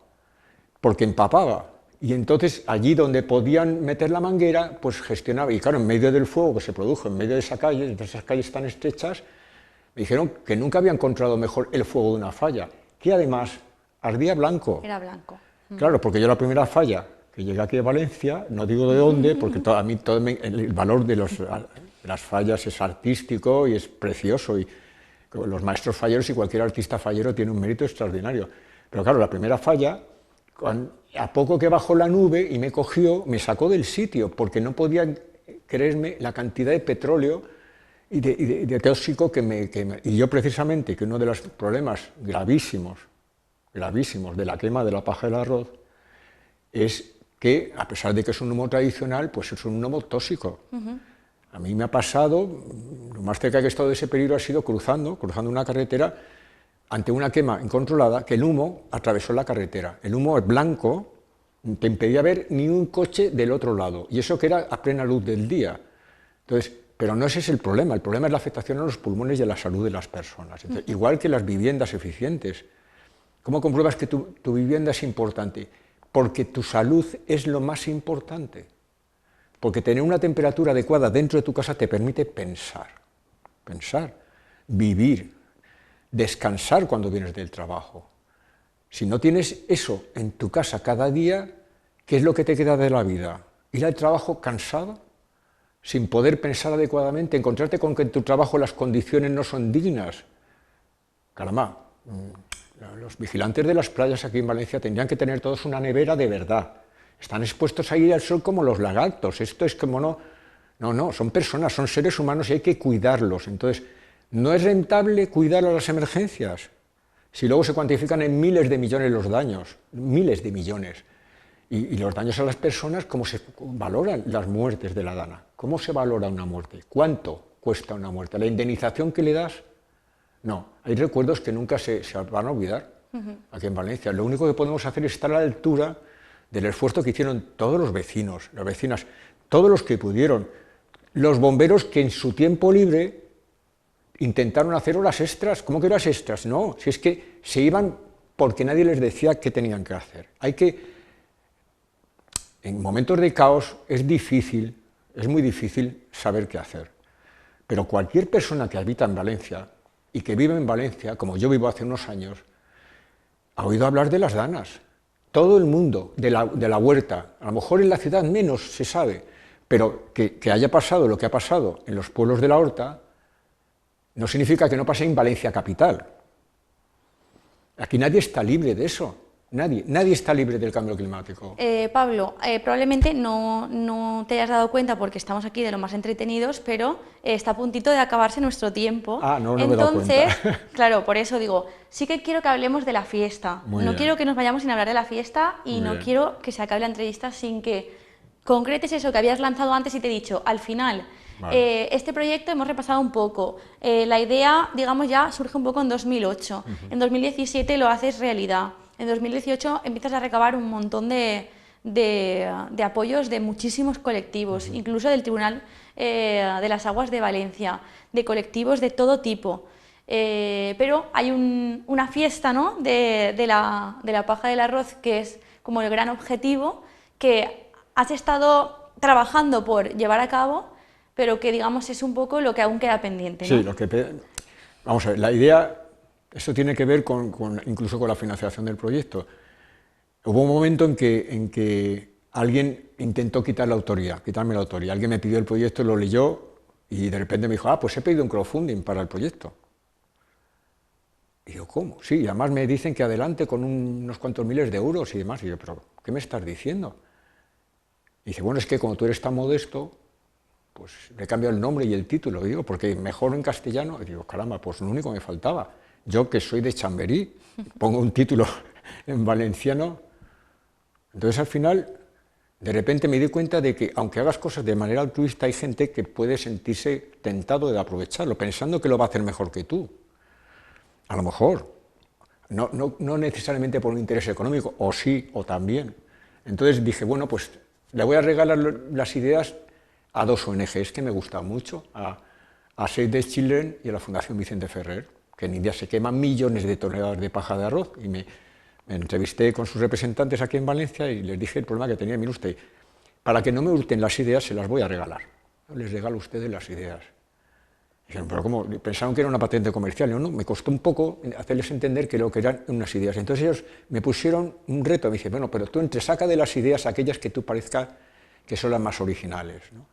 porque empapaba. Y entonces allí donde podían meter la manguera, pues gestionaba. Y claro, en medio del fuego que se produjo, en medio de esa calle, de esas calles tan estrechas, me dijeron que nunca habían controlado mejor el fuego de una falla, que además ardía blanco. Era blanco. Claro, porque yo la primera falla que llegué aquí a Valencia, no digo de dónde, porque a mí el valor de las fallas es artístico y es precioso, y los maestros falleros y cualquier artista fallero tiene un mérito extraordinario. Pero claro, la primera falla, a poco que bajó la nube y me cogió, me sacó del sitio, porque no podía creerme la cantidad de petróleo y de tóxico y yo precisamente, que uno de los problemas gravísimos de la quema de la paja del arroz es que, a pesar de que es un humo tradicional, pues es un humo tóxico. A mí me ha pasado, lo más cerca que he estado de ese peligro ha sido cruzando una carretera ante una quema incontrolada, que el humo atravesó la carretera. El humo es blanco, te impedía ver ni un coche del otro lado, y eso que era a plena luz del día. Entonces, pero no ese es el problema es la afectación a los pulmones y a la salud de las personas. Entonces, igual que las viviendas eficientes. ¿Cómo compruebas que tu vivienda es importante? Porque tu salud es lo más importante. Porque tener una temperatura adecuada dentro de tu casa te permite pensar, vivir, descansar cuando vienes del trabajo. Si no tienes eso en tu casa cada día, ¿qué es lo que te queda de la vida? ¿Ir al trabajo cansado? Sin poder pensar adecuadamente, encontrarte con que en tu trabajo las condiciones no son dignas. Caramba, los vigilantes de las playas aquí en Valencia tendrían que tener todos una nevera de verdad. Están expuestos a ir al sol como los lagartos. Esto es como no, son personas, son seres humanos y hay que cuidarlos. Entonces, no es rentable cuidar a las emergencias. Si luego se cuantifican en miles de millones los daños, miles de millones. Y los daños a las personas, ¿cómo se valoran las muertes de la dana? ¿Cómo se valora una muerte? ¿Cuánto? cuesta una muerte. La indemnización que le das, no. Hay recuerdos que nunca se van a olvidar aquí en Valencia. Lo único que podemos hacer es estar a la altura del esfuerzo que hicieron todos los vecinos, las vecinas, todos los que pudieron, los bomberos que en su tiempo libre intentaron hacer horas extras. ¿Cómo que horas extras? No, si es que se iban porque nadie les decía qué tenían que hacer. En momentos de caos es muy difícil saber qué hacer. Pero cualquier persona que habita en Valencia y que vive en Valencia, como yo vivo hace unos años, ha oído hablar de las danas. Todo el mundo, de la huerta, a lo mejor en la ciudad menos se sabe, pero que haya pasado lo que ha pasado en los pueblos de la Horta, no significa que no pase en Valencia capital. Aquí nadie está libre de eso, nadie está libre del cambio climático. Pablo, probablemente no te hayas dado cuenta porque estamos aquí de lo más entretenidos, pero está a puntito de acabarse nuestro tiempo. No me he dado cuenta. Claro, por eso digo, sí que quiero que hablemos de la fiesta. No quiero que nos vayamos sin hablar de la fiesta y no quiero que se acabe la entrevista sin que concretes eso que habías lanzado antes y te he dicho, al final. Vale. Este proyecto hemos repasado un poco. La idea, digamos, ya surge un poco en 2008. En 2017 lo haces realidad. En 2018 empiezas a recabar un montón de apoyos de muchísimos colectivos, incluso del Tribunal de las Aguas de Valencia, de colectivos de todo tipo. Pero hay una fiesta, ¿no?, de la paja del arroz, que es como el gran objetivo que has estado trabajando por llevar a cabo, pero que, digamos, es un poco lo que aún queda pendiente, ¿no? Sí, vamos a ver, la idea, eso tiene que ver incluso con la financiación del proyecto. Hubo un momento en que alguien intentó quitarme la autoría. Alguien me pidió el proyecto, lo leyó y de repente me dijo, pues he pedido un crowdfunding para el proyecto. Y yo, ¿cómo? Sí, y además me dicen que adelante con unos cuantos miles de euros y demás. Y yo, ¿pero qué me estás diciendo? Y dice, bueno, es que como tú eres tan modesto, pues le cambio el nombre y el título, digo, porque mejor en castellano. Y digo, caramba, pues lo único que me faltaba. Yo, que soy de Chamberí, pongo un título en valenciano. Entonces, al final, de repente me di cuenta de que, aunque hagas cosas de manera altruista, hay gente que puede sentirse tentado de aprovecharlo, pensando que lo va a hacer mejor que tú. A lo mejor. No necesariamente por un interés económico, o sí, o también. Entonces dije, bueno, pues le voy a regalar las ideas a dos ONGs que me gustan mucho, a Save the Children y a la Fundación Vicente Ferrer, que en India se queman millones de toneladas de paja de arroz, y me entrevisté con sus representantes aquí en Valencia y les dije el problema que tenía. Mire usted, para que no me hurten las ideas se las voy a regalar. Yo les regalo a ustedes las ideas. Dijeron, pero ¿cómo? Pensaron que era una patente comercial. No, me costó un poco hacerles entender que lo que eran unas ideas. Entonces ellos me pusieron un reto, me dicen, bueno, pero tú saca de las ideas aquellas que tú parezca que son las más originales, ¿no?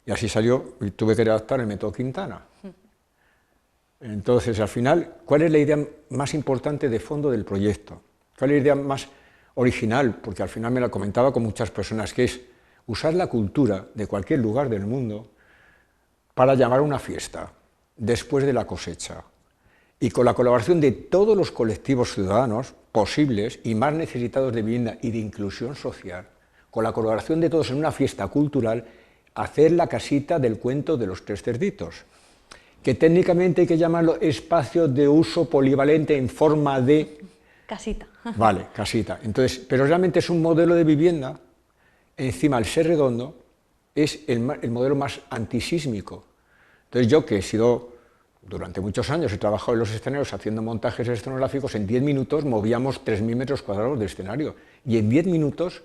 Y así salió, y tuve que redactar el método Quintana. Entonces, al final, ¿cuál es la idea más importante de fondo del proyecto? ¿Cuál es la idea más original? Porque al final me la comentaba con muchas personas, que es usar la cultura de cualquier lugar del mundo para llamar a una fiesta después de la cosecha, y con la colaboración de todos los colectivos ciudadanos posibles y más necesitados de vivienda y de inclusión social, con la colaboración de todos en una fiesta cultural, hacer la casita del cuento de los tres cerditos, que técnicamente hay que llamarlo espacio de uso polivalente en forma de... Casita. Vale, casita. Entonces, pero realmente es un modelo de vivienda, encima al ser redondo, es el modelo más antisísmico. Entonces yo, que he sido, durante muchos años, he trabajado en los escenarios haciendo montajes escenográficos, en 10 minutos movíamos 3.000 metros cuadrados de escenario, y en 10 minutos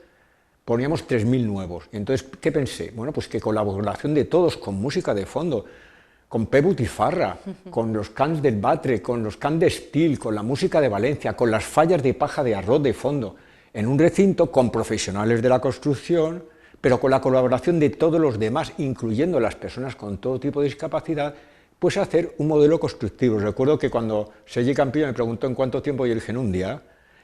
poníamos 3.000 nuevos. Y entonces, ¿qué pensé? Bueno, pues que con la colaboración de todos, con música de fondo, con Pe Butifarra, con los cants del Batre, con los cants de Estil, con la música de Valencia, con las fallas de paja de arroz de fondo, en un recinto con profesionales de la construcción, pero con la colaboración de todos los demás, incluyendo las personas con todo tipo de discapacidad, pues hacer un modelo constructivo. Recuerdo que cuando Sergi Campillo me preguntó en cuánto tiempo, y yo le dije, en un día.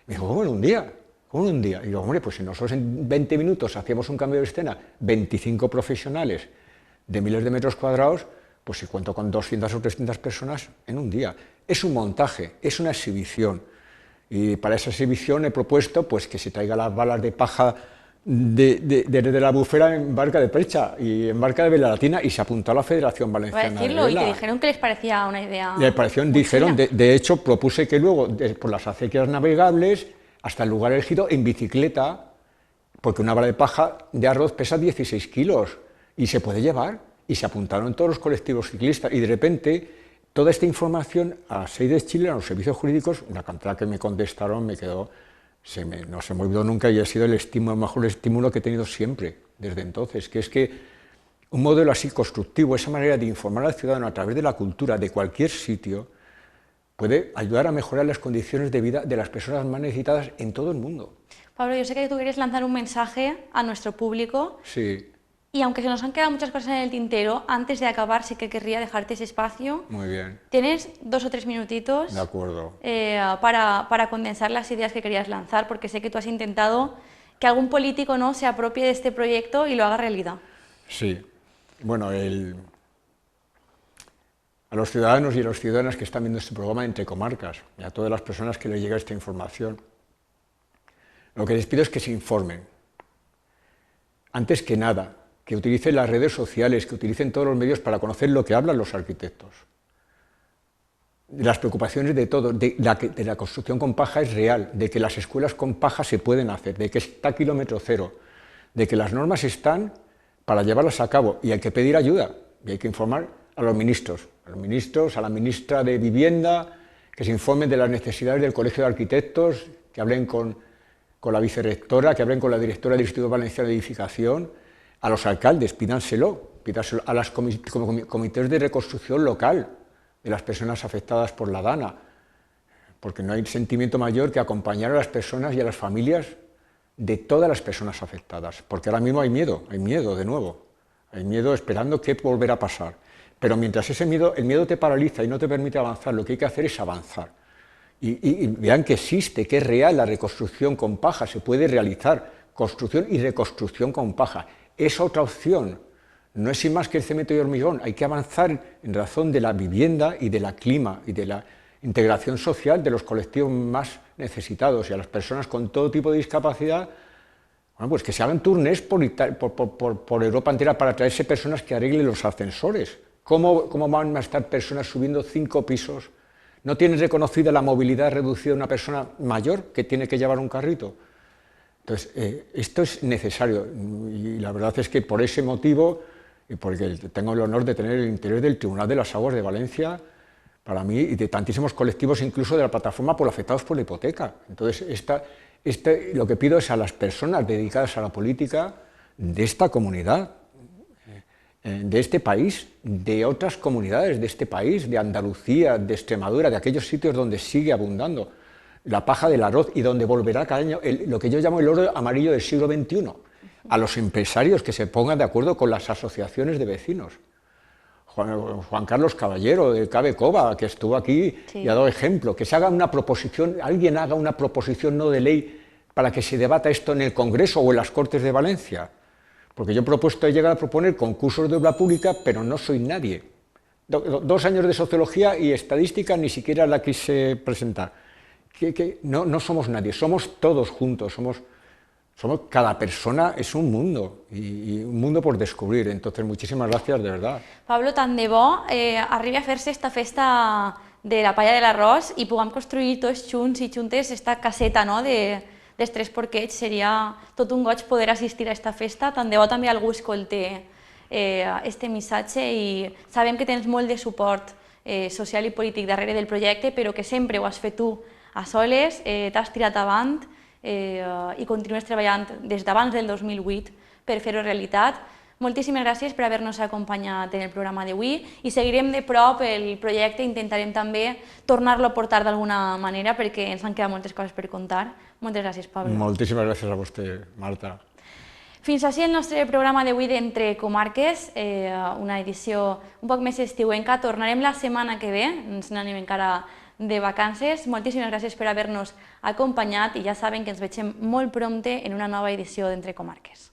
Me dijo, ¿cómo en un día? ¿Cómo en un día? Y digo, hombre, pues si nosotros en 20 minutos hacíamos un cambio de escena, 25 profesionales de miles de metros cuadrados, pues si cuento con 200 o 300 personas en un día. Es un montaje, es una exhibición. Y para esa exhibición he propuesto pues, que se traiga las balas de paja desde la Bufera en Barca de Percha y en Barca de Vela Latina, y se apuntó a la Federación Voy a Valenciana decirlo, de y Vela. te dijeron que les parecía una idea Le pareció, dijeron, de hecho, propuse que luego, por las acequias navegables, hasta el lugar elegido, en bicicleta, porque una bala de paja de arroz pesa 16 kilos y se puede llevar, y se apuntaron todos los colectivos ciclistas, y de repente toda esta información a SEI de Chile, a los servicios jurídicos, la cantidad que me contestaron me quedó, no se me olvidó nunca, y ha sido el mejor estímulo que he tenido siempre, desde entonces, que es que un modelo así constructivo, esa manera de informar al ciudadano a través de la cultura de cualquier sitio, puede ayudar a mejorar las condiciones de vida de las personas más necesitadas en todo el mundo. Pablo, yo sé que tú quieres lanzar un mensaje a nuestro público. Sí. Y aunque se nos han quedado muchas cosas en el tintero, antes de acabar sí que querría dejarte ese espacio. Muy bien. Tienes 2 o 3 minutitos. De acuerdo. Para condensar las ideas que querías lanzar, porque sé que tú has intentado que algún político no se apropie de este proyecto y lo haga realidad. Sí. Bueno, a los ciudadanos y a las ciudadanas que están viendo este programa Entre Comarcas, y a todas las personas que les llega esta información, lo que les pido es que se informen. Antes que nada, que utilicen las redes sociales, que utilicen todos los medios para conocer lo que hablan los arquitectos. Las preocupaciones de todos, de la construcción con paja es real, de que las escuelas con paja se pueden hacer, de que está a kilómetro cero, de que las normas están para llevarlas a cabo, y hay que pedir ayuda, y hay que informar a los ministros, a la ministra de Vivienda, que se informen de las necesidades del Colegio de Arquitectos, que hablen con la vicerrectora, que hablen con la directora del Instituto Valenciano de Edificación, a los alcaldes, pídanselo a los comités de reconstrucción local de las personas afectadas por la DANA, porque no hay sentimiento mayor que acompañar a las personas y a las familias de todas las personas afectadas, porque ahora mismo hay miedo de nuevo, hay miedo esperando qué volverá a pasar, pero mientras el miedo te paraliza y no te permite avanzar, lo que hay que hacer es avanzar, y vean que existe, que es real la reconstrucción con paja, se puede realizar construcción y reconstrucción con paja. Es otra opción, no es sin más que el cemento y hormigón, hay que avanzar en razón de la vivienda y del clima y de la integración social de los colectivos más necesitados, y a las personas con todo tipo de discapacidad, bueno, pues que se hagan turnés por Europa entera para traerse personas que arreglen los ascensores. ¿Cómo van a estar personas subiendo 5 pisos? ¿No tienen reconocida la movilidad reducida de una persona mayor que tiene que llevar un carrito? Entonces, esto es necesario, y la verdad es que por ese motivo, y porque tengo el honor de tener el interés del Tribunal de las Aguas de Valencia, para mí, y de tantísimos colectivos, incluso de la plataforma por afectados por la hipoteca. Entonces, lo que pido es a las personas dedicadas a la política de esta comunidad, de este país, de otras comunidades de este país, de Andalucía, de Extremadura, de aquellos sitios donde sigue abundando la paja del arroz y donde volverá cada año lo que yo llamo el oro amarillo del siglo XXI, a los empresarios que se pongan de acuerdo con las asociaciones de vecinos. Juan Carlos Caballero, de Cabe Cova, que estuvo aquí y ha dado ejemplo, que se haga una proposición, alguien haga una proposición no de ley para que se debata esto en el Congreso o en las Cortes de Valencia, porque yo he propuesto llegar a proponer concursos de obra pública, pero no soy nadie. 2 años de sociología y estadística ni siquiera la quise presentar. No somos nadie, somos todos juntos, cada persona es un mundo, y un mundo por descobrir. Entonces, muchísimas gracias, de verdad. Pablo, tant de bo arribi a fer-se esta festa de la palla de l'arròs i puguem construir tots junts i juntes esta caseta, no?, dels 3 porquets. Seria tot un goig poder assistir a esta festa. Tant de bo també algú escolte este missatge, i sabem que tens molt de suport social i polític darrere del projecte, però que sempre ho has fet tu a soles, t'has tirat avant i continues treballant des d'abans del 2008 per fer-ho realitat. Moltíssimes gràcies per haver-nos acompanyat en el programa d'avui, i seguirem de prop el projecte, intentarem també tornar-lo a portar d'alguna manera perquè ens han quedat moltes coses per contar. Moltes gràcies, Pablo. Moltíssimes gràcies a vostè, Marta. Fins així el nostre programa d'avui d'Entre Comarques, una edició un poc més estiuenca. Tornarem la setmana que ve, ens n'anem encara de vacances. Moltíssimes gràcies per haver-nos acompanyat, i ja saben que ens veiem molt prompte en una nova edició d'Entre Comarques.